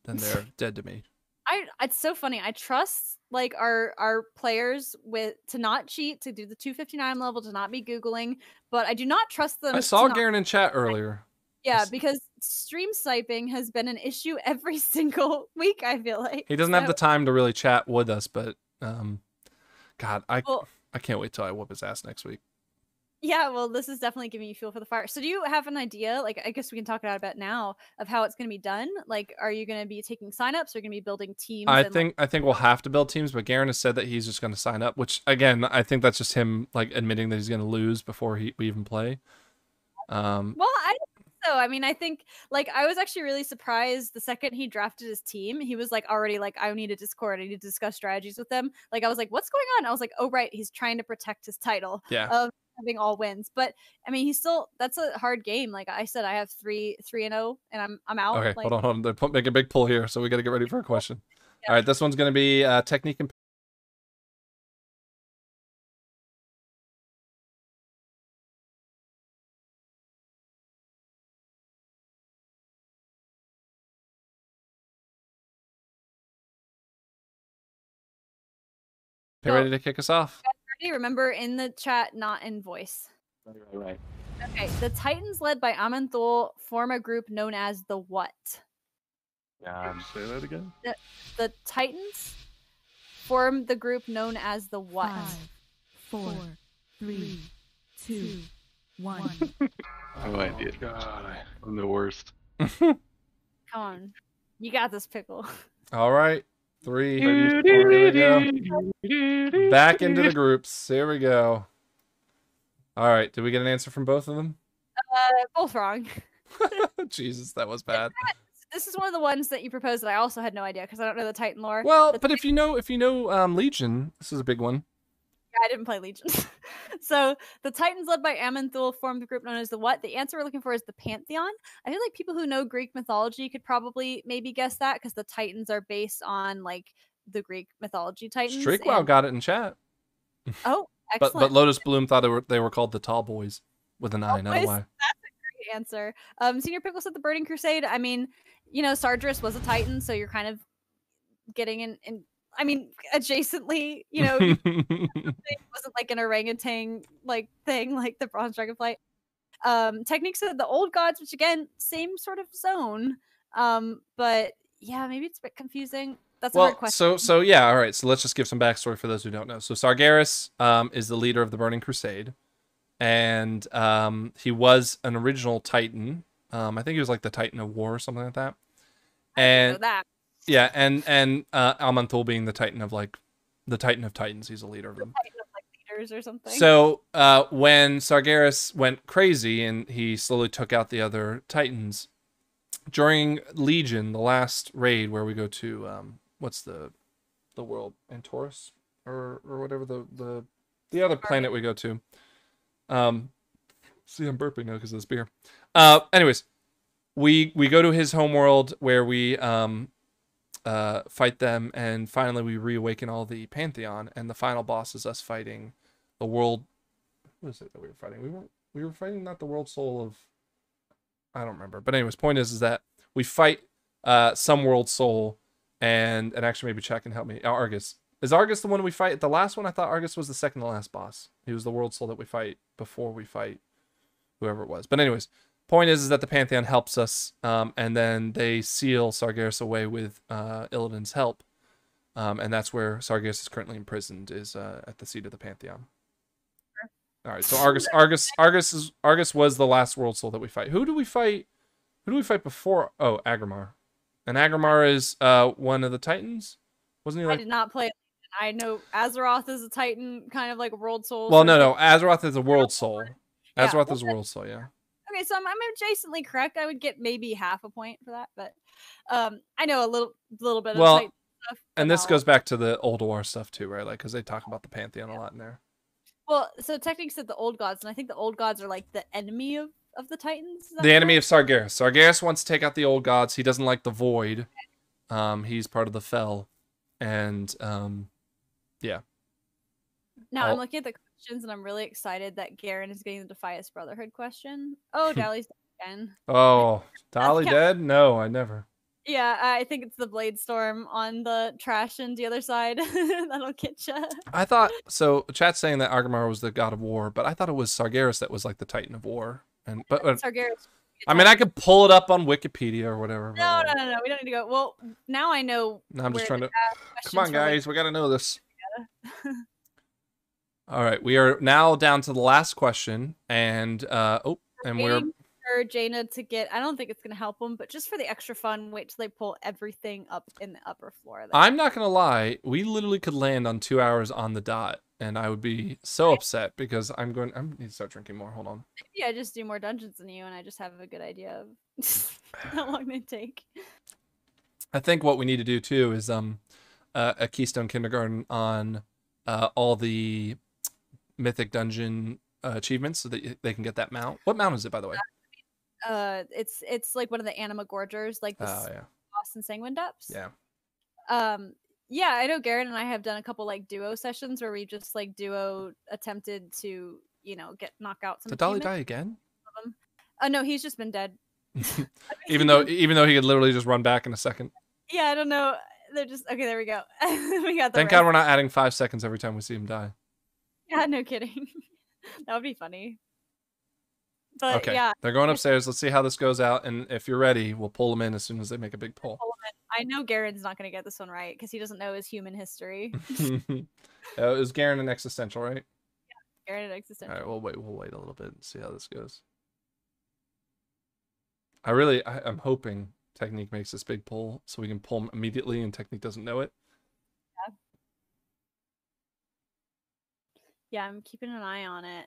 then they're dead to me. It's so funny. I trust like our players to not cheat, to do the 259 level, to not be googling, but I do not trust them. I saw Garen in chat earlier. Yeah, because stream sniping has been an issue every single week, I feel like. He doesn't have the time to really chat with us, but God, I can't wait till I whoop his ass next week. Yeah, well, this is definitely giving you fuel for the fire. So do you have an idea, like, I guess we can talk about it a bit now, of how it's going to be done? Like, are you going to be taking signups? Or are you going to be building teams? I think we'll have to build teams, but Garen has said that he's just going to sign up, which, again, I think that's just him, like, admitting that he's going to lose before we even play. Well, I don't think so. I mean, I think, like, I was actually really surprised the second he drafted his team. He was, like, already, like, I need a Discord. I need to discuss strategies with them. Like, I was like, what's going on? I was like, oh, right, he's trying to protect his title. Yeah. Of having all wins. But I mean, that's a hard game. Like I said, I have 3-0 and I'm out. Okay, like, hold on. They're making a big pull here, so we got to get ready for a question. Yeah. All right, this one's going to be technique and you ready to kick us off? Remember in the chat, not in voice. Right. Okay, the Titans led by Amanthul form a group known as the what? Say that again. The Titans form the group known as the what? 5, 4, 3, 2, 1. No idea. God, I'm the worst. Come on, you got this, Pickle. All right, 3. Here we go. Back into the groups. Here we go. All right, did we get an answer from both of them? Both wrong. Jesus, that was bad. This is one of the ones that you proposed that I also had no idea because I don't know the Titan lore. Well, but if you know Legion, this is a big one. Yeah, I didn't play Legion. So the Titans led by Amanthul formed the group known as the what? The answer we're looking for is the Pantheon. I feel like people who know Greek mythology could probably maybe guess that because the Titans are based on like the Greek mythology Titans. Streakwow got it in chat. Oh, excellent. But Lotus Bloom thought they were called the Tall Boys with an I, not a Y. That's a great answer. Senior Pickle said the Burning Crusade. I mean, you know, Sardris was a Titan, so you're kind of getting in I mean, adjacently, you know, it wasn't like an orangutan like thing like the Bronze Dragonflight. Technique said the old gods, which again, same sort of zone. But yeah, maybe it's a bit confusing. That's a hard question. So yeah, all right. So let's just give some backstory for those who don't know. So Sargeras is the leader of the Burning Crusade, and he was an original Titan. I think he was like the Titan of War or something like that. And that. Yeah, and Amanthul being the Titan of like the Titan of Titans, he's a leader of them. Titan of like leaders or something. So when Sargeras went crazy and he slowly took out the other Titans during Legion, the last raid where we go to what's the the world, and Taurus, or whatever the other planet we go to. See, I'm burping now because of this beer. Anyways, we go to his homeworld where we fight them, and finally we reawaken all the Pantheon, and the final boss is us fighting the world. What is it that we were fighting? We were fighting not the world soul of, I don't remember. But anyways, point is that we fight some world soul, and actually maybe Chad can help me. Argus. Is Argus the one we fight? The last one? I thought Argus was the second to last boss. He was the world soul that we fight before we fight whoever it was. But anyways, point is that the Pantheon helps us, and then they seal Sargeras away with Illidan's help, and that's where Sargeras is currently imprisoned, is at the seat of the Pantheon. All right, so Argus was the last world soul that we fight. Who do we fight? Who do we fight before? Oh, Agrimar, and Agrimar is one of the Titans, wasn't he? Like... I did not play. I know Azeroth is a Titan, kind of like a world soul. Well, no, Azeroth is a world soul. Yeah. Azeroth is a world soul, yeah. Okay, so I'm adjacently correct. I would get maybe half a point for that, but I know a little bit of Titan stuff. And this goes back to the Old War stuff too, right? Like, because they talk about the Pantheon a lot in there. Well, so Technique said the old gods, and I think the old gods are like the enemy of the Titans. The enemy of Sargeras. Sargeras wants to take out the old gods. He doesn't like the Void. He's part of the Fel, and yeah. Now I'm looking at the questions, and I'm really excited that Garen is getting the Defias Brotherhood question. Oh, Dolly's dead again. Oh, Dolly dead? No, I never. Yeah, I think it's the Blade Storm on the trash and the other side. That'll get you. I thought so. Chat's saying that Agrimar was the god of war, but I thought it was Sargeras that was like the Titan of war. And but Sargeras. I mean, I could pull it up on Wikipedia or whatever. No. We don't need to go. Well, now I know. No, I'm just trying to. Come on, guys. We got to know this. All right, we are now down to the last question, and we're for Jaina to get. I don't think it's gonna help them, but just for the extra fun, wait till they pull everything up in the upper floor. There. I'm not gonna lie, we literally could land on 2 hours on the dot, and I would be so upset because I need to start drinking more. Hold on. Yeah, I just do more dungeons than you, and I just have a good idea of how long they take. I think what we need to do too is a Keystone Kindergarten on all the Mythic dungeon achievements so that they can get that mount. What mount is it, by the way? It's like one of the Anima Gorgers, like the boss in Sanguine Depths. Yeah. Yeah, I know Garen and I have done a couple like duo sessions where we just like duo attempted to, knock out some. Did Dolly die again? No, he's just been dead. even though he could literally just run back in a second. Yeah, I don't know. They're just okay. There we go. We got. Thank God we're not adding 5 seconds every time we see him die. Yeah, no kidding. That would be funny. But okay, yeah, they're going upstairs. Let's see how this goes out, and if you're ready, we'll pull them in as soon as they make a big pull. I know Garen's not going to get this one right because he doesn't know his human history. Is Garen an existential, right? Yeah, Garen an existential. All right, we'll wait a little bit and see how this goes. I'm hoping Technique makes this big pull so we can pull him immediately and Technique doesn't know it. Yeah, I'm keeping an eye on it.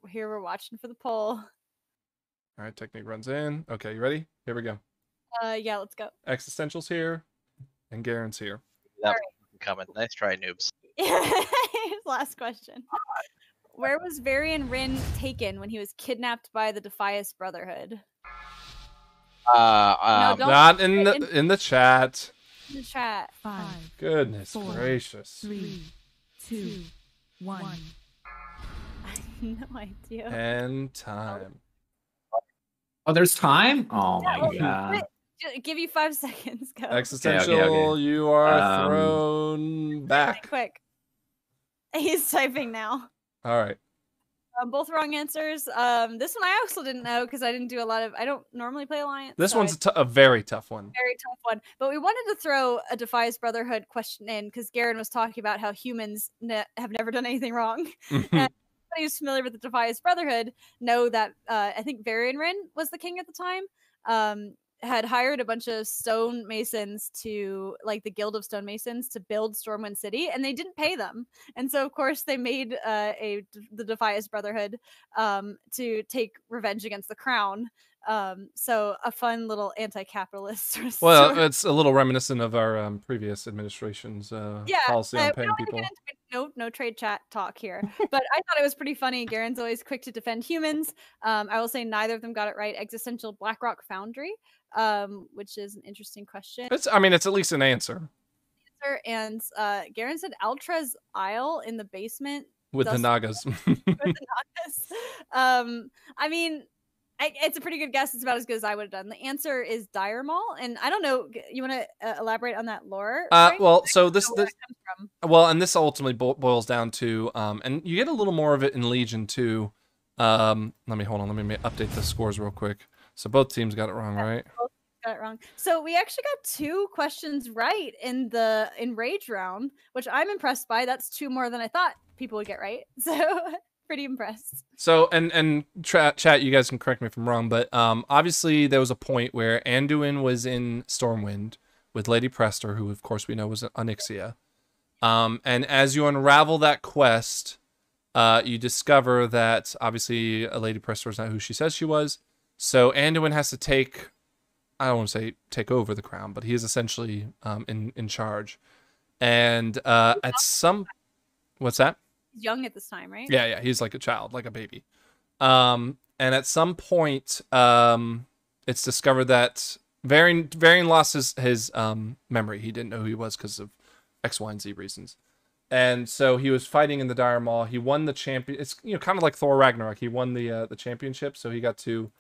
Here we're watching for the poll. All right, Technique runs in. Okay, you ready? Here we go. Yeah, let's go. Existential's here, and Garen's here. That's coming. Nice try, noobs. Last question. Where was Varian Rin taken when he was kidnapped by the Defias Brotherhood? Not in the chat. In the chat. 5. Goodness 4, gracious. 3, 2, 1. I have no idea. And time. Oh, there's time? Oh my god. Give you 5 seconds. Go. Existential, okay. You are thrown back. Quick. He's typing now. All right. Both wrong answers. This one I also didn't know because I didn't do a lot of. I don't normally play Alliance. This one's a very tough one. Very tough one. But we wanted to throw a Defias Brotherhood question in because Garen was talking about how humans have never done anything wrong. And anybody who's familiar with the Defias Brotherhood know that I think Varian Rin was the king at the time. Had hired a bunch of stonemasons to, like the Guild of Stonemasons, to build Stormwind City, and they didn't pay them. And so, of course, they made the Defias Brotherhood to take revenge against the crown. So a fun little anti-capitalist sort of Well, story. it's a little reminiscent of our previous administration's policy on we paying don't need to people. get into no trade chat talk here. But I thought it was pretty funny. Garen's always quick to defend humans. I will say neither of them got it right. Existential Blackrock Foundry, which is an interesting question. It's at least an answer. And Garen said Altra's Isle in the basement With the Nagas. with the Nagas. I mean, it's a pretty good guess. It's about as good as I would have done. The answer is Dire Mall, and I don't know. You want to elaborate on that lore? Well, so this and this ultimately boils down to, and you get a little more of it in Legion too. Let me update the scores real quick. So both teams got it wrong, right? Both got it wrong. So we actually got 2 questions right in Rage round, which I'm impressed by. That's 2 more than I thought people would get right. So pretty impressed. So and chat, you guys can correct me if I'm wrong, but obviously there was a point where Anduin was in Stormwind with Lady Prester, who of course we know was Onyxia. And as you unravel that quest, you discover that obviously Lady Prester is not who she says she was. So Anduin has to take, I don't want to say take over the crown, but he is essentially in charge. And at some, what's that? He's young at this time, right? Yeah, he's like a child, like a baby. And at some point, it's discovered that Varian lost his memory. He didn't know who he was because of X, Y, and Z reasons. And so he was fighting in the Dire Maul. He won the champion. It's kind of like Thor Ragnarok. He won the championship, so he got to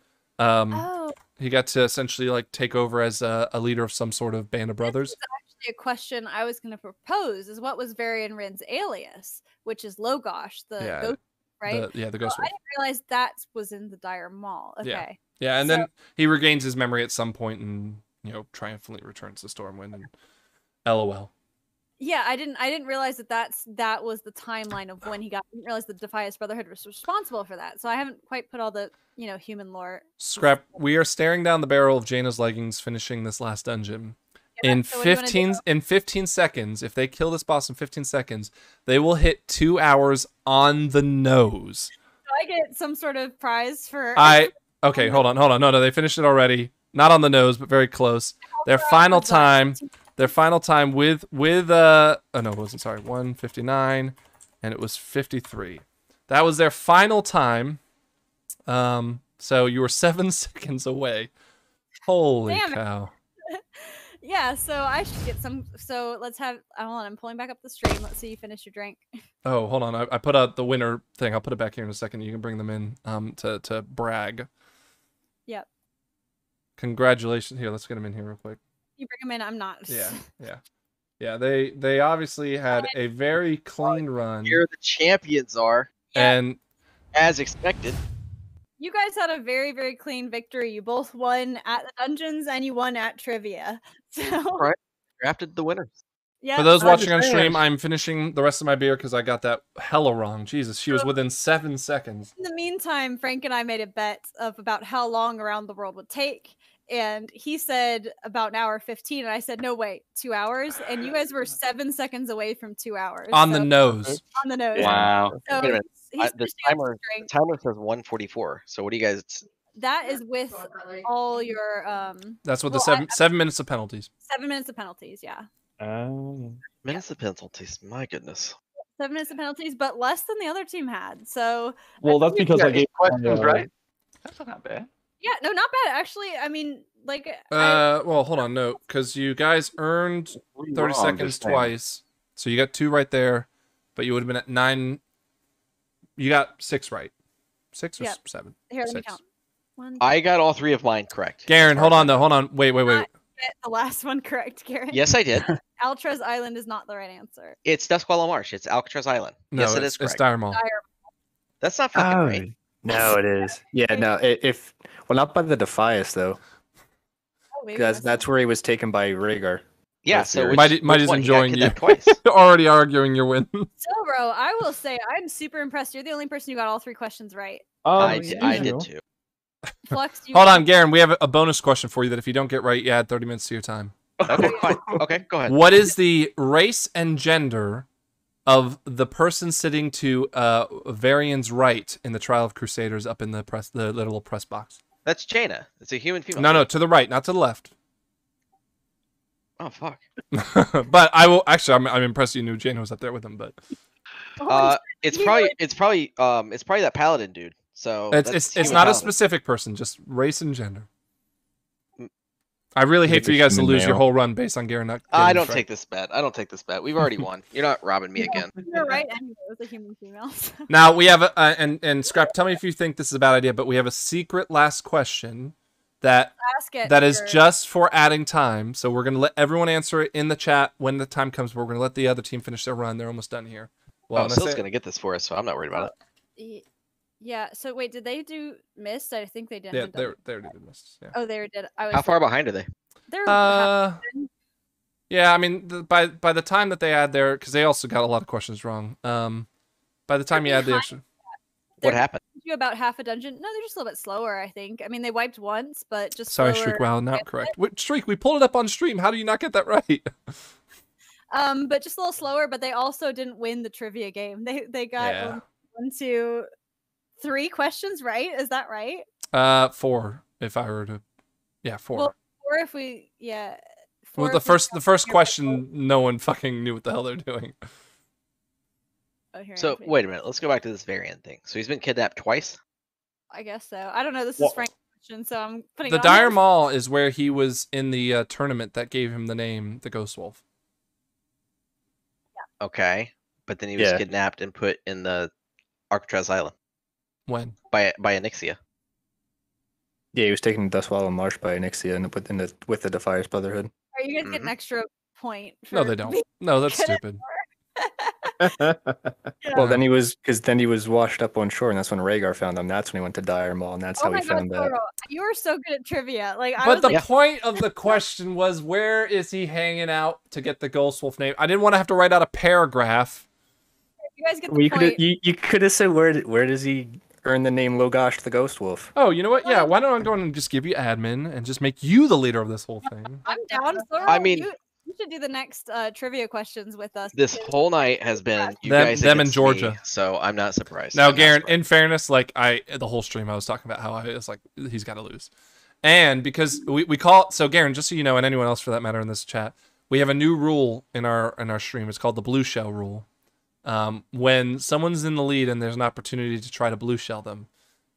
essentially like take over as a leader of some sort of band of brothers. This is actually a question I was going to propose: is what was Varian Rin's alias, which is Logosh, the ghost, right? The ghost. I didn't realize that was in the Dire Maul. Okay. Yeah, and then he regains his memory at some point and triumphantly returns to Stormwind and LOL. Yeah, I didn't realize that was the timeline of when he got. I didn't realize the Defias Brotherhood was responsible for that. So I haven't quite put all the human lore. Scrap. We are staring down the barrel of Jaina's leggings, finishing this last dungeon. Yeah, in 15 seconds, if they kill this boss in 15 seconds, they will hit 2 hours on the nose. Do I get some sort of prize for? Okay, hold on. No, they finished it already. Not on the nose, but very close. Their final time with oh no, it wasn't, sorry, 1:59, and it was 53. That was their final time. So you were 7 seconds away. Holy cow. Yeah, so I should get some. So let's have. Hold on, I'm pulling back up the stream. Let's see you finish your drink. Oh, hold on. I put out the winner thing. I'll put it back here in a second. You can bring them in to brag. Yep. Congratulations. Here, let's get them in here real quick. You bring them in. I'm not. Yeah. They obviously had a very clean run. Here the champions are, and as expected. You guys had a very, very clean victory. You both won at the dungeons and you won at trivia. So right, drafted the winners. Yeah. For those watching on stream, I'm finishing the rest of my beer because I got that hella wrong. Jesus, she was within 7 seconds. In the meantime, Frank and I made a bet of about how long Around the World would take. And he said about an hour 15, and I said, no, wait, 2 hours. And you guys were 7 seconds away from 2 hours. On the nose. On the nose. Wow. So Wait a minute. The timer says 1:44. So what do you guys? That is with all your That's what the 7 minutes of penalties. 7 minutes of penalties, yeah. Minutes of penalties. My goodness. 7 minutes of penalties, but less than the other team had. So well, that's because I gave questions right. That's not bad. Yeah, no, not bad actually. I mean, like. Well, hold on, no, because you guys earned 30 seconds twice, so you got 2 right there, but you would have been at 9. You got 6 right. 6 or 7? Here, let me count. 1, I got all 3 of mine correct. Garen, hold on though. Hold on. Wait. Get the last one correct, Garen. Yes, I did. Altra's Island is not the right answer. It's Duskwalla Marsh. It's Alcatraz Island. No, yes, it is correct. It's Dire Maul. That's not fucking right. No, it is. Yeah, no. Well, not by the Defias though. Because that's where he was taken by Rhaegar. Yeah, so Mighty's enjoying you. Already arguing your win. So, bro, I will say I'm super impressed. You're the only person who got all 3 questions right. I did too. Flux, hold on, Garen. We have a bonus question for you that if you don't get right, you add 30 minutes to your time. Okay, fine. Okay, go ahead. What is the race and gender of the person sitting to Varian's right in the Trial of Crusaders up in the little press box? That's Jaina. It's a human female. No, to the right, not to the left. Oh fuck. But I will actually. I'm impressed you knew Jaina was up there with him. But it's probably that paladin dude. So it's not a specific person, just race and gender. I really hate for you guys to lose your whole run based on Garen not. I don't take this bet. We've already won. You're not robbing me again. You're right. Anyway, it was a human female. Now we have and Scrap. Tell me if you think this is a bad idea, but we have a secret last question that is just for adding time. So we're gonna let everyone answer it in the chat when the time comes. We're gonna let the other team finish their run. They're almost done here. Well, Sil's gonna get this for us, so I'm not worried about it. Yeah. So wait, did they do Mist? I think they did. Yeah, they already did Mist. Yeah. Oh, they did. How far behind are they? They're yeah. I mean, by the time that they add their, because they also got a lot of questions wrong. By the time you add the extra, what happened? You about half a dungeon. No, they're just a little bit slower. I think. I mean, they wiped once, but just. Sorry, slower. Shriek. Wow, not correct. Wait, Shriek, we pulled it up on stream. How do you not get that right? But just a little slower. But they also didn't win the trivia game. They got 1, 2, 3 questions right. Is that right? 4. If I were to, 4. Well, 4 if we Well, the first question, no one fucking knew what the hell they're doing. So wait a minute. Let's go back to this variant thing. So he's been kidnapped twice. I guess so. I don't know. This is Frank's question, so I'm putting the it on Dire there. Maul is where he was in the tournament that gave him the name, the Ghost Wolf. Yeah. Okay, but then he was kidnapped and put in the Alcatraz Island. When? By Anixia. Yeah, he was taken to Dustwallow Marsh by Anixia and put in with the Defiers Brotherhood. Are you gonna get an extra point? No, they don't. No, that's stupid. Well, then he was washed up on shore, and that's when Rhaegar found him. That's when he went to Dire Maul, and that's how he found that. You are so good at trivia. But the point of the question was, where is he hanging out to get the Ghost Wolf name? I didn't want to have to write out a paragraph. You guys get the point. You could have said where does he earn the name Logosh the Ghost Wolf? Oh, you know what? Yeah, why don't I go and just give you admin and just make you the leader of this whole thing? I'm down. I mean, you should do the next trivia questions with us. This whole night has been them in Georgia, me, so I'm not surprised. Now, Garen, in fairness, like the whole stream I was talking about how I was like, he's got to lose, and because we call it, so Garen, just so you know, and anyone else for that matter in this chat, we have a new rule in our stream. It's called the blue shell rule. When someone's in the lead and there's an opportunity to try to blue shell them,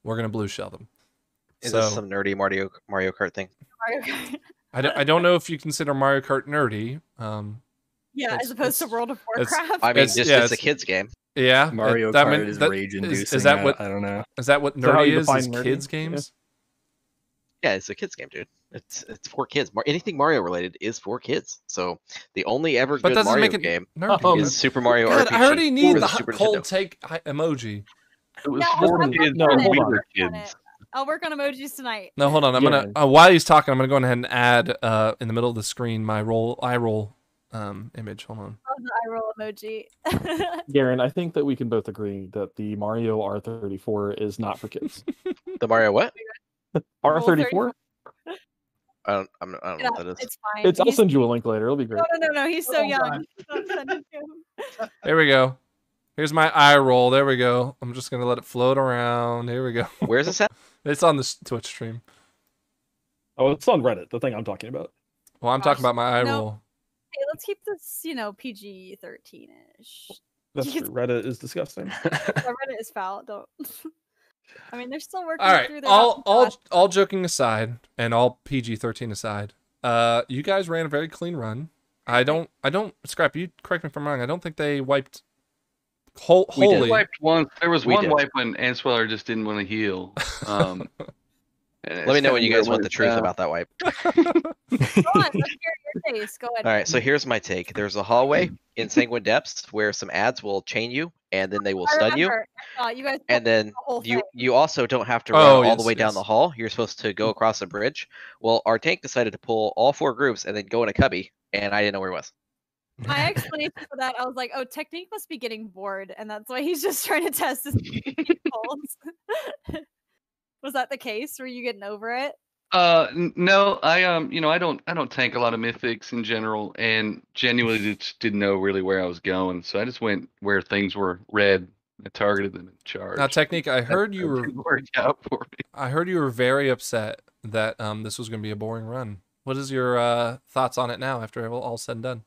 we're gonna blue shell them. Is this some nerdy Mario Kart thing? I don't know if you consider Mario Kart nerdy. Yeah, as opposed to World of Warcraft. I mean, it's a kid's game. Yeah, Mario Kart is rage-inducing. Is that what? I don't know. Is that what nerdy is? Kids games? Yeah, it's a kids game, dude. It's for kids. Anything Mario related is for kids. So the only ever good Mario game is Super Mario RPG. I already need the cold Nintendo. take emoji. It was for kids. No, hold on. Kids. I'll work on emojis tonight. No, hold on. I'm gonna while he's talking, I'm gonna go ahead and add in the middle of the screen my eye roll image. Hold on. Oh, the eye roll emoji. Garen, I think that we can both agree that the Mario R34 is not for kids. The Mario what? R34? I don't know what that is. It's fine. I'll send you a link later. It'll be great. No. He's so young. There we go. Here's my eye roll. There we go. I'm just gonna let it float around. Here we go. Where's this at? It's on the Twitch stream. Oh, it's on Reddit. The thing I'm talking about. Well, I'm talking about my eye roll. Hey, let's keep this, PG-13-ish. That's true. Reddit is disgusting. Reddit is foul. Don't. I mean, they're still working through their. All joking aside, and all PG-13 aside, you guys ran a very clean run. I don't. Scrap. You correct me if I'm wrong. I don't think they wiped. We did wiped once. There was one wipe when Answeller just didn't want to heal. Let me know when you guys want the truth about that wipe. Go on, let's hear your taste. Go ahead. All right, so here's my take. There's a hallway in Sanguine Depths where some ads will chain you, and then they will stun you. You guys and then you also don't have to run all the way down the hall. You're supposed to go across a bridge. Well, our tank decided to pull all 4 groups and then go in a cubby, and I didn't know where it was. My explanation for that, I was like, "Oh, Technique must be getting bored, and that's why he's just trying to test his pulse." Was that the case? Were you getting over it? No, I I don't tank a lot of mythics in general, and genuinely just didn't know really where I was going, so I just went where things were red I targeted them in charge. Now, Technique, I heard you were worked out for me. I heard you were very upset that this was going to be a boring run. What is your thoughts on it now after all said and done?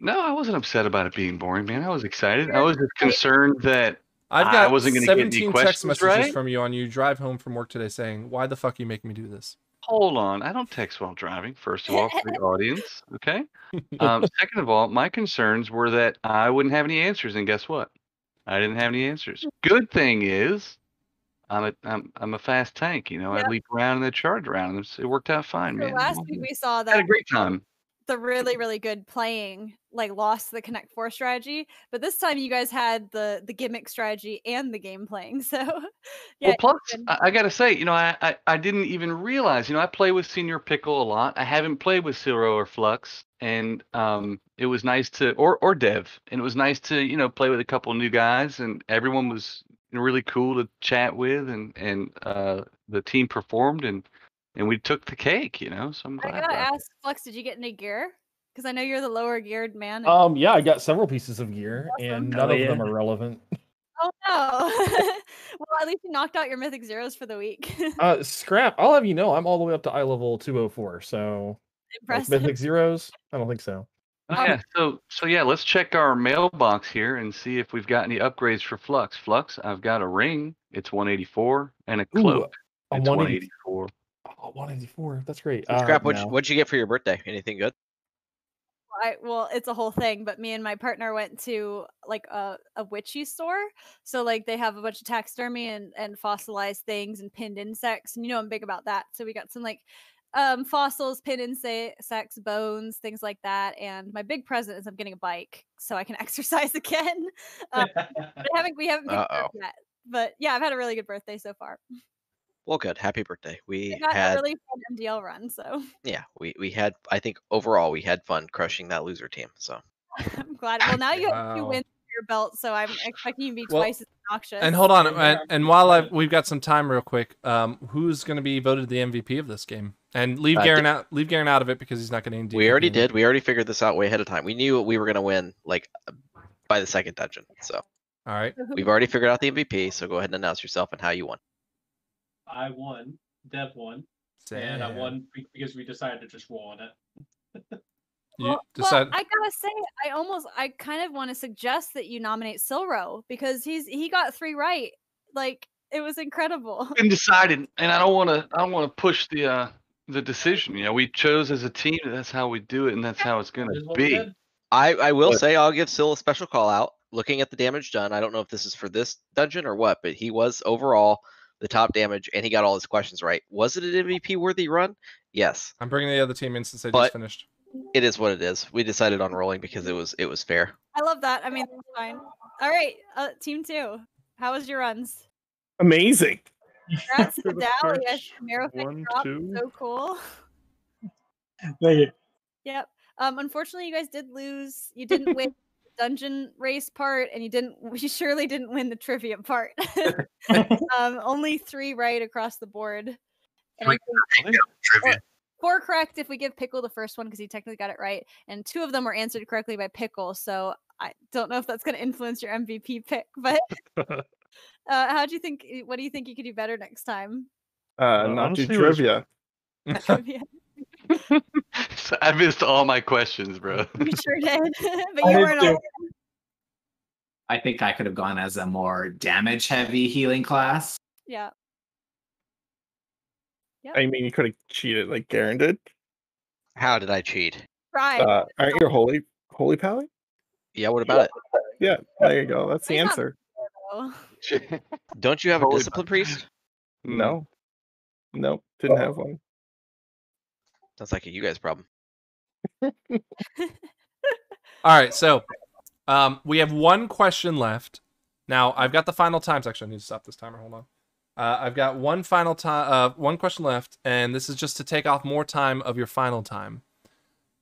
No, I wasn't upset about it being boring, man. I was excited. I was just concerned that I've got I wasn't going to get any 17 questions text messages right. from you on you drive home from work today saying, "Why the fuck are you making me do this?" Hold on. I don't text while driving, first of all, for the audience, okay? Second of all, my concerns were that I wouldn't have any answers, and guess what? I didn't have any answers. Good thing is, I'm a fast tank, you know. Yep. I leap around and then charge around, and it worked out fine, So man. last week we saw I had a that great time. the really, really good playing like lost the Connect 4 strategy, but this time you guys had the gimmick strategy and the game playing. So yeah. Well, plus I gotta say, you know, I didn't even realize, you know, I play with Senior Pickle a lot. I haven't played with Zero or Flux, and it was nice to or Dev, and it was nice to, you know, play with a couple new guys, and everyone was really cool to chat with, and the team performed, and we took the cake, you know. So I'm glad. I gotta ask, Flux, did you get any gear? Because I know you're the lower geared man. Yeah, I got several pieces of gear, and none of them are relevant. Oh no! Well, at least you knocked out your Mythic Zeros for the week. Scrap. I'll have you know, I'm all the way up to eye level 204. So impressive. Like Mythic Zeros? I don't think so. Oh, yeah. So yeah, let's check our mailbox here and see if we've got any upgrades for Flux. Flux, I've got a ring. It's 184, and a cloak. Ooh, it's 184. Oh, 184. That's great. Scrap, what'd you get for your birthday? Anything good? Well, it's a whole thing, but me and my partner went to like a witchy store. So like they have a bunch of taxidermy and fossilized things and pinned insects. And you know I'm big about that. So we got some like fossils, pinned insects, bones, things like that. And my big present is I'm getting a bike so I can exercise again. But we haven't picked it up yet. But yeah, I've had a really good birthday so far. Well, good. Happy birthday. We got had a really fun MDL run, so yeah, we had, I think overall we had fun crushing that loser team. So I'm glad. Well, now you have 2 wins under your belt, so I'm expecting you to be twice as obnoxious. And hold on, and while we've got some time, real quick, who's going to be voted the MVP of this game? And leave Garen out. Leave Garen out of it because he's not getting. We already did. We already figured this out way ahead of time. We knew we were going to win like by the second dungeon. So all right, we've already figured out the MVP. So go ahead and announce yourself and how you won. I won. Dev won. And I won because we decided to just roll on it. Well, I gotta say, I kind of want to suggest that you nominate Silro because he got 3 right. Like it was incredible. Been decided, and I don't want to push the decision. You know, we chose as a team. That's how we do it, and that's how it's gonna be. I will say I'll give Sil a special call out. Looking at the damage done, I don't know if this is for this dungeon or what, but he was overall the top damage, and he got all his questions right. Was it an MVP worthy run? Yes. I'm bringing the other team in since they just finished. It is what it is. We decided on rolling because it was fair. I love that. I mean, that's fine. All right, team 2. How was your runs? Amazing. Congrats to Dahlia. Marrowfit drop. So cool. Thank you. Yep. Unfortunately, you guys did lose. You didn't win the dungeon race part, and you surely didn't win the trivia part. Only 3 right across the board. And I think, trivia. 4 correct if we give Pickle the first one because he technically got it right, and 2 of them were answered correctly by Pickle. So I don't know if that's going to influence your MVP pick, but what do you think you could do better next time? Not do trivia. Trivia. So I missed all my questions, bro. You sure did, but you weren't all. I think I could have gone as a more damage-heavy healing class. Yeah. Yep. I mean, you could have cheated like Garen did. How did I cheat? Right. Aren't you holy pally? Yeah. What about it? Yeah. There you go. That's the answer. Don't you have a discipline priest? No. Nope. Didn't have one. Sounds like a you guys problem. All right, so we have 1 question left. Now I've got the final times. Actually, I need to stop this timer. Hold on. I've got one question left, and this is just to take off more time of your final time.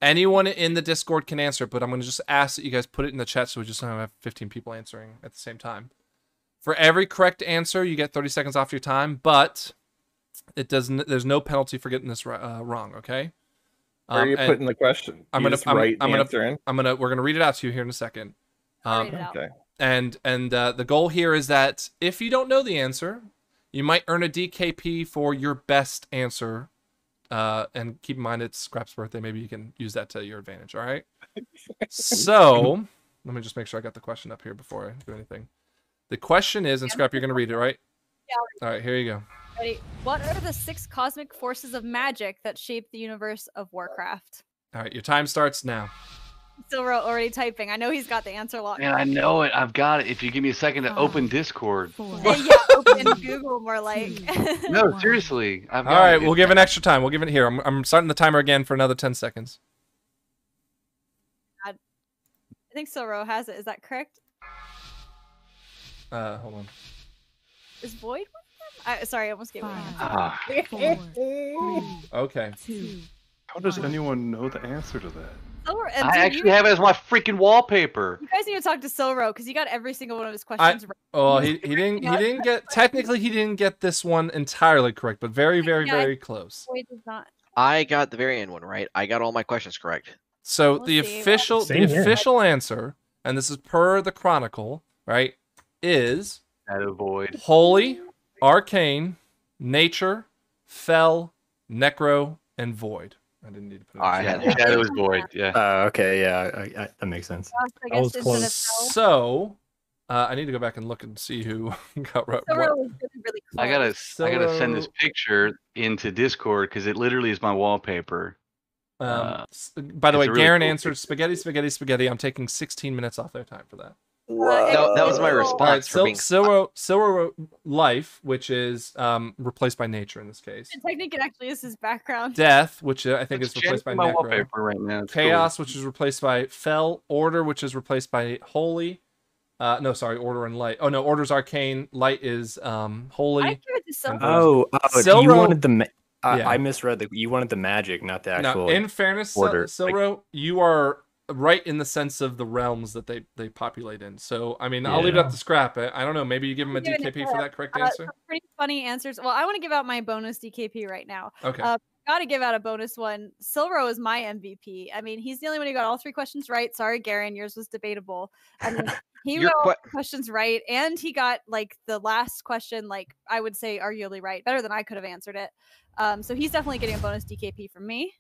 Anyone in the Discord can answer it, but I'm going to just ask that you guys put it in the chat so we just don't have 15 people answering at the same time. For every correct answer, you get 30 seconds off your time, but there's no penalty for getting this wrong, okay? Where are you putting the question? We're gonna read it out to you here in a second. Okay. And the goal here is that if you don't know the answer, you might earn a DKP for your best answer. And keep in mind it's Scrap's birthday. Maybe you can use that to your advantage. All right. So let me just make sure I got the question up here before I do anything. The question is, and Scrap, you're going to read it, right? Yeah. All right, here you go. Ready? What are the 6 cosmic forces of magic that shape the universe of Warcraft? All right, your time starts now. Silver already typing. I know he's got the answer locked. Man, I know it. I've got it. If you give me a second to open Discord. Yeah, open Google more like. No, seriously. All right, we'll give an extra time. We'll give it here. I'm starting the timer again for another 10 seconds. I think Silro has it. Is that correct? Hold on. Is Void with them? Sorry, I almost gave it. Okay. How does anyone know the answer to that? I actually have it as my freaking wallpaper. You guys need to talk to Silro because he got every single one of his questions right. Oh, he didn't get, technically he didn't get this one entirely correct, but very close. Void does not. I got the very end one right. I got all my questions correct. So the official answer, and this is per the Chronicle, right, is Void. Holy, Arcane, Nature, Fell, Necro, and Void. I didn't need to put it. Shadow is Void. Yeah. Okay. Yeah. That makes sense. I was close. So, I need to go back and look and see who got what. Really I gotta send this picture into Discord because it literally is my wallpaper. By the way, really Garen cool answered spaghetti. I'm taking 16 minutes off their time for that. No, that was my response. Silro Life, which is replaced by Nature in this case. Technically, it actually is his background. Death, which I think is replaced by Necro. Wallpaper right now. Chaos, which is replaced by Fell. Order, which is replaced by Holy. No, sorry, Order and Light. Oh no, Order's Arcane. Light is Holy. I give it to Silro. Oh, you wanted the. I misread you wanted the magic, not the actual. Now, in fairness, order. Silro, you are right in the sense of the realms that they populate in. So, I mean, I'll leave it up to Scrap. I don't know. Maybe you give him a DKP for that correct answer? Pretty funny answers. Well, I want to give out my bonus DKP right now. Okay. Got to give out a bonus one. Silro is my MVP. I mean, he's the only one who got all 3 questions right. Sorry, Garen, yours was debatable. I mean, he got all 3 questions right, and he got, like, the last question, like, I would say arguably right. Better than I could have answered it. So he's definitely getting a bonus DKP from me.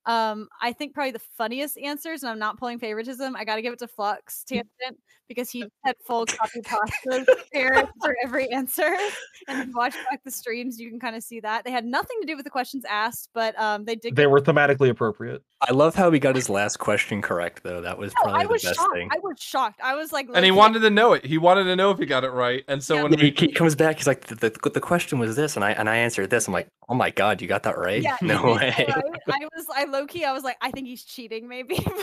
I think probably the funniest answers, and I'm not pulling favoritism, I gotta give it to Flux Tangent because he had full copy pasta prepared for every answer. And if you watch back the streams, you can kind of see that. They had nothing to do with the questions asked, but they were thematically appropriate. I love how he got his last question correct, though. That was probably the best thing. I was shocked. I was like, and he wanted to know it. He wanted to know if he got it right. And so when he comes back, he's like, the question was this, and I answered this. I'm like, oh my god, you got that right? Yeah, no way. Right? I low key, I was like, I think he's cheating, maybe, but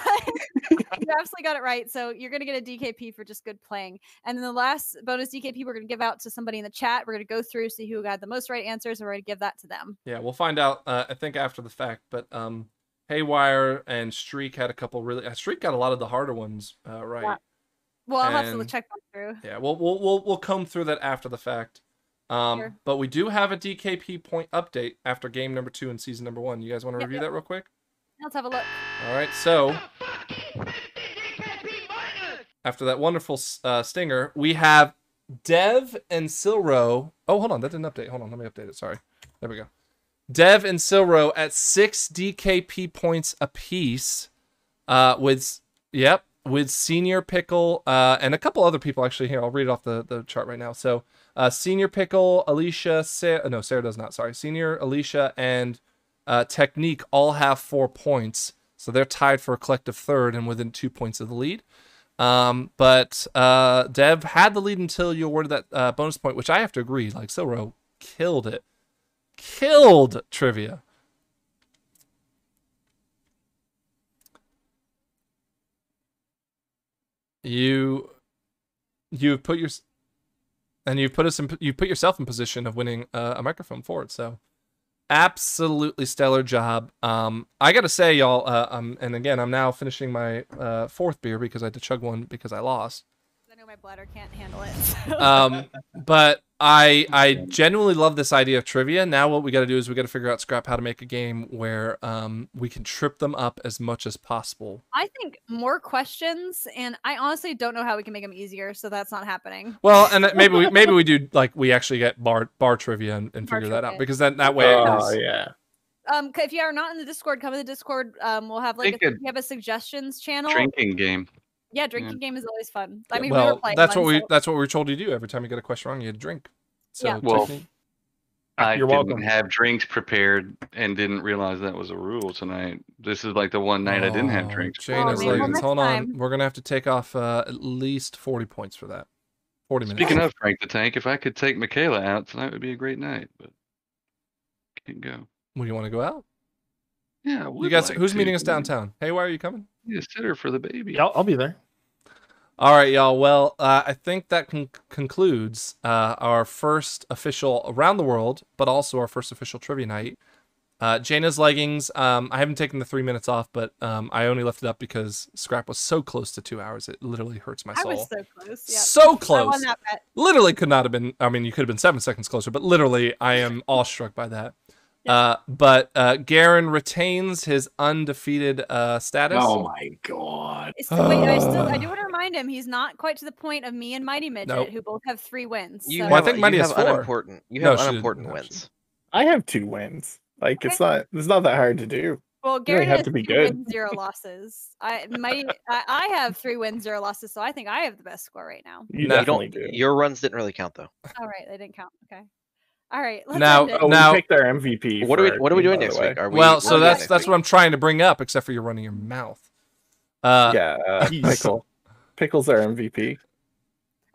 you absolutely got it right. So you're gonna get a DKP for just good playing. And then the last bonus DKP we're gonna give out to somebody in the chat. We're gonna go through, see who got the most right answers, and we're gonna give that to them. Yeah, we'll find out. I think after the fact, but Haywire and Streak had a couple really. Streak got a lot of the harder ones right. Yeah. Well, I'll have to check that through. Yeah, we'll comb through that after the fact. Sure. But we do have a DKP point update after game number 2 in season number 1. You guys want to review that real quick? Let's have a look. All right, so after that wonderful stinger, we have Dev and Silro. Oh, hold on, that didn't update. Hold on, let me update it. Sorry. There we go. Dev and Silro at 6 DKP points apiece, with Senior Pickle and a couple other people actually here. I'll read off the chart right now. So Senior Pickle, Alicia, Sarah does not. Sorry, Senior, Alicia, and Technique all have 4 points, so they're tied for a collective third and within 2 points of the lead. But Dev had the lead until you awarded that bonus point, which I have to agree. Like Silro killed it. Killed trivia. You put yourself in position of winning a microphone for it. So absolutely stellar job. I gotta say, y'all. And again, I'm now finishing my 4th beer because I had to chug one because I lost. I know my bladder can't handle it. So. But I genuinely love this idea of trivia. Now what we got to do is we got to figure out, Scrap, how to make a game where we can trip them up as much as possible. I think more questions, and I honestly don't know how we can make them easier, so that's not happening. Well, and maybe we do like we actually get bar trivia and figure that out, because then that way. Yeah. If you are not in the Discord, come in the Discord. We'll have like we have a suggestions channel. Drinking game. Yeah, drinking game is always fun. I mean, well, we were playing that's one, what we so- that's what we're told you do. Every time you get a question wrong, you had to drink. So Yeah. Well, technique- I You're didn't welcome. have drinks prepared and didn't realize that was a rule tonight. This is like the one night I didn't have drinks. Jaina's maybe leggings. next Hold on, time. we're gonna have to take off at least 40 points for that. 40 minutes. Speaking of Frank the Tank, if I could take Michaela out tonight, would be a great night. But can't go. Well, you want to go out? Yeah, I You would guys, like who's to. meeting us downtown? Hey, why are you coming? Need a sitter for the baby. Yeah, I'll be there. All right, y'all. Well, I think that concludes our first official around the world, but also our first official trivia night. Jaina's leggings. I haven't taken the 3 minutes off, but I only left it up because Scrap was so close to 2 hours. It literally hurts my soul. I was so close. Yep. So I won close. that bet. Literally could not have been. I mean, you could have been 7 seconds closer, but literally, I am awestruck by that. But Garen retains his undefeated status. Oh my god. So wait, I do want to remind him he's not quite to the point of me and Mighty Midget, Nope. who both have 3 wins. You so- have, Well, I think you Mighty have has 4. unimportant. You No, have she didn't. unimportant No, she wins. I have 2 wins. Like it's not that hard to do. Well, You Gary don't have has to be 2 good. wins, 0 losses. I have 3 wins, 0 losses, so I think I have the best score right now. You No. definitely do. Your runs didn't really count though. All right, they didn't count. Okay. All right. Let's Now- end it. Oh, Now- we picked our MVP. What for are our we team, doing by next the way. week? Are we? Well, what so are we doing that's next that's week? what I'm trying to bring up, except for you running your mouth. Pickle. Pickle's our MVP.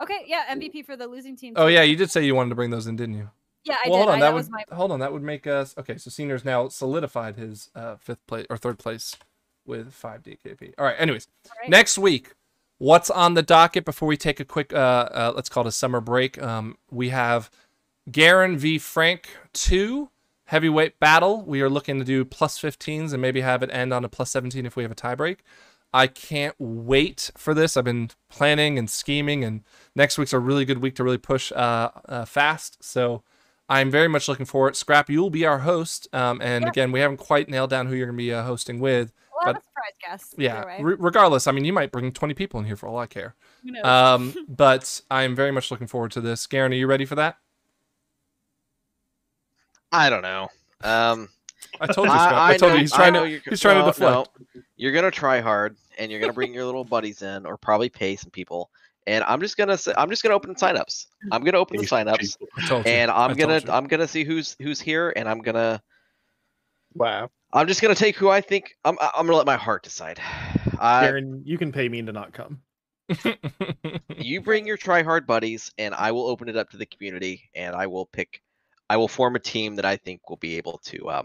Okay, yeah, MVP for the losing team. Oh too. yeah, you did say you wanted to bring those in, didn't you? Yeah, I Well, did. hold on. That That was would my. hold on. That would make us okay. So Senior's now solidified his 5th place or 3rd place with 5 DKP. All right. Anyways, All right. next week, what's on the docket before we take a quick let's call it a summer break? We have Garen v Frank 2 heavyweight battle. We are looking to do plus 15s and maybe have it end on a plus 17 if we have a tiebreak. I can't wait for this. I've been planning and scheming, and next week's a really good week to really push fast. So I'm very much looking forward. Scrap, you'll be our host. And again, we haven't quite nailed down who you're going to be hosting with. Well, I'm but a surprise guest. yeah, either way. regardless, I mean, you might bring 20 people in here for all I care. Who knows? But I'm very much looking forward to this. Garen, are you ready for that? I don't know. I told you, Scrap. I told you he's trying to deflect. No. You're gonna try hard, and you're gonna bring your little buddies in, or probably pay some people. And I'm just gonna open signups. I'm gonna open the signups, I told you. and I I'm told you. gonna see who's here, and I'm Wow. just gonna take who I think. I'm gonna let my heart decide. Aaron, you can pay me to not come. You bring your try hard buddies, and I will open it up to the community, and I will form a team that I think will be able to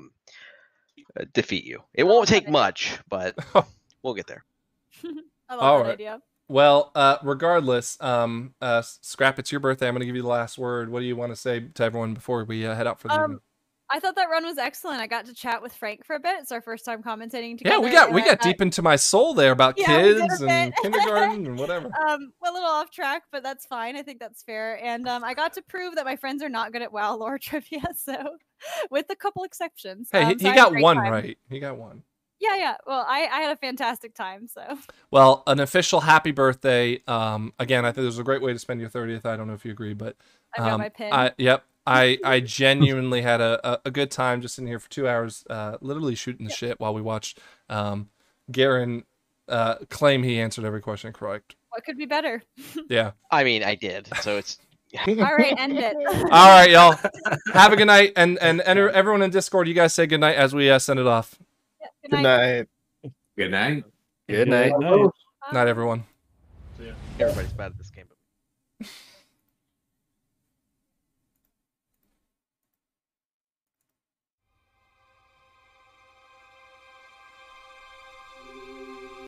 defeat you. It won't take much, but we'll get there. I love All that right. idea. Well, regardless, Scrap, it's your birthday. I'm going to give you the last word. What do you want to say to everyone before we head out for the evening? I thought that run was excellent. I got to chat with Frank for a bit. It's our first time commentating together. Yeah, we got deep into my soul there about Yeah, we did a kids and bit. kindergarten and whatever. A little off track, but that's fine. I think that's fair. And I got to prove that my friends are not good at WoW lore trivia. So, with a couple exceptions. Hey, so he I had a got great one time. right. He got one. Yeah. Well, I had a fantastic time. So. Well, an official happy birthday. Again, I think there's a great way to spend your 30th. I don't know if you agree, but I've got my pin. Yep. I genuinely had a good time just sitting here for 2 hours, literally shooting the shit while we watched Garen claim he answered every question correct. What could be better? Yeah. I mean, I did. So it's. All right, end it. All right, y'all. Have a good night, and everyone in Discord, you guys say good night as we send it off. Yeah, Good night. Good night. Good night. Night, everyone. Everybody's bad at this game.